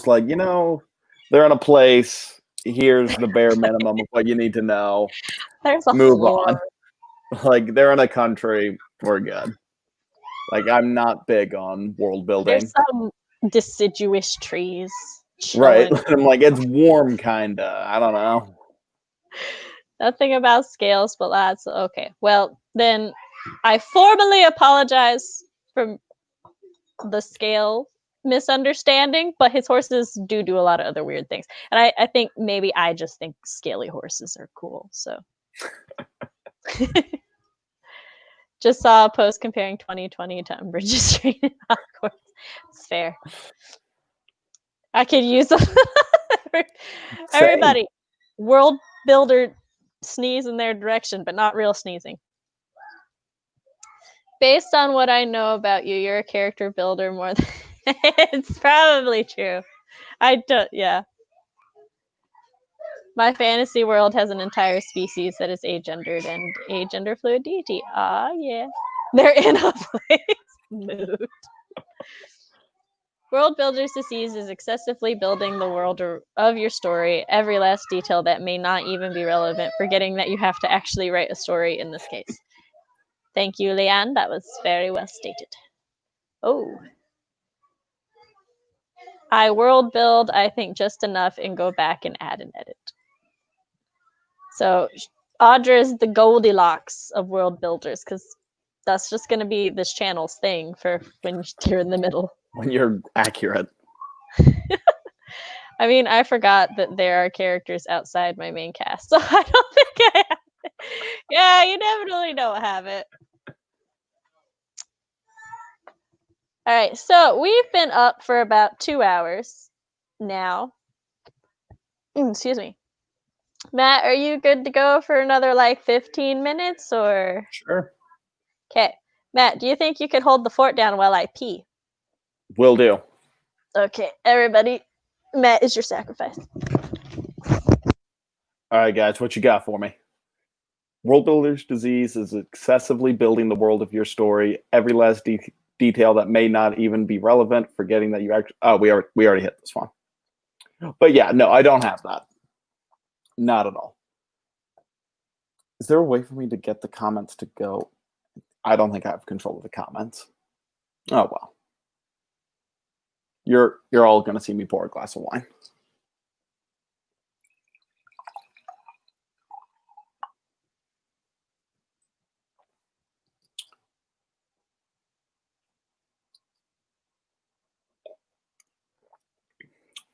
like, they're in a place. Here's the bare minimum of what you need to know. There's a Move floor. on. Like, they're in a country. We're good. Like, I'm not big on world building. There's some deciduous trees. Right. I'm like, it's warm, kinda. I don't know. Nothing about scales, but that's okay. Well, then I formally apologize for the scale misunderstanding, but his horses do a lot of other weird things. And I think maybe I just think scaly horses are cool, so. Just saw a post comparing 2020 to Umbridge's train in Hogwarts. It's fair. I could use everybody. World builder sneeze in their direction, but not real sneezing. Based on what I know about you, you're a character builder more than it's probably true. Yeah. My fantasy world has an entire species that is agendered and agender fluid deity. Ah, yeah. They're in a place mood. World Builder's Disease is excessively building the world of your story, every last detail that may not even be relevant, forgetting that you have to actually write a story in this case. Thank you, Leanne. That was very well stated. Oh. I world build, I think, just enough and go back and add and edit. So Audra is the Goldilocks of world builders, because that's just going to be this channel's thing for when you're in the middle. When you're accurate. I mean, I forgot that there are characters outside my main cast, so I don't think I have it. Yeah, you definitely don't have it. All right, so we've been up for about 2 hours now. Excuse me. Matt, are you good to go for another like 15 minutes or? Sure. Okay. Matt, do you think you could hold the fort down while I pee? Will do. Okay, everybody. Matt is your sacrifice. All right, guys, what you got for me? World Builder's Disease is excessively building the world of your story, every last detail that may not even be relevant, forgetting that you actually... Oh, we already hit this one. But yeah, no, I don't have that. Not at all. Is there a way for me to get the comments to go? I don't think I have control of the comments. Oh, well. You're all going to see me pour a glass of wine.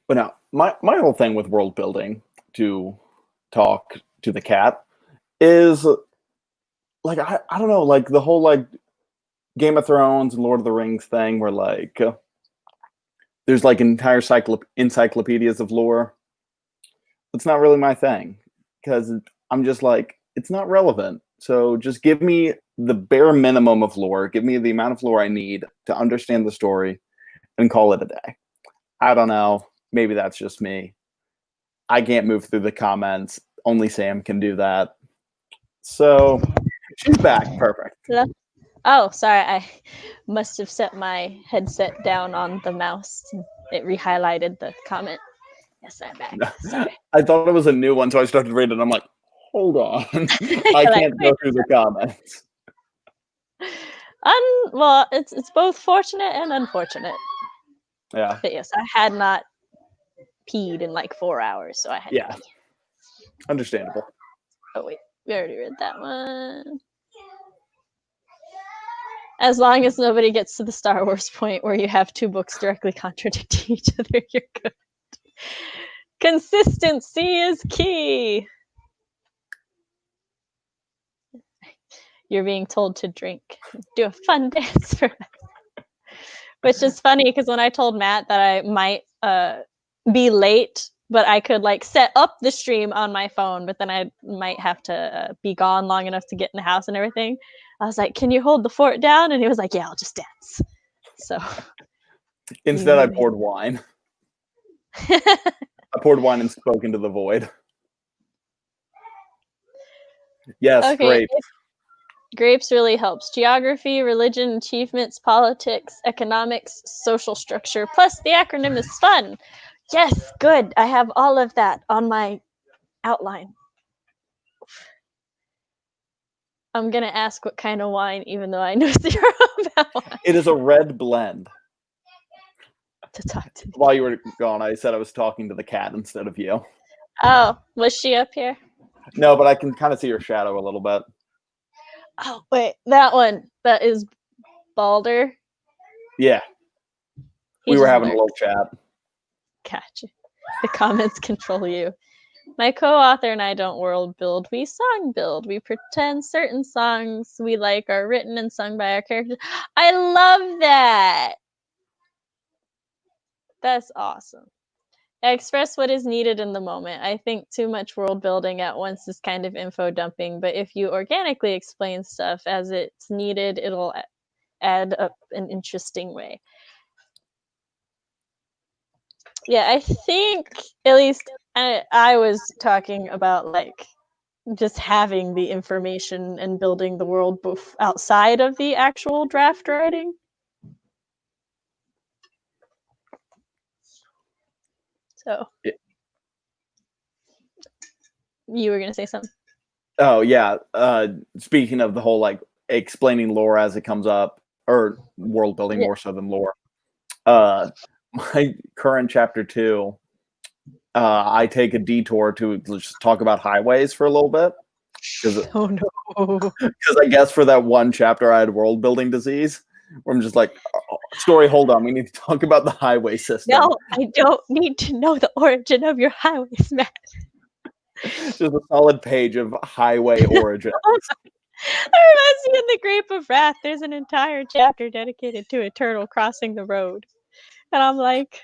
But now, my whole thing with world building, to talk to the cat, is like I don't know, like the whole like Game of Thrones and Lord of the Rings thing, where like there's like entire encyclopedias of lore. It's not really my thing, because I'm just like, it's not relevant. So just give me the bare minimum of lore. Give me the amount of lore I need to understand the story, and call it a day. I don't know. Maybe that's just me. I can't move through the comments. Only Sam can do that. So she's back. Perfect. Oh, sorry. I must have set my headset down on the mouse. It re-highlighted the comment. Yes, I'm back. Sorry. I thought it was a new one, so I started reading. I'm like, hold on. I can't go through the comments. Well, it's both fortunate and unfortunate. Yeah. But yes, I had not peed in like 4 hours, so I had to pee. Understandable. Oh wait, we already read that one. As long as nobody gets to the Star Wars point where you have 2 books directly contradicting each other, you're good. Consistency is key. You're being told to drink. Do a fun dance for us. Which is funny, because when I told Matt that I might be late, but I could like set up the stream on my phone, but then I might have to be gone long enough to get in the house and everything. I was like, can you hold the fort down? And he was like, yeah, I'll just dance. So instead I poured wine. I poured wine and spoke into the void. Yes, okay. Great. Grapes really helps. Geography, religion, achievements, politics, economics, social structure. Plus, the acronym is fun. Yes, good. I have all of that on my outline. I'm going to ask what kind of wine, even though I know 0 about wine. It is a red blend. To talk to me. While you were gone, I said I was talking to the cat instead of you. Oh, was she up here? No, but I can kind of see her shadow a little bit. Oh, wait, that one. That is Balder. Yeah. We were having a little chat. Gotcha. The comments control you. My co-author and I don't world build, we song build. We pretend certain songs we like are written and sung by our characters. I love that! That's awesome. I express what is needed in the moment. I think too much world building at once is kind of info dumping, but if you organically explain stuff as it's needed, it'll add up an interesting way. Yeah, I think, at least I was talking about like just having the information and building the world outside of the actual draft writing. So you were gonna say something? Oh yeah. Speaking of the whole like explaining lore as it comes up, or world building more so than lore. My current chapter 2, I take a detour to just talk about highways for a little bit. Oh no. Because I guess for that one chapter I had world building disease, where I'm just like, story, hold on, we need to talk about the highway system. No, I don't need to know the origin of your highways, Matt. Just a solid page of highway origin. That reminds me in the Grape of Wrath, there's an entire chapter dedicated to a turtle crossing the road. And I'm like,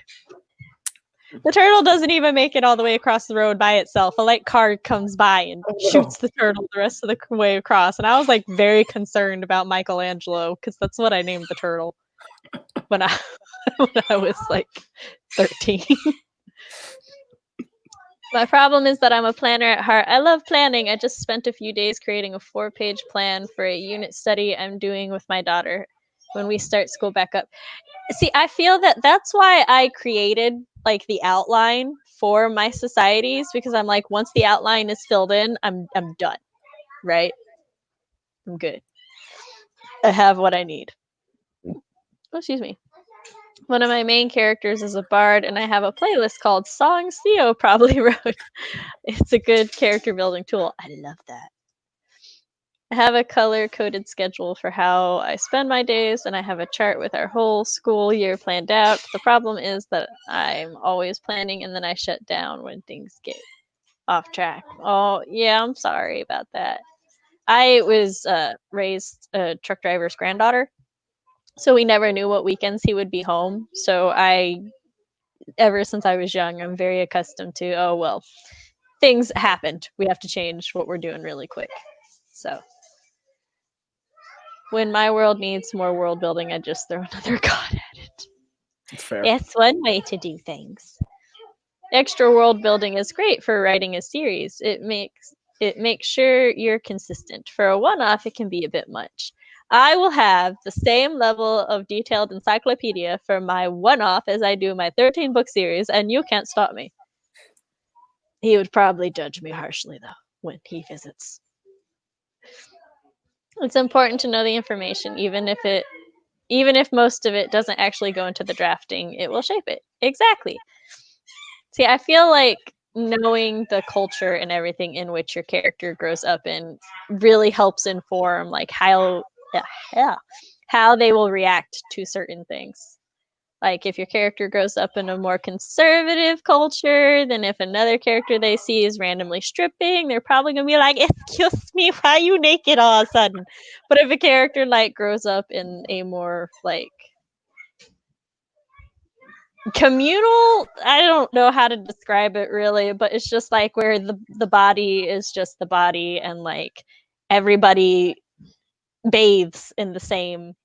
the turtle doesn't even make it all the way across the road by itself. A light car comes by and shoots the turtle the rest of the way across. And I was like very concerned about Michelangelo, because that's what I named the turtle when I was like 13. My problem is that I'm a planner at heart. I love planning. I just spent a few days creating a 4-page plan for a unit study I'm doing with my daughter when we start school back up. See, I feel that that's why I created like the outline for my societies, because I'm like, once the outline is filled in, I'm done, right? I'm good. I have what I need. Oh, excuse me. One of my main characters is a bard, and I have a playlist called Songs Theo Probably Wrote. It's a good character building tool. I love that. I have a color-coded schedule for how I spend my days, and I have a chart with our whole school year planned out. The problem is that I'm always planning, and then I shut down when things get off track. Oh, yeah, I'm sorry about that. I was raised a truck driver's granddaughter, so we never knew what weekends he would be home. So ever since I was young, I'm very accustomed to, oh, well, things happened. We have to change what we're doing really quick. So when my world needs more world building, I just throw another god at it. It's fair. It's one way to do things. Extra world building is great for writing a series. It makes sure you're consistent. For a one-off, it can be a bit much. I will have the same level of detailed encyclopedia for my one-off as I do my 13-book series, and you can't stop me. He would probably judge me harshly, though, when he visits. It's important to know the information, even if most of it doesn't actually go into the drafting, it will shape it. Exactly. See, I feel like knowing the culture and everything in which your character grows up in really helps inform like how they will react to certain things. Like if your character grows up in a more conservative culture, then if another character they see is randomly stripping, they're probably gonna be like, "Excuse me, why are you naked all of a sudden?" But if a character like grows up in a more like communal, I don't know how to describe it really, but it's just like where the body is just the body, and like everybody bathes in the same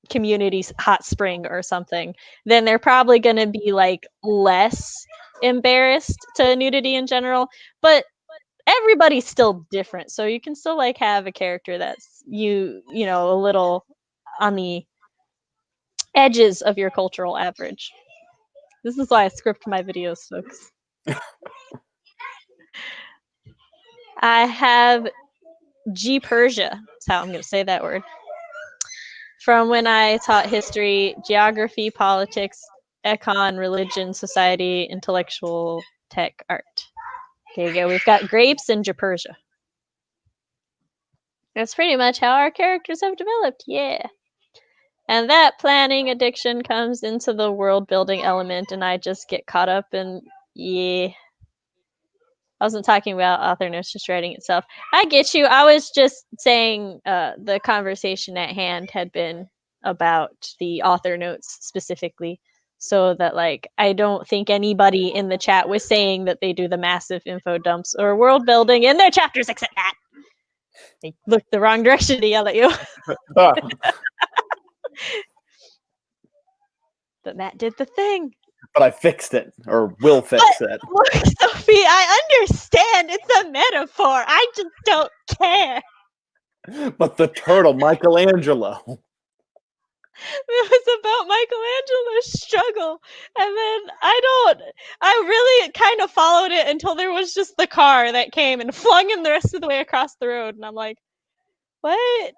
community's hot spring or something, then they're probably going to be like less embarrassed to nudity in general, but everybody's still different, so you can still like have a character that's you know a little on the edges of your cultural average. This is why I script my videos, folks. I have G Persia. That's how I'm going to say that word. From when I taught history, geography, politics, econ, religion, society, intellectual, tech, art. There you go. We've got grapes and Japersia. That's pretty much how our characters have developed. Yeah. And that planning addiction comes into the world building element, and I just get caught up in, yeah. I wasn't talking about author notes, just writing itself. I get you. I was just saying the conversation at hand had been about the author notes specifically, so that like I don't think anybody in the chat was saying that they do the massive info dumps or world building in their chapters except Matt. They looked the wrong direction to yell at you. But Matt did the thing. but I fixed it, or will fix it. Look, Sophie, I understand. It's a metaphor. I just don't care. But the turtle, Michelangelo. It was about Michelangelo's struggle. And then I really kind of followed it until there was just the car that came and flung him the rest of the way across the road. And I'm like, what?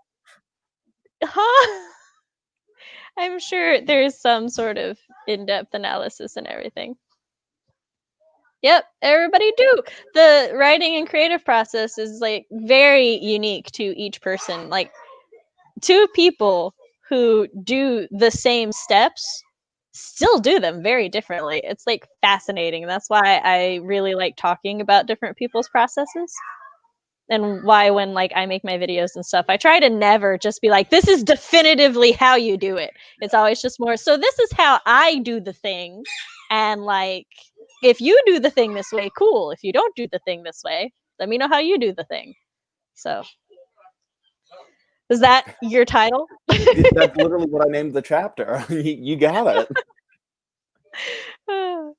Huh? I'm sure there's some sort of in-depth analysis and everything. Yep, everybody do. The writing and creative process is like very unique to each person. Like two people who do the same steps still do them very differently. It's like fascinating. That's why I really like talking about different people's processes. And why when like I make my videos and stuff, I try to never just be like, this is definitively how you do it. It's always just more, so this is how I do the thing. And like, if you do the thing this way, cool. If you don't do the thing this way, let me know how you do the thing. So is that your title? That's literally what I named the chapter. You got it. I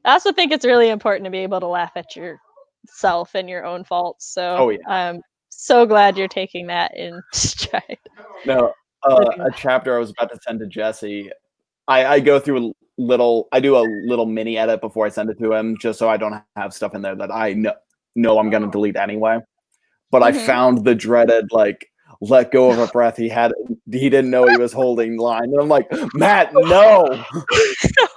also think it's really important to be able to laugh at yourself and your own faults. So Oh, yeah. I'm so glad you're taking that in stride. No, a chapter I was about to send to Jesse. I go through I do a little mini edit before I send it to him, just so I don't have stuff in there that I know I'm gonna delete anyway. But I found the dreaded like let go of a breath he didn't know he was holding line, and I'm like, Matt, no. So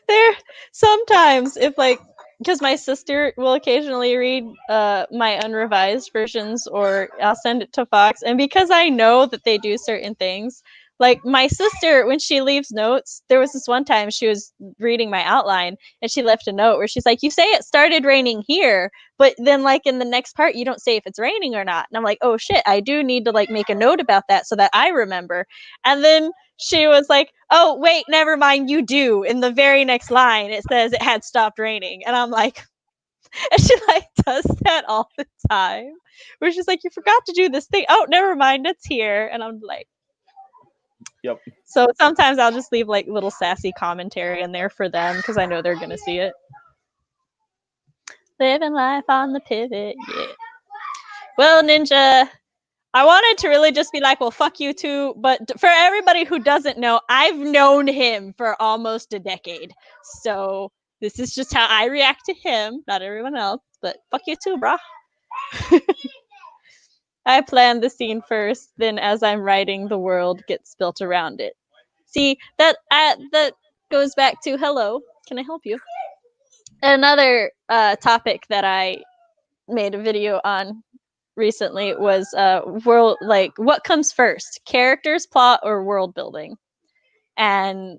there sometimes if like, because my sister will occasionally read my unrevised versions, or I'll send it to Fox, and because I know that they do certain things, like my sister, when she leaves notes, there was this one time she was reading my outline and she left a note where she's like, you say it started raining here, but then like in the next part you don't say if it's raining or not. And I'm like, oh shit, I do need to like make a note about that so that I remember. And then she was like, oh wait, never mind, you do. In the very next line it says it had stopped raining. And I'm like, and she like does that all the time, where she's like, you forgot to do this thing. Oh, never mind, it's here. And I'm like, yep. So sometimes I'll just leave like little sassy commentary in there for them because I know they're gonna see it. Living life on the pivot, yeah. Well, Ninja, I wanted to really just be like, well, fuck you too. But for everybody who doesn't know, I've known him for almost a decade. So this is just how I react to him, not everyone else. But fuck you too, brah. I planned the scene first, then as I'm writing, the world gets built around it. See, that goes back to, hello, can I help you? Another topic that I made a video on recently was world, like what comes first, characters, plot, or world building? And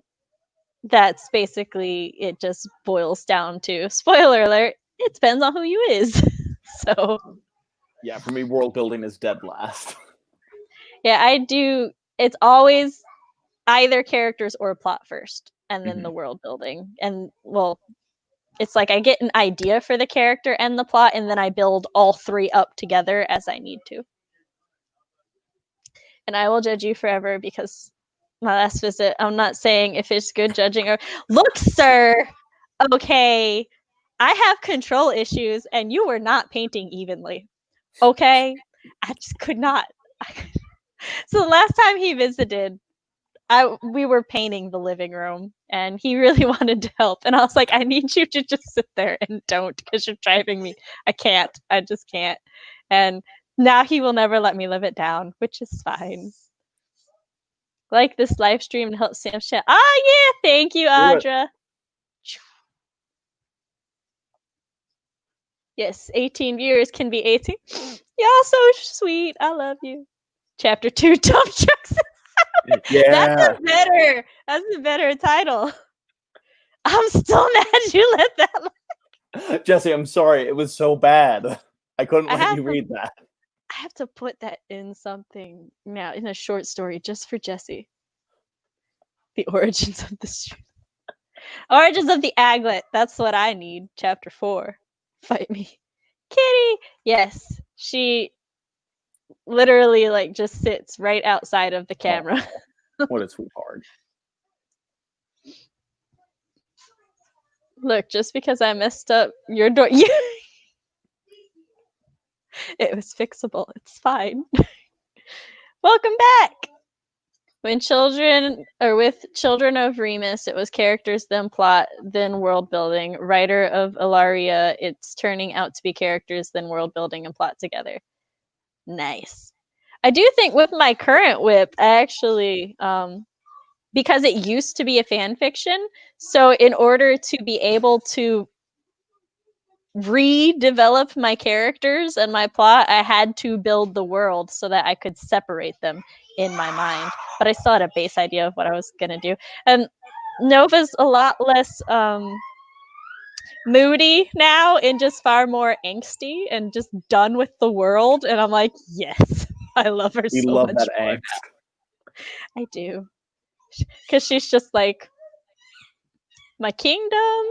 that's basically, it just boils down to, spoiler alert, it depends on who you is. So yeah, for me, world building is dead last. Yeah, I do. It's always either characters or plot first, and then the world building. And well, it's like I get an idea for the character and the plot, and then I build all three up together as I need to. And I will judge you forever because my last visit, I'm not saying if it's good judging or look, sir. Okay, I have control issues, and you were not painting evenly. Okay, I just could not. So the last time he visited, we were painting the living room, and he really wanted to help. And I was like, I need you to just sit there and don't, because you're driving me. I can't. I just can't. And now he will never let me live it down, which is fine. Like this live stream to help Sam chat. Ah, yeah. Thank you, Audra. Yes, 18 viewers can be 18. Y'all so sweet. I love you. Chapter 2, dump trucks. Yeah. That's a better title. I'm still mad you let that. Jesse, I'm sorry. It was so bad. I couldn't let you read that. I have to put that in something now, in a short story just for Jesse. The origins of the street. Origins of the aglet. That's what I need. Chapter 4. Fight me. Kitty! Yes. She literally like just sits right outside of the camera. What a sweetheart. Look, just because I messed up your door, it was fixable. It's fine. Welcome back. When children, or with Children of Remus, it was characters, then plot, then world building. Writer of Ilaria, it's turning out to be characters, then world building and plot together. Nice. I do think with my current whip, I actually, because it used to be a fan fiction, so in order to be able to redevelop my characters and my plot, I had to build the world so that I could separate them in my mind. But I still had a base idea of what I was gonna do. And Nova's a lot less moody now and just far more angsty and just done with the world. And I'm like, yes, I love her We so love much that more angst. now. I do. Because she's just like, my kingdom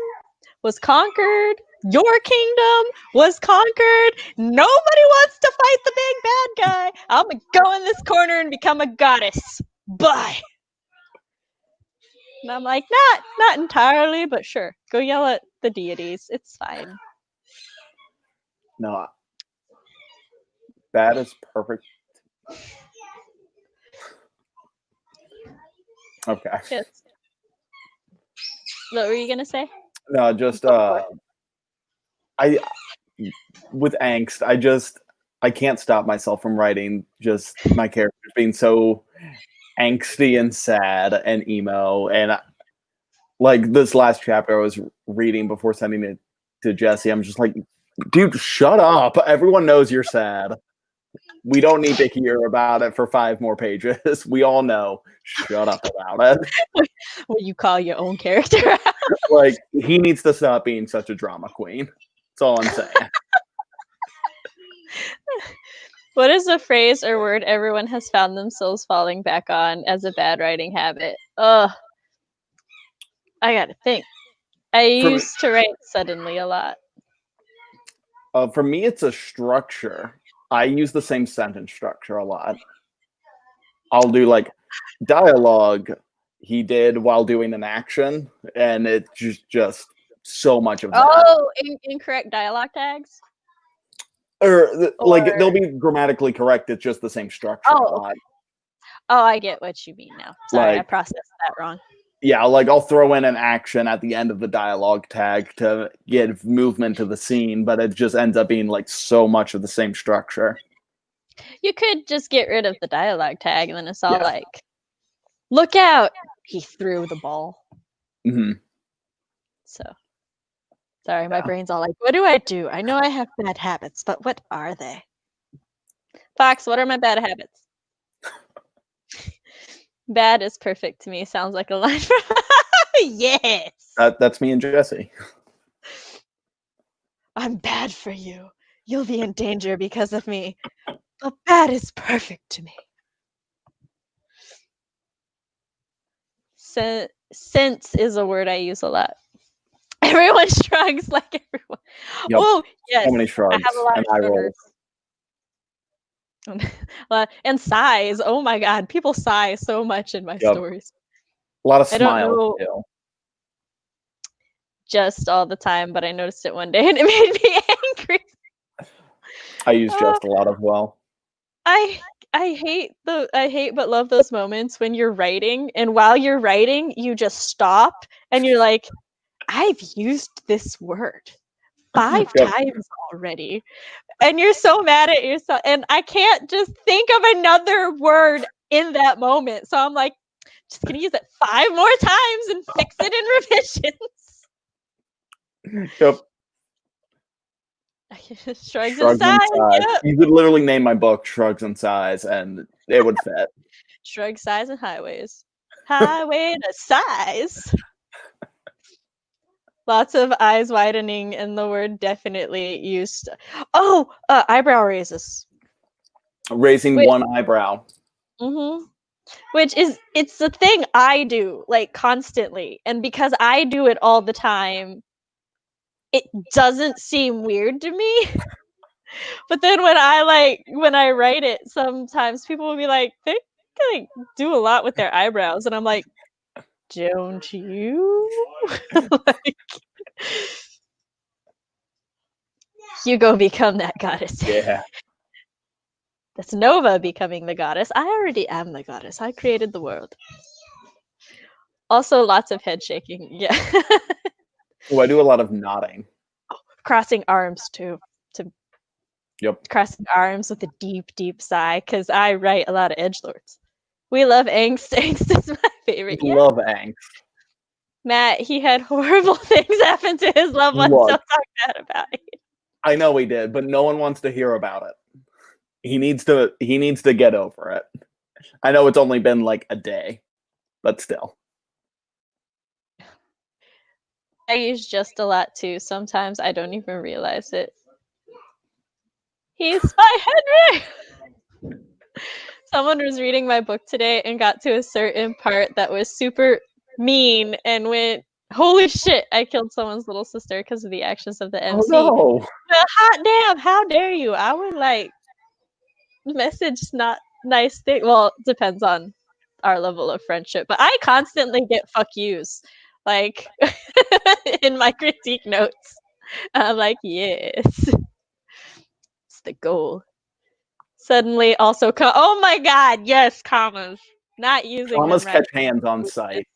was conquered. Your kingdom was conquered. Nobody wants to fight the big bad guy. I'm gonna go in this corner and become a goddess. Bye. And I'm like, not entirely, but sure. Go yell at the deities. It's fine. No, that is perfect. Okay. Yes. What were you gonna say? No, just I with angst, I can't stop myself from writing just my characters being so angsty and sad and emo. And like this last chapter I was reading before sending it to Jesse, I'm just like, dude, shut up. Everyone knows you're sad. We don't need to hear about it for 5 more pages. We all know. Shut up about it. What you call your own character? Like, he needs to stop being such a drama queen. That's all I'm saying. What is a phrase or word everyone has found themselves falling back on as a bad writing habit? Ugh. I gotta think. I used to write suddenly a lot. For me, it's a structure. I use the same sentence structure a lot. I'll do like dialogue he did while doing an action, and it's just so much of that. Oh, incorrect dialogue tags? Or like they'll be grammatically correct. It's just the same structure a lot. Oh, I get what you mean now. Sorry, I Like, processed that wrong. Yeah, like I'll throw in an action at the end of the dialogue tag to give movement to the scene, but it just ends up being like so much of the same structure. You could just get rid of the dialogue tag and then it's all like, look out! He threw the ball. Mm-hmm. So, sorry, my brain's all like, what do? I know I have bad habits, but what are they? Fox, what are my bad habits? Bad is perfect to me. Sounds like a line from yes. That's me and Jesse. I'm bad for you. You'll be in danger because of me. But bad is perfect to me. Sense is a word I use a lot. Everyone shrugs like everyone. Yep. Oh, yes. So many shrugs I have a lot and of eye shruggers. And sighs. Oh my god, people sigh so much in my stories. A lot of I don't smiles know too. just all the time, but I noticed it one day and it made me angry. I use just a lot as well. I hate but love those moments when you're writing and while you're writing you just stop and you're like, I've used this word 5 times already. And you're so mad at yourself and I can't just think of another word in that moment. So I'm like, just gonna use it 5 more times and fix it in revisions. Yep. Shrugs and sighs. Yep. You could literally name my book Shrugs and Sighs and it would fit. Shrug, sighs, and highways. Highway to sighs. Lots of eyes widening and the word definitely used. Oh, eyebrow raises. Raising one eyebrow. Mm-hmm. Which is, it's the thing I do, like, constantly. And because I do it all the time, it doesn't seem weird to me. But then when I write it, sometimes people will be like, they like do a lot with their eyebrows. And I'm like, don't you? Like, Hugo become that goddess. Yeah. That's Nova becoming the goddess. I already am the goddess. I created the world. Also, lots of head shaking. Yeah. Oh, I do a lot of nodding. Crossing arms too. Yep. Crossing arms with a deep, deep sigh, because I write a lot of edgelords. We love angst. Angst is my favorite. Yeah. Love angst. Matt, he had horrible things happen to his loved ones. Look. Don't talk bad about it. I know he did, but no one wants to hear about it. He needs to get over it. I know it's only been like a day, but still. I use just a lot too. Sometimes I don't even realize it. He's my Henry! Someone was reading my book today and got to a certain part that was super mean and went, holy shit, I killed someone's little sister because of the actions of the MC. Oh no. Well, hot damn, how dare you? I would like message not nice thing. Well, it depends on our level of friendship, but I constantly get fuck yous like in my critique notes. I'm like, yes, it's the goal. Suddenly also oh my god, yes, commas. Not using Commas them right. catch hands on sight.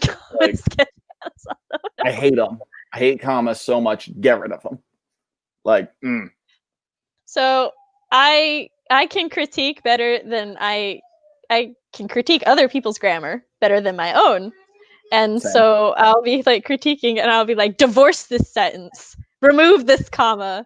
Commas catch hands on them. I hate them. I hate commas so much. Get rid of them. Like, So I can critique better than I can critique other people's grammar better than my own. And Same. so I'll be like critiquing and I'll be like, divorce this sentence, remove this comma.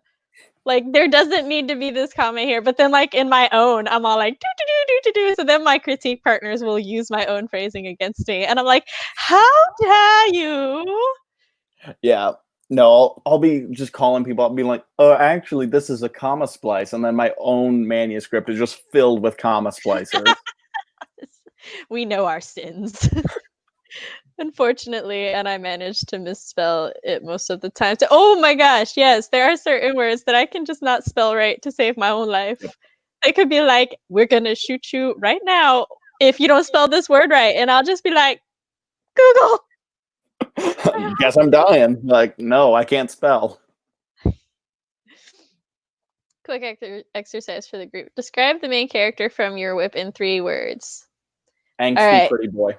Like there doesn't need to be this comma here. But then like in my own, I'm all like, do. So then my critique partners will use my own phrasing against me. And I'm like, how dare you? Yeah. No, I'll be just calling people up and be like, oh, actually, this is a comma splice. And then my own manuscript is just filled with comma splicers. We know our sins. Unfortunately, and I managed to misspell it most of the time. Oh my gosh, yes, there are certain words that I can just not spell right to save my own life. They could be like, we're gonna shoot you right now if you don't spell this word right. And I'll just be like, Google. Guess I'm dying. Like, no, I can't spell. Quick exercise for the group. Describe the main character from your whip in 3 words. Angsty right. pretty boy.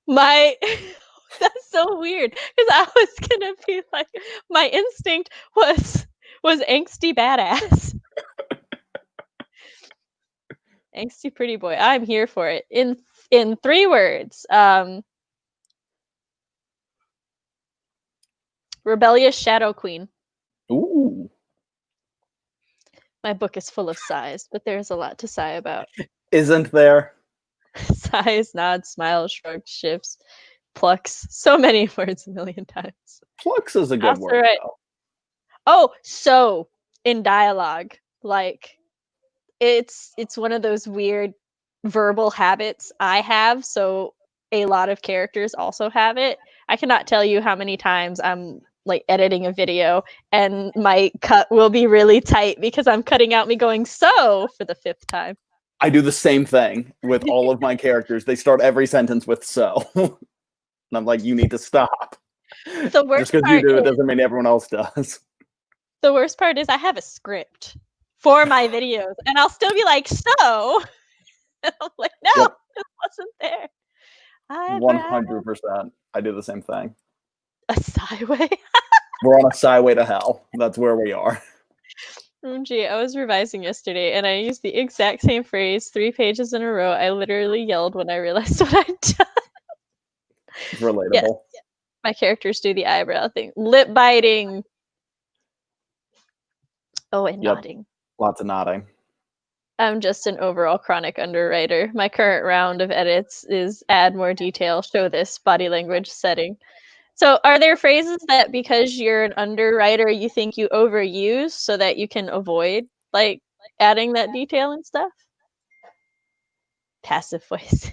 That's so weird because I was gonna be like, my instinct was angsty badass. Angsty pretty boy. I'm here for it. In 3 words. Rebellious shadow queen. Ooh. My book is full of sighs, but there's a lot to sigh about. Isn't there? Sighs, nods, smiles, shrugs, shifts, plucks. So many words a million times. Flux is a good word. Right. Oh, so in dialogue, like it's one of those weird verbal habits I have. So a lot of characters also have it. I cannot tell you how many times I'm like editing a video and my cut will be really tight because I'm cutting out me going so for the 5th time. I do the same thing with all of my characters. They start every sentence with so. And I'm like, you need to stop. The worst Just because you do it doesn't mean everyone else does. The worst part is I have a script for my videos and I'll still be like, so. And I'm like, no, it wasn't there. 100%. I do the same thing. A sideway. We're on a sideway to hell. That's where we are. Gee, I was revising yesterday and I used the exact same phrase 3 pages in a row. I literally yelled when I realized what I'd done. It's relatable. Yes. My characters do the eyebrow thing. Lip biting. Oh, and nodding. Lots of nodding. I'm just an overall chronic underwriter. My current round of edits is add more detail, show this, body language, setting. So are there phrases that because you're an underwriter, you think you overuse so that you can avoid like adding that detail and stuff? Passive voice.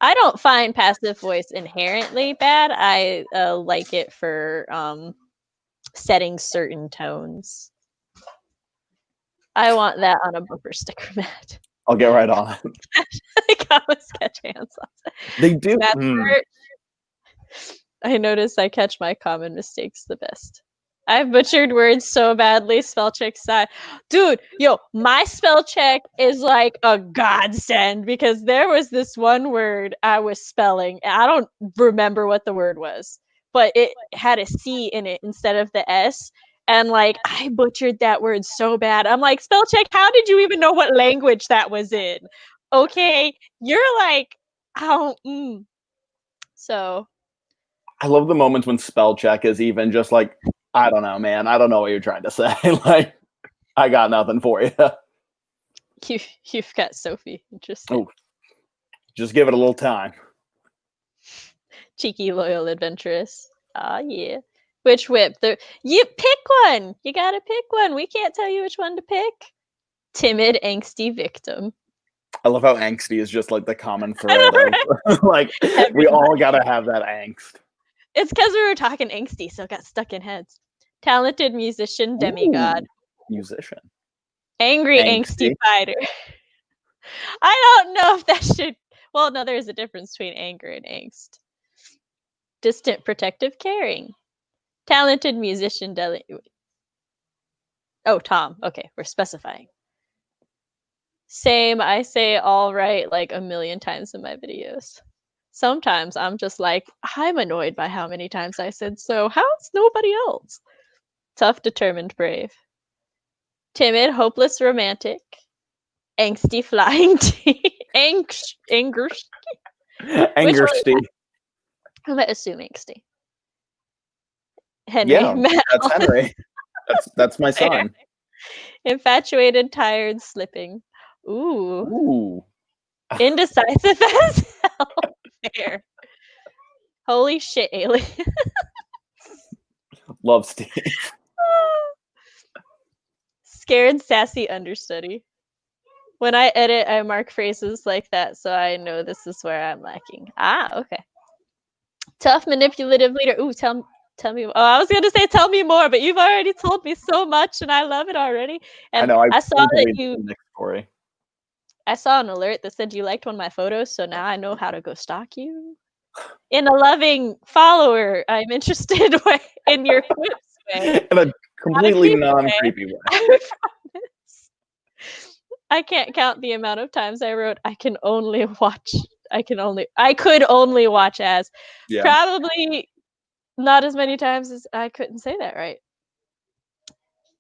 I don't find passive voice inherently bad. I like it for setting certain tones. I want that on a bumper sticker, Matt. I'll get right on it. I got my sketch hands on it. They do. I notice I catch my common mistakes the best. I've butchered words so badly, spell check side. Dude, yo, my spell check is like a godsend because there was this one word I was spelling, and I don't remember what the word was, but it had a C in it instead of the S. And like I butchered that word so bad. I'm like, spell check, how did you even know what language that was in? Okay, you're like, oh, so I love the moments when spell check is even just like, I don't know, man. I don't know what you're trying to say. Like, I got nothing for you. you've got Sophie. Interesting. Oh, just give it a little time. Cheeky, loyal, adventurous. Ah, yeah. Which whip? You pick one. You gotta pick one. We can't tell you which one to pick. Timid, angsty victim. I love how angsty is just like the common thread. know, Of, like, we all gotta have that angst. It's because we were talking angsty, so it got stuck in heads. Talented musician, demigod. Ooh, musician. Angry, angsty fighter. I don't know if that should. Well, no, there's a difference between anger and angst. Distant, protective, caring. Talented musician, Oh, Tom. Okay, we're specifying. Same, I say all right like a million times in my videos. Sometimes I'm just like, I'm annoyed by how many times I said so. How's nobody else? Tough, determined, brave. Timid, hopeless, romantic. Angsty, flying anger. Angersty. I'm gonna assume angsty. Henry. Yeah, that's Henry. That's my son. Infatuated, tired, slipping. Ooh. Ooh. Indecisive as hell. Fair. Holy shit, alien. Love Steve. Scared, sassy, understudy. When I edit, I mark phrases like that, so I know this is where I'm lacking. Ah, okay. Tough, manipulative leader. Ooh, tell me. Oh, I was gonna say tell me more, but you've already told me so much, and I love it already. And I know. I saw that you. Story. I saw an alert that said you liked one of my photos, so now I know how to go stalk you. In a loving follower, I'm interested in your quips way. In a completely non-creepy way. I promise. I can't count the amount of times I wrote I could only watch as. Yeah. Probably not as many times as I couldn't say that right.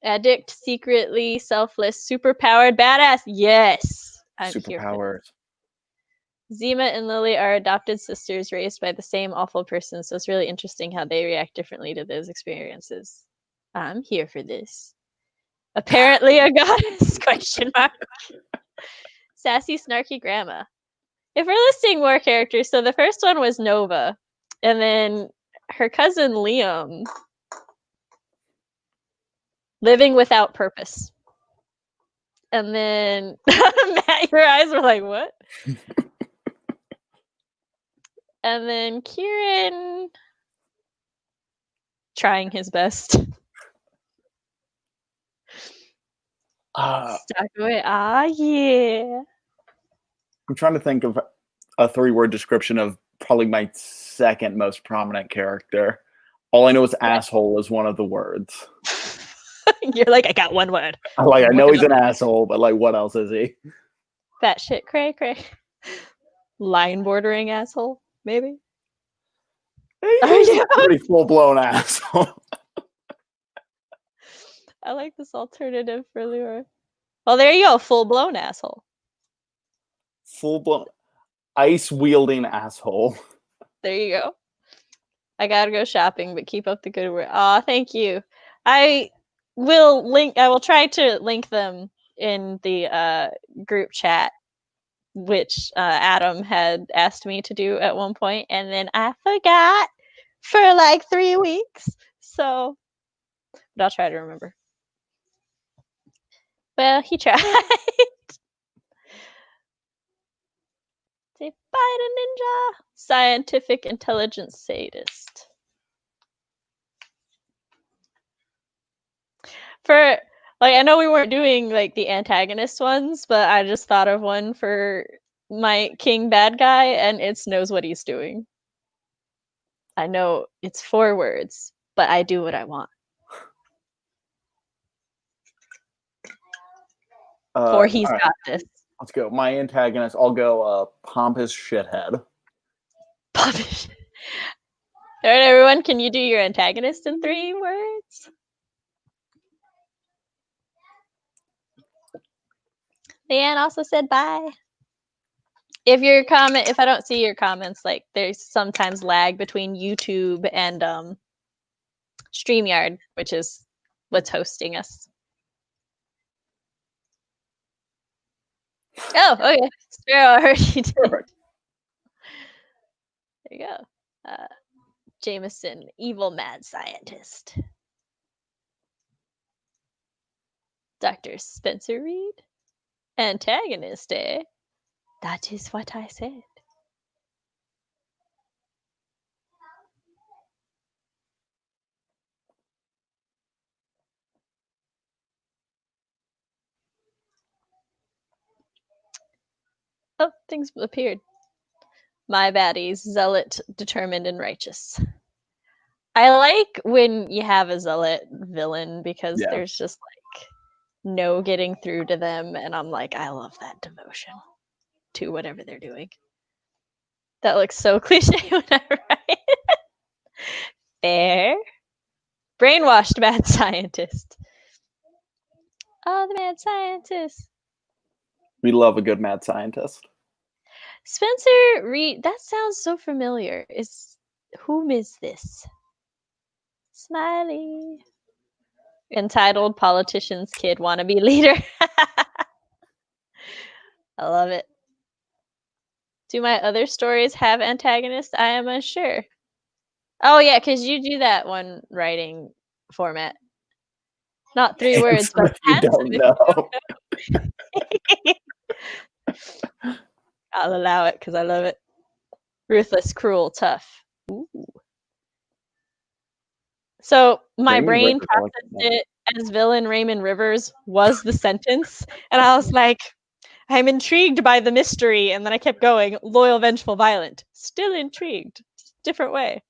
Addict, secretly selfless, superpowered, badass. Yes. I'm here for this. Zima and Lily are adopted sisters raised by the same awful person, so it's really interesting how they react differently to those experiences. I'm here for this. Apparently a goddess, question mark. Sassy, snarky grandma. If we're listing more characters, so the first one was Nova, and then her cousin Liam. Living without purpose. And then Matt, your eyes were like, what? And then Kieran trying his best. Stuck away. Ah, yeah. I'm trying to think of a 3-word description of probably my second most prominent character. All I know is asshole is one of the words. You're like, I got one word. Like, I know he's an asshole, but like, what else is he? Fat shit, cray cray. Line bordering asshole, maybe. He's a pretty full-blown asshole. I like this alternative for Lure. Well, there you go, full-blown asshole. Full-blown ice-wielding asshole. There you go. I gotta go shopping, but keep up the good work. Aw, thank you. I will try to link them in the group chat, which Adam had asked me to do at one point, and then I forgot for like 3 weeks. So, but I'll try to remember. Well, he tried. Say bye to Ninja. Scientific intelligence sadist. For like, I know we weren't doing like the antagonist ones, but I just thought of one for my king bad guy, and it's knows what he's doing. I know it's 4 words, but I do what I want. For he's all right, got this. let's go. My antagonist, I'll go pompous shithead. Puppish. All right, everyone, can you do your antagonist in 3 words? Leanne also said bye. If I don't see your comments, like there's sometimes lag between YouTube and StreamYard, which is what's hosting us. Oh, okay. Sparrow already did. Perfect. There you go. Jameson, evil mad scientist. Dr. Spencer Reed, antagonist, eh? That is what I said. Oh, things appeared. My baddies, zealot, determined, and righteous. I like when you have a zealot villain because Yeah. there's just like no getting through to them, and I'm like, I love that devotion to whatever they're doing. That looks so cliche when I write. Fair. Brainwashed mad scientist. Oh, the mad scientist. We love a good mad scientist. Spencer Reed, that sounds so familiar. Whom is this? Smiley. Entitled Politician's Kid Wannabe Leader. I love it. Do my other stories have antagonists? I am unsure. Oh yeah, because you do that one writing format. Not 3 words, Handsome but if you don't know. I'll allow it because I love it. Ruthless, cruel, tough. Ooh. So my Raymond brain Rivers, I like processed that. it as villain Raymond Rivers was the sentence, and I was like, I'm intrigued by the mystery, and then I kept going. Loyal, vengeful, violent. Still intrigued. Different way.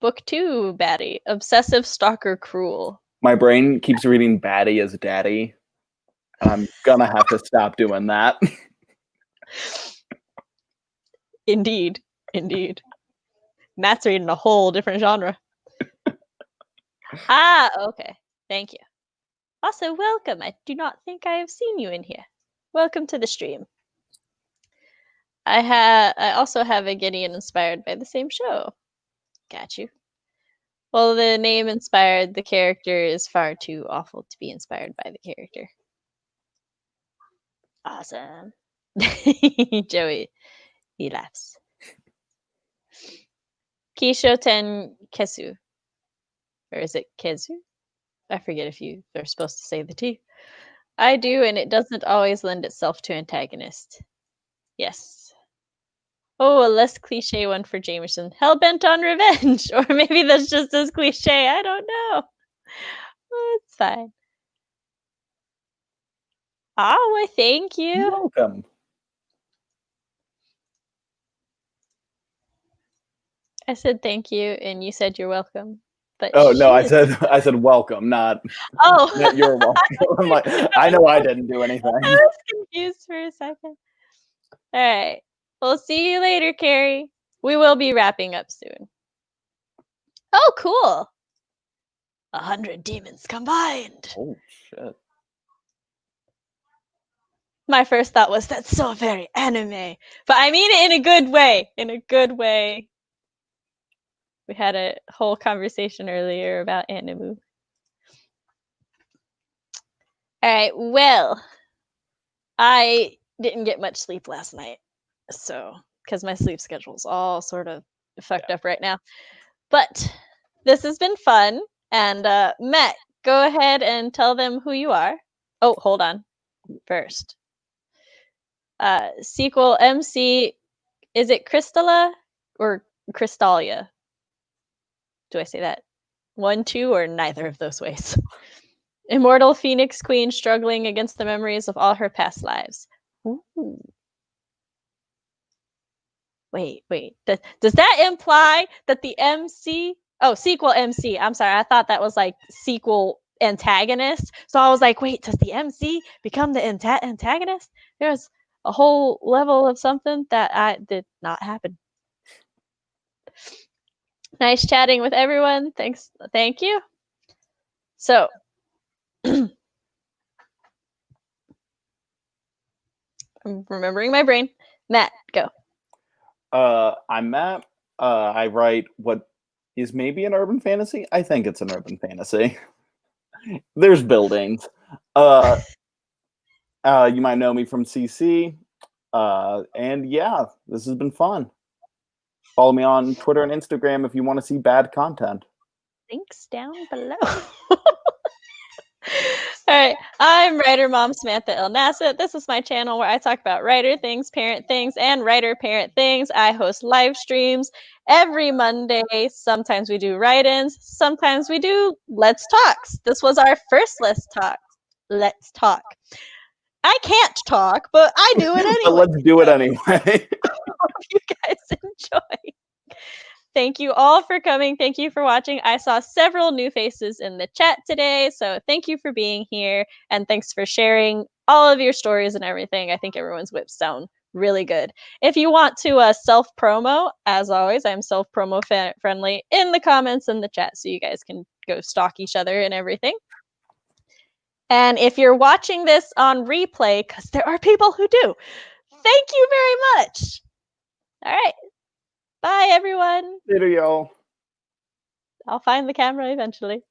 Book 2, baddie. Obsessive, stalker, cruel. My brain keeps reading baddie as daddy. I'm gonna have to stop doing that. Indeed. Indeed. Matt's reading a whole different genre. Okay. Thank you. Also, welcome. I do not think I have seen you in here. Welcome to the stream. I also have a Gideon inspired by the same show. Got you. Well, the name inspired the character is far too awful to be inspired by the character. Awesome. Joey, he laughs. Kishoten Kesu. Or is it Kezu? I forget if you are supposed to say the T. I do, and it doesn't always lend itself to antagonist. Yes. Oh, a less cliche one for Jameson. Hellbent on revenge. Or maybe that's just as cliche. I don't know. Oh, it's fine. Oh, well, thank you. You're welcome. I said thank you, and you said you're welcome. But Oh no, I shit. said welcome, not Oh, not you're welcome. I'm like, I know I didn't do anything. I was confused for a second. All right. We'll see you later, Carrie. We will be wrapping up soon. Oh, cool. 100 demons combined. Oh shit. My first thought was that's so very anime. But I mean it in a good way. In a good way. We had a whole conversation earlier about anime. All right, well, I didn't get much sleep last night. So, because my sleep schedule's all sort of fucked up right now. But this has been fun. And Matt, go ahead and tell them who you are. Oh, hold on. First. Sequel MC, is it Crystalla or Crystalia? Do I say that 1, 2, or neither of those ways? Immortal Phoenix Queen struggling against the memories of all her past lives. Ooh. Wait. Does that imply that the MC? Oh, sequel MC. I'm sorry. I thought that was like sequel antagonist. So I was like, wait, does the MC become the antagonist? There's a whole level of something that did not happen. Nice chatting with everyone. Thanks. Thank you. So, I'm remembering my brain. Matt, go. I'm Matt. I write what is maybe an urban fantasy. I think it's an urban fantasy. There's buildings. You might know me from CC. And yeah, this has been fun. Follow me on Twitter and Instagram if you want to see bad content. Links down below. All right, I'm writer mom Samantha Nasset. This is my channel where I talk about writer things, parent things, and writer parent things. I host live streams every Monday. Sometimes we do write-ins. Sometimes we do Let's Talks. This was our first Let's Talk. Let's Talk. I can't talk, but I do it anyway. But let's do it anyway. Hope you guys enjoy. Thank you all for coming. Thank you for watching. I saw several new faces in the chat today, so thank you for being here, and thanks for sharing all of your stories and everything. I think everyone's whips sound really good. If you want to self-promo, as always, I'm self-promo friendly in the comments and the chat, so you guys can go stalk each other and everything. And if you're watching this on replay, because there are people who do, thank you very much. All right. Bye, everyone. Later, y'all. I'll find the camera eventually.